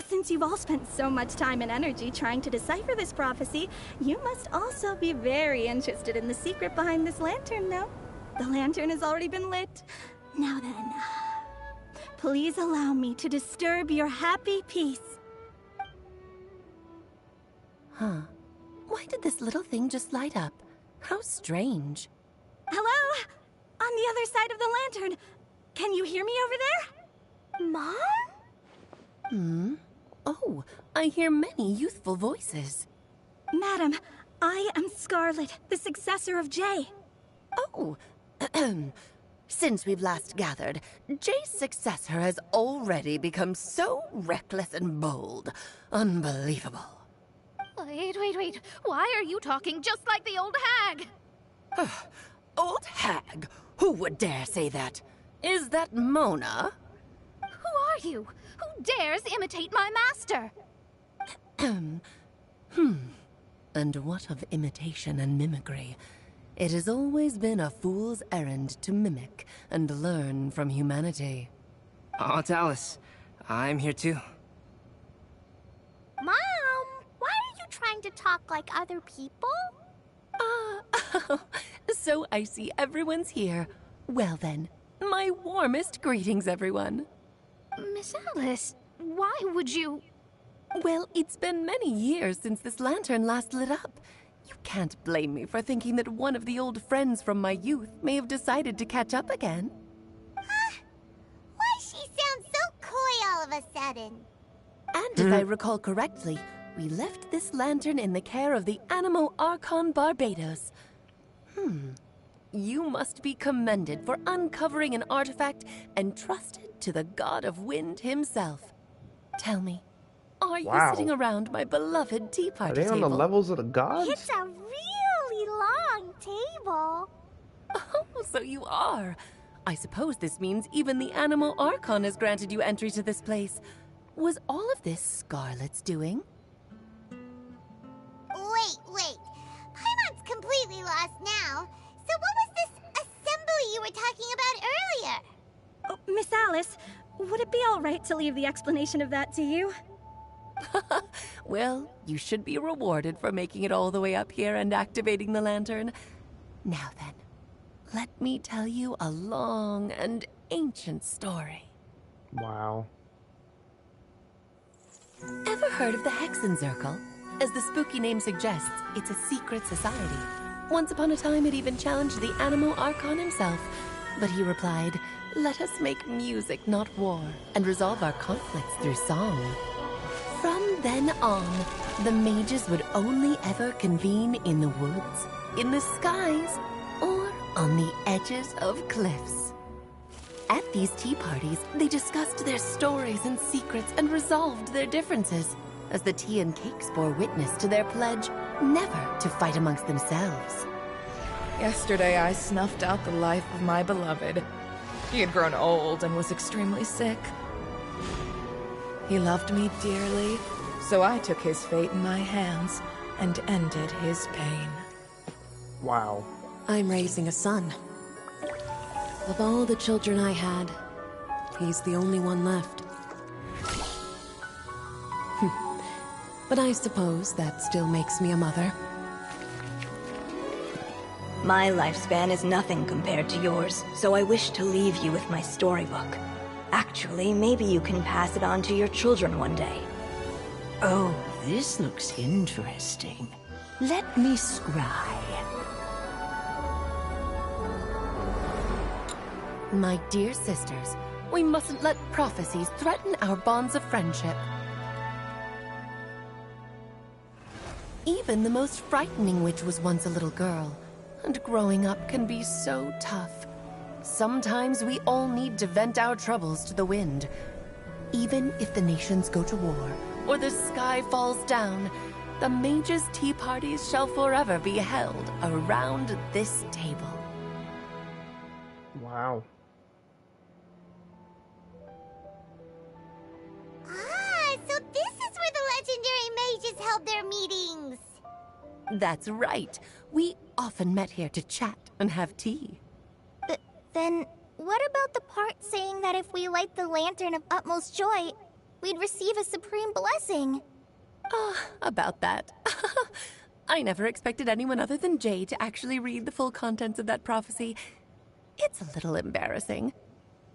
U: Since you've all spent so much time and energy trying to decipher this prophecy, you must also be very interested in the secret behind this lantern, no? The lantern has already been lit. Now then, please allow me to disturb your happy peace.
P: Huh. Why did this little thing just light up? How strange.
U: Hello? On the other side of the lantern. Can you hear me over there?
L: Mom?
P: Oh, I hear many youthful voices.
U: Madam, I am Scarlet, the successor of Jay.
G: Oh, since we've last gathered, Jay's successor has already become so reckless and bold. Unbelievable.
R: Wait. Why are you talking just like the old hag?
G: Old hag? Who would dare say that? Is that Mona?
R: Who are you? Who dares imitate my master?
G: And what of imitation and mimicry? It has always been a fool's errand to mimic and learn from humanity.
H: Oh, Dallas, I'm here too.
C: Mom, why are you trying to talk like other people?
G: So I see everyone's here. Well then, my warmest greetings, everyone.
R: Miss Alice, why would you...
G: Well, it's been many years since this lantern last lit up. You can't blame me for thinking that one of the old friends from my youth may have decided to catch up again.
C: Why she sounds so coy all of a sudden?
G: And if I recall correctly, we left this lantern in the care of the Animo Archon Barbados. You must be commended for uncovering an artifact entrusted to the god of wind himself. Tell me, are you sitting around my beloved tea party table?
A: Are they on the levels of the gods?
C: It's a really long table.
G: Oh, so you are. I suppose this means even the Animo Archon has granted you entry to this place. Was all of this Scarlet's doing?
C: Wait. Paimon's completely lost now. So what was this assembly you were talking about earlier?
U: Oh, Miss Alice, would it be all right to leave the explanation of that to you?
G: Well, you should be rewarded for making it all the way up here and activating the lantern. Now then, let me tell you a long and ancient story.
A: Wow.
G: Ever heard of the Hexenzirkel? As the spooky name suggests, it's a secret society. Once upon a time, it even challenged the Animo Archon himself. But he replied, "Let us make music, not war, and resolve our conflicts through song." From then on, the mages would only ever convene in the woods, in the skies, or on the edges of cliffs. At these tea parties, they discussed their stories and secrets and resolved their differences, as the tea and cakes bore witness to their pledge never to fight amongst themselves.
F: Yesterday I snuffed out the life of my beloved. He had grown old and was extremely sick. He loved me dearly, so I took his fate in my hands and ended his pain.
A: Wow.
P: I'm raising a son. Of all the children I had, he's the only one left. But I suppose that still makes me a mother.
V: My lifespan is nothing compared to yours, so I wish to leave you with my storybook. Actually, maybe you can pass it on to your children one day.
W: Oh, this looks interesting. Let me scry.
G: My dear sisters, we mustn't let prophecies threaten our bonds of friendship. Even the most frightening witch was once a little girl, and growing up can be so tough. Sometimes we all need to vent our troubles to the wind. Even if the nations go to war, or the sky falls down, the mages' tea parties shall forever be held around this table.
A: Wow.
C: So this is where the legendary mages held their meetings.
G: That's right. We often met here to chat and have tea.
L: Then, what about the part saying that if we light the lantern of utmost joy, we'd receive a supreme blessing?
G: About that. I never expected anyone other than Jay to actually read the full contents of that prophecy. It's a little embarrassing.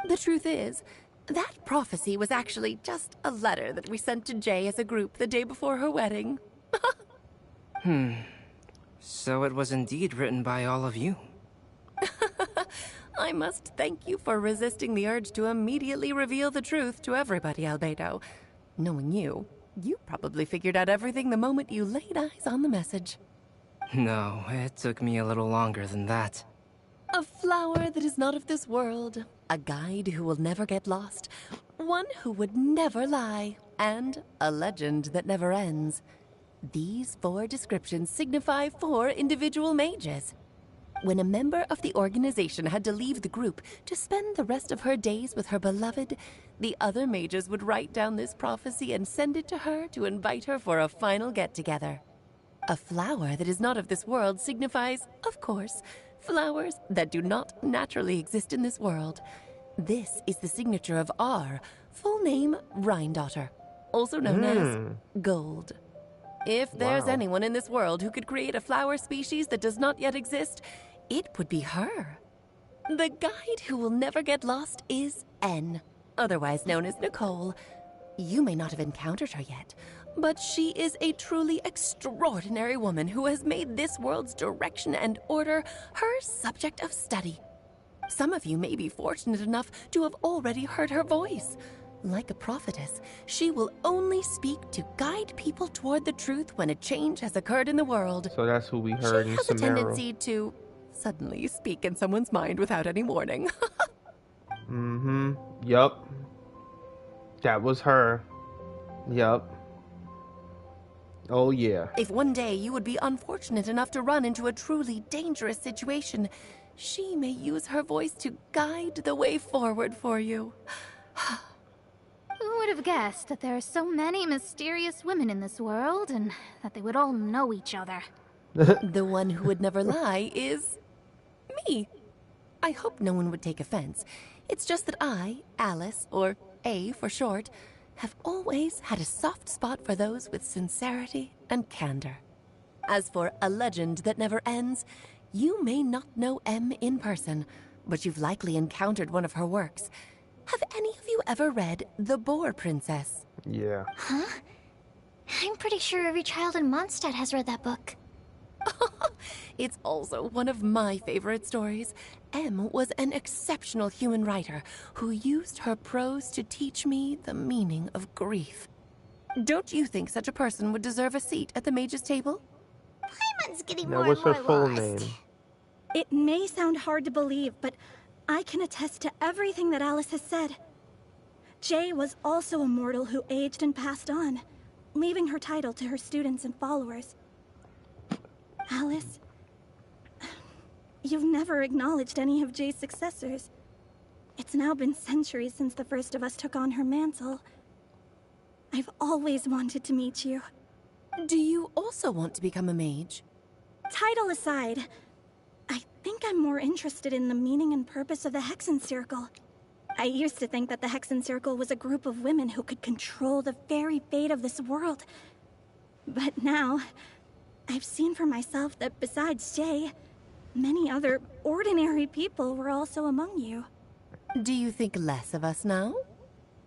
G: The truth is, that prophecy was actually just a letter that we sent to Jay as a group the day before her wedding.
H: So it was indeed written by all of you.
G: I must thank you for resisting the urge to immediately reveal the truth to everybody, Albedo. Knowing you, you probably figured out everything the moment you laid eyes on the message.
H: No, it took me a little longer than that.
G: A flower that is not of this world, a guide who will never get lost, one who would never lie, and a legend that never ends. These 4 descriptions signify 4 individual mages. When a member of the organization had to leave the group to spend the rest of her days with her beloved, the other mages would write down this prophecy and send it to her to invite her for a final get-together. A flower that is not of this world signifies, of course, flowers that do not naturally exist in this world. This is the signature of our full name, Rhindaughter, also known as Gold. If there's anyone in this world who could create a flower species that does not yet exist, it would be her. The guide who will never get lost is N, otherwise known as Nicole. You may not have encountered her yet, but she is a truly extraordinary woman who has made this world's direction and order her subject of study. Some of you may be fortunate enough to have already heard her voice. Like a prophetess, she will only speak to guide people toward the truth when a change has occurred in the world.
A: So that's who we heard in
G: She has a
A: Samara.
G: tendency to suddenly speak in someone's mind without any warning.
A: Yup. That was her. Yup. Oh, yeah.
G: If one day you would be unfortunate enough to run into a truly dangerous situation, she may use her voice to guide the way forward for you.
R: Who would have guessed that there are so many mysterious women in this world, and that they would all know each other?
G: The one who would never lie is me. I hope no one would take offense. It's just that I, Alice, or A for short, have always had a soft spot for those with sincerity and candor. As for a legend that never ends, you may not know M in person, but you've likely encountered one of her works. Have any of you ever read The Boar Princess?
A: Yeah.
B: Huh? I'm pretty sure every child in Mondstadt has read that book.
G: It's also one of my favorite stories. M was an exceptional human writer who used her prose to teach me the meaning of grief. Don't you think such a person would deserve a seat at the mage's table?
C: Paimon's getting
A: Now,
C: more
A: what's
C: and
A: her
C: more
A: full
C: lost.
A: name?
U: It may sound hard to believe, but I can attest to everything that Alice has said. Jay was also a mortal who aged and passed on, leaving her title to her students and followers. Alice, you've never acknowledged any of Jay's successors. It's now been centuries since the first of us took on her mantle. I've always wanted to meet you.
G: Do you also want to become a mage?
U: Title aside, I think I'm more interested in the meaning and purpose of the Hexen Circle. I used to think that the Hexen Circle was a group of women who could control the very fate of this world. But now, I've seen for myself that besides Jay, many other ordinary people were also among you.
G: Do you think less of us now?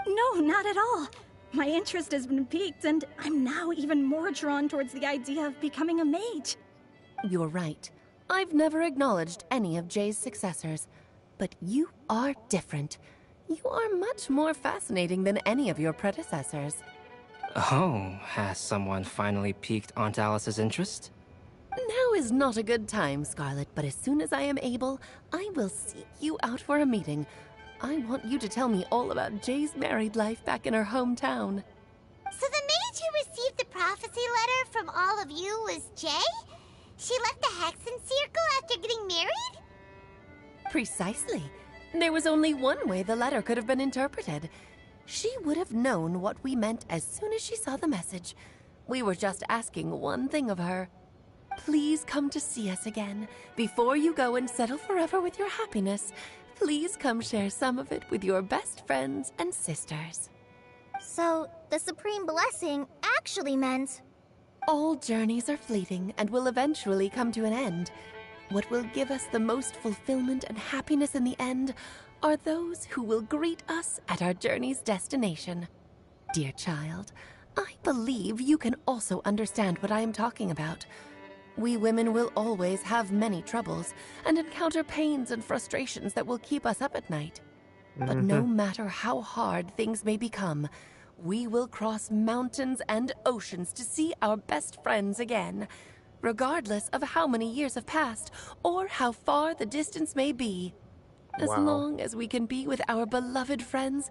U: No, not at all. My interest has been piqued, and I'm now even more drawn towards the idea of becoming a mage.
G: You're right. I've never acknowledged any of Jay's successors, but you are different. You are much more fascinating than any of your predecessors.
H: Oh, has someone finally piqued Aunt Alice's interest?
G: Now is not a good time, Scarlet, but as soon as I am able, I will seek you out for a meeting. I want you to tell me all about Jay's married life back in her hometown.
C: So the mage who received the prophecy letter from all of you was Jay? She left the Hexen Circle after getting married?
G: Precisely. There was only one way the letter could have been interpreted. She would have known what we meant as soon as she saw the message. We were just asking one thing of her. Please come to see us again. Before you go and settle forever with your happiness, please come share some of it with your best friends and sisters.
L: So, the Supreme Blessing actually meant...
G: All journeys are fleeting and will eventually come to an end. What will give us the most fulfillment and happiness in the end are those who will greet us at our journey's destination. Dear child, I believe you can also understand what I am talking about. We women will always have many troubles and encounter pains and frustrations that will keep us up at night. But no matter how hard things may become, we will cross mountains and oceans to see our best friends again, regardless of how many years have passed or how far the distance may be. As long as we can be with our beloved friends,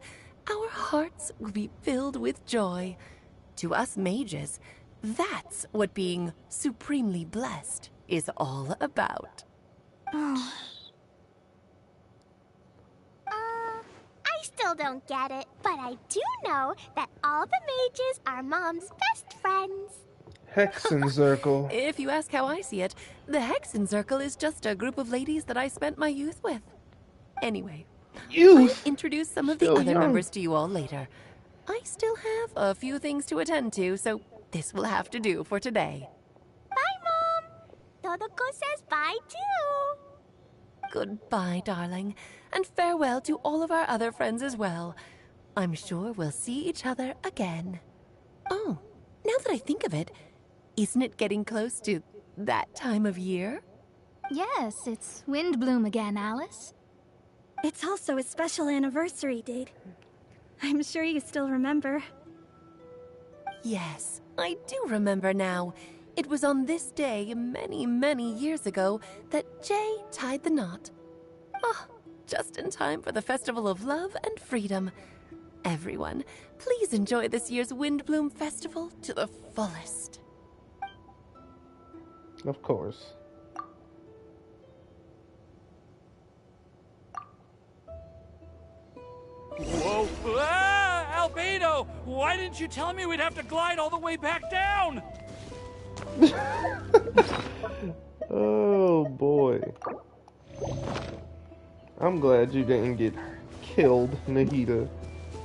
G: our hearts will be filled with joy. To us mages, That's what being supremely blessed is all about.
C: I still don't get it, but I do know that all the mages are Mom's best friends.
A: Hexen Circle.
G: If you ask how I see it, the Hexen Circle is just a group of ladies that I spent my youth with. Anyway, I'll introduce some of the other members to you all later. I still have a few things to attend to, so this will have to do for today.
C: Bye, Mom. Todoko says bye, too.
G: Goodbye, darling, and farewell to all of our other friends as well. I'm sure we'll see each other again. Oh, now that I think of it, isn't it getting close to that time of year?
R: Yes, it's WindBlume again, Alice.
U: It's also a special anniversary date. I'm sure you still remember.
G: Yes, I do remember now. It was on this day, many, many years ago, that Jay tied the knot. Oh, just in time for the Festival of Love and Freedom. Everyone, please enjoy this year's WindBlume Festival to the fullest.
A: Of course.
I: Whoa! Ah, Albedo! Why didn't you tell me we'd have to glide all the way back down?
A: Oh boy. I'm glad you didn't get killed, Nahida.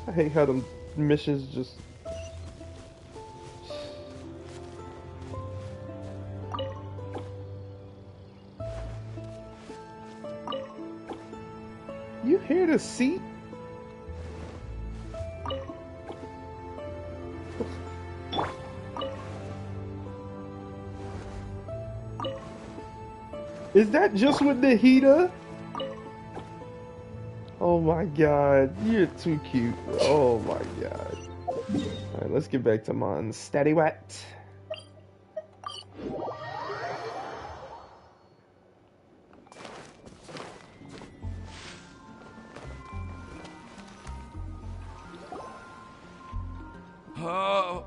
A: I hate how the missions just... You hear the seat? Is that just with Nahida? Oh my god, you're too cute. Oh my god. Alright, let's get back to Mon. Steady wet.
B: Are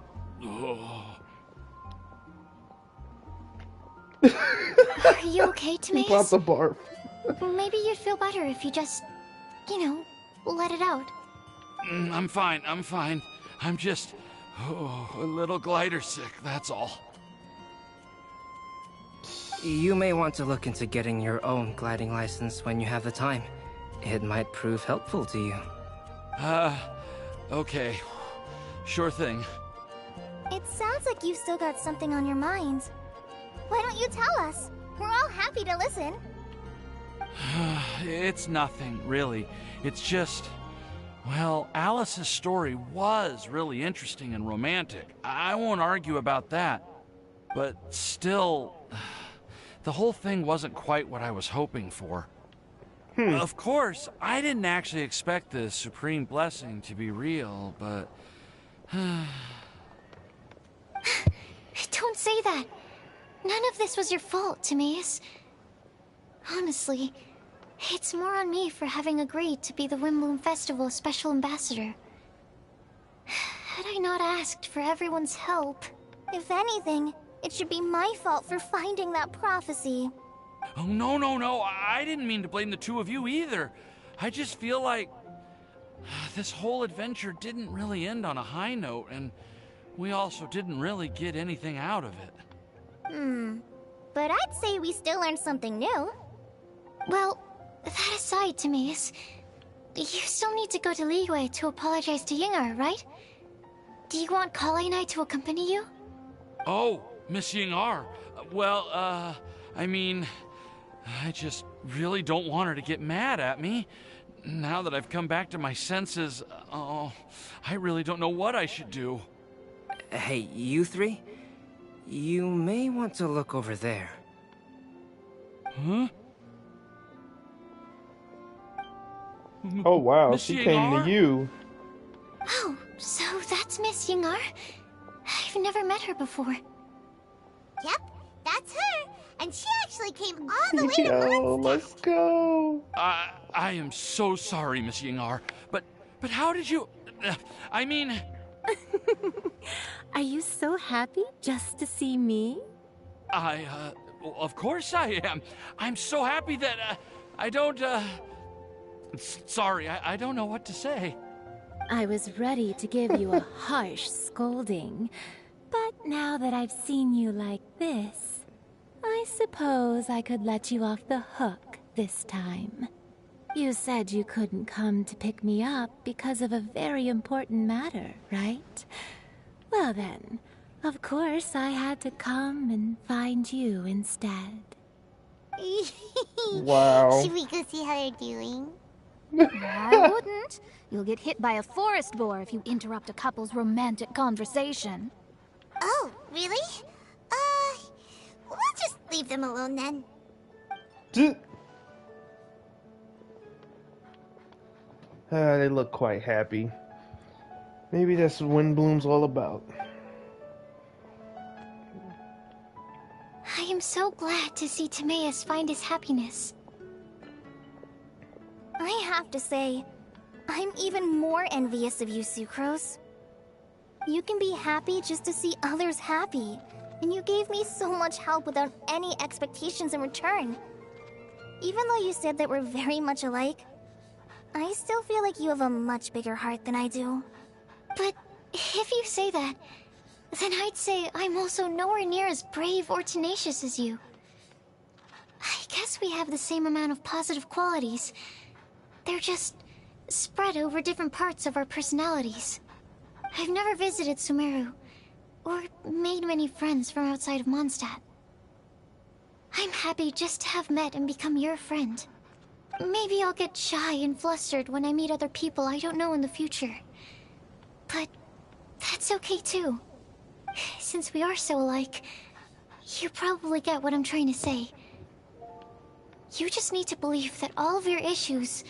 B: you okay,
A: Keep out
B: Timaeus?
A: the barf.
B: Maybe you'd feel better if you just, you know, let it out.
I: I'm fine, I'm fine. I'm just a little glider sick, that's all.
H: You may want to look into getting your own gliding license when you have the time. It might prove helpful to you.
I: Okay. Sure thing.
L: It sounds like you've still got something on your minds. Why don't you tell us? We're all happy to listen.
I: It's nothing, really. It's just... Well, Alice's story was really interesting and romantic. I won't argue about that. But still, the whole thing wasn't quite what I was hoping for. Of course, I didn't actually expect the supreme blessing to be real, but...
B: Don't say that. None of this was your fault, Timaeus. Honestly, it's more on me for having agreed to be the WindBlume Festival Special Ambassador. Had I not asked for everyone's help...
L: If anything, it should be my fault for finding that prophecy.
I: Oh, no. I didn't mean to blame the two of you either. I just feel like this whole adventure didn't really end on a high note, and we also didn't really get anything out of it.
L: But I'd say we still learned something new.
B: Well, that aside, Timaeus, you still need to go to Liyue to apologize to Yingar, right? Do you want Kale and I to accompany you?
I: Oh, Miss Yingar. Well, I mean, I just really don't want her to get mad at me. Now that I've come back to my senses, I really don't know what I should do.
H: Hey, you three? You may want to look over there.
I: Huh?
A: Oh wow,
I: Miss
A: she came
I: Yingar?
A: to you.
B: Oh, so that's Miss Yingar? I've never met her before.
C: Yep, that's her. And she actually came all the way to
A: Yo, let's go.
I: I am so sorry, Miss Yingar, but how did you... I mean...
P: Are you so happy just to see me?
I: Of course I am. I'm so happy that, I don't, sorry, I don't know what to say.
M: I was ready to give you a harsh scolding, but now that I've seen you like this, I suppose I could let you off the hook this time. You said you couldn't come to pick me up because of a very important matter, right? Well then, of course I had to come and find you instead.
A: Wow.
C: Should we go see how they're doing?
R: I wouldn't. You'll get hit by a forest boar if you interrupt a couple's romantic conversation.
C: Oh, really? We'll just leave them alone then.
A: They look quite happy. Maybe that's what WindBlume's all about.
B: I am so glad to see Timaeus find his happiness.
L: I have to say, I'm even more envious of you, Sucrose. You can be happy just to see others happy, and you gave me so much help without any expectations in return. Even though you said that we're very much alike, I still feel like you have a much bigger heart than I do.
B: But if you say that, then I'd say I'm also nowhere near as brave or tenacious as you. I guess we have the same amount of positive qualities. They're just spread over different parts of our personalities. I've never visited Sumeru, or made many friends from outside of Mondstadt. I'm happy just to have met and become your friend. Maybe I'll get shy and flustered when I meet other people I don't know in the future. But that's okay too. Since we are so alike, you probably get what I'm trying to say. You just need to believe that all of your issues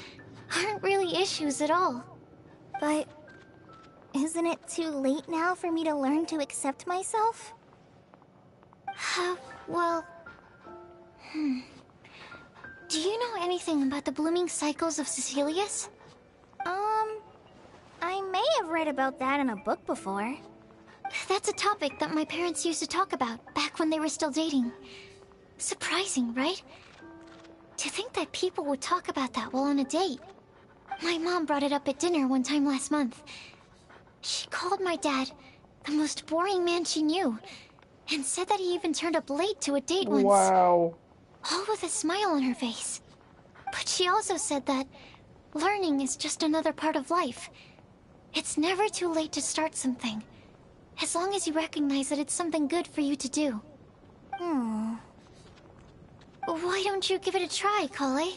B: aren't really issues at all.
L: But isn't it too late now for me to learn to accept myself?
B: Well... Do you know anything about the blooming cycles of Cecilius?
L: I may have read about that in a book before.
B: That's a topic that my parents used to talk about back when they were still dating. Surprising, right? To think that people would talk about that while on a date. My mom brought it up at dinner one time last month. She called my dad the most boring man she knew, and said that he even turned up late to a date once.
A: Wow.
B: All with a smile on her face. But she also said that learning is just another part of life. It's never too late to start something, as long as you recognize that it's something good for you to do. Why don't you give it a try, Kale?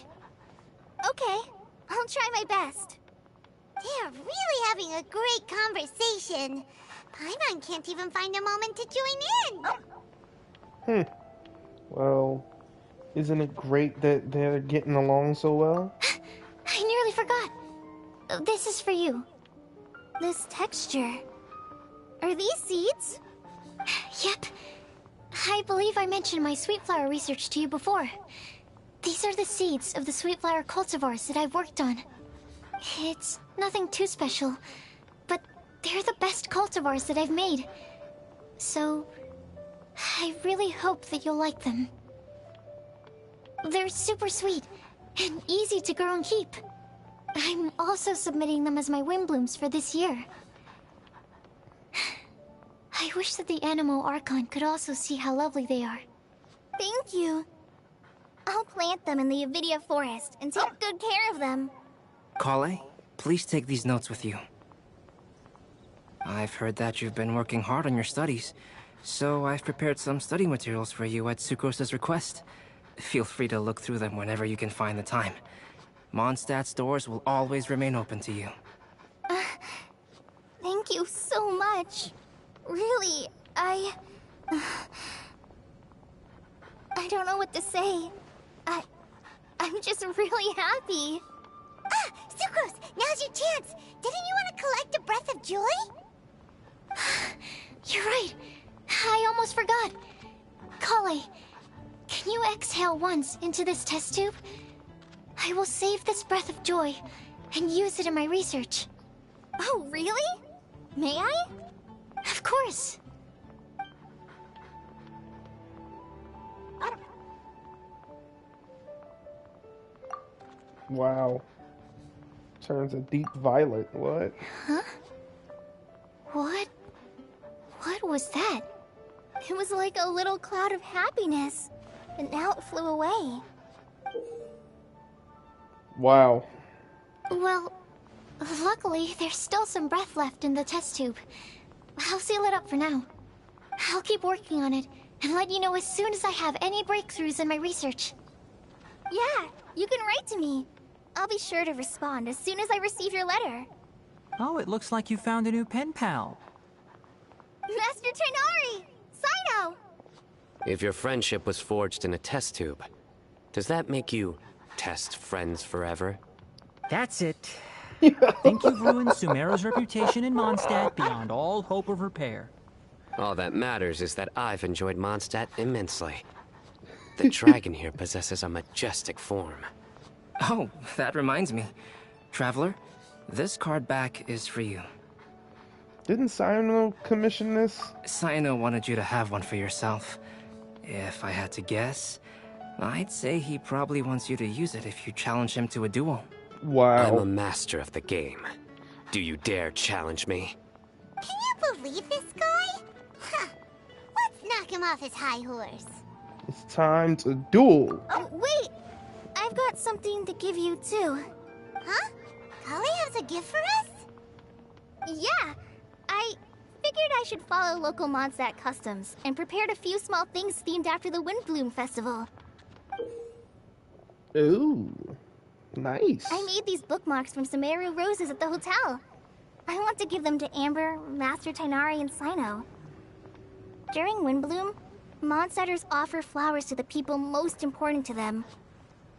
L: Okay, I'll try my best.
C: They're really having a great conversation. Paimon can't even find a moment to join in.
A: Well, isn't it great that they're getting along so well?
B: I nearly forgot. This is for you.
L: This texture. Are these seeds?
B: Yep. I believe I mentioned my sweet flower research to you before. These are the seeds of the sweet flower cultivars that I've worked on. It's nothing too special, but they're the best cultivars that I've made. So, I really hope that you'll like them. They're super sweet and easy to grow and keep. I'm also submitting them as my WindBlooms for this year. I wish that the Animo Archon could also see how lovely they are.
L: Thank you. I'll plant them in the Avidia forest and take good care of them.
H: Kale, please take these notes with you. I've heard that you've been working hard on your studies, so I've prepared some study materials for you at Sucrose's request. Feel free to look through them whenever you can find the time. Mondstadt's doors will always remain open to you.
L: Thank you so much. Really, I don't know what to say. I'm just really happy.
C: Sucrose, now's your chance. Didn't you want to collect a breath of joy?
B: You're right. I almost forgot. Kale, can you exhale once into this test tube? I will save this breath of joy and use it in my research.
L: Oh, really?
B: May I? Of course.
A: Wow. Turns a deep violet. What?
B: Huh? What? What was that? It was like a little cloud of happiness, but now it flew away.
A: Wow.
B: Well, luckily, there's still some breath left in the test tube. I'll seal it up for now. I'll keep working on it and let you know as soon as I have any breakthroughs in my research. Yeah, you can write to me. I'll be sure to respond as soon as I receive your letter.
K: Oh, it looks like you found a new pen pal.
B: Master Tainari! Sino!
O: If your friendship was forged in a test tube, does that make you test friends forever?
K: That's it. I think you've ruined Sumeru's reputation in Mondstadt beyond all hope of repair.
O: All that matters is that I've enjoyed Mondstadt immensely. The dragon here possesses a majestic form.
H: Oh, that reminds me. Traveler, this card back is for you.
A: Didn't Sino commission this?
H: Sino wanted you to have one for yourself. If I had to guess, I'd say he probably wants you to use it if you challenge him to a duel.
A: Wow.
O: I'm a master of the game. Do you dare challenge me?
C: Can you believe this guy? Huh. Let's knock him off his high horse.
A: It's time to duel.
B: Wait! I've got something to give you, too.
C: Huh? Kale has a gift for us?
B: Yeah! I figured I should follow local Mondstadt customs and prepared a few small things themed after the WindBlume festival.
A: Ooh. Nice.
B: I made these bookmarks from Sumeru roses at the hotel. I want to give them to Amber, Master Tainari, and Sino. During WindBlume, Mondstadters offer flowers to the people most important to them.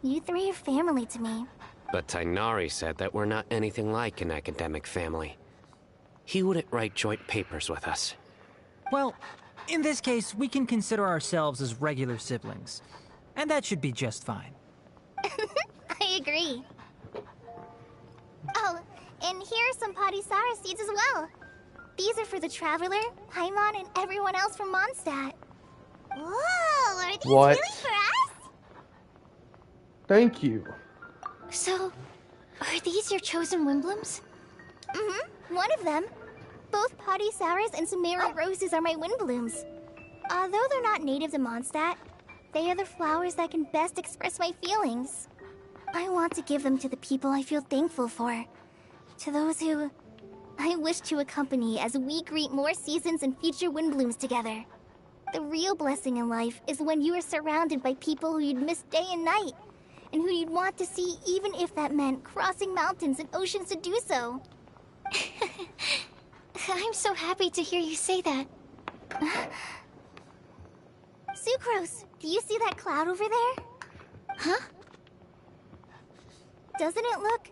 B: You three are family to me.
O: But Tainari said that we're not anything like an academic family. He wouldn't write joint papers with us.
K: Well, in this case, we can consider ourselves as regular siblings. And that should be just fine.
B: I agree. Oh, and here are some Padisara seeds as well. These are for the Traveler, Paimon, and everyone else from Mondstadt.
C: Whoa, are these
A: What?
C: really for us?
A: Thank you.
B: So, are these your chosen WindBlooms? Mm-hmm, one of them. Both Padisauras and Sumeru roses are my WindBlooms. Although they're not native to Mondstadt, they are the flowers that can best express my feelings. I want to give them to the people I feel thankful for. To those who I wish to accompany as we greet more seasons and future WindBlooms together. The real blessing in life is when you are surrounded by people who you'd miss day and night, and who you'd want to see even if that meant crossing mountains and oceans to do so. I'm so happy to hear you say that. Sucrose, do you see that cloud over there? Huh? Doesn't it look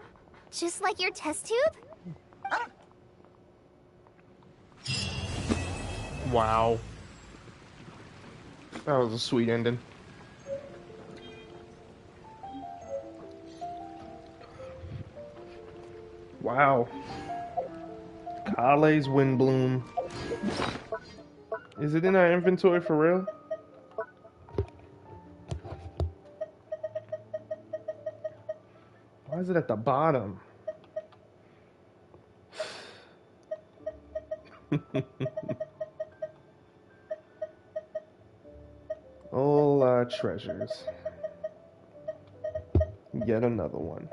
B: just like your test tube?
A: Wow. That was a sweet ending. Wow. Kale's WindBlume. Is it in our inventory for real? Why is it at the bottom? All our treasures. Yet another one.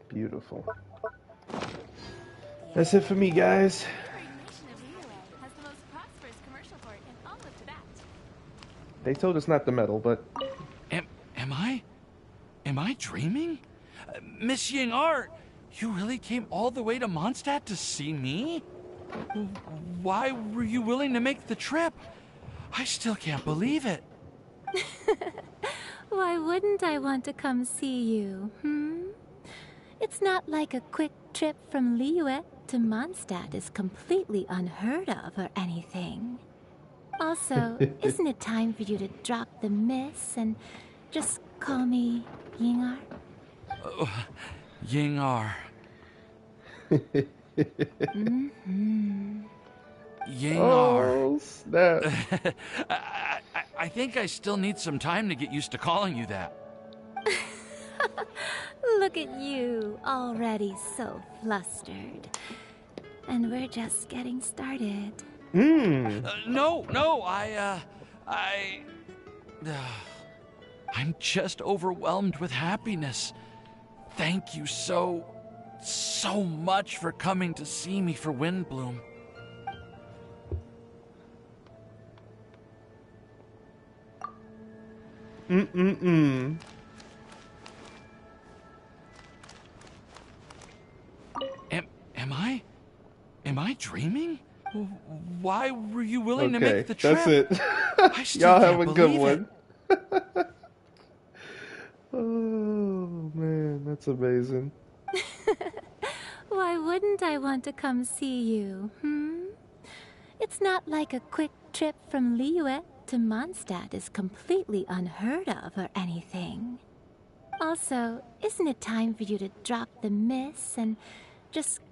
A: Beautiful. That's it for me, guys. They told us not to meddle, but...
I: Am I dreaming? Miss Ying-ar, you really came all the way to Mondstadt to see me? Why were you willing to make the trip? I still can't believe it.
M: Why wouldn't I want to come see you, It's not like a quick trip from Liyue to Mondstadt is completely unheard of or anything. Also, isn't it time for you to drop the miss and just call me Ying-ar?
I: Ying-ar. Yengar.
A: Oh, snap.
I: I think I still need some time to get used to calling you that.
M: Look at you, already so flustered. And we're just getting started.
I: No, I'm just overwhelmed with happiness. Thank you so much for coming to see me for WindBlume. Am I dreaming? Why were you willing to make the trip?
A: That's it.
I: I still
A: Y'all have
I: can't
A: a good
I: believe
A: one. Oh, man, that's amazing.
M: Why wouldn't I want to come see you, It's not like a quick trip from Liyue to Mondstadt is completely unheard of or anything. Also, isn't it time for you to drop the miss and just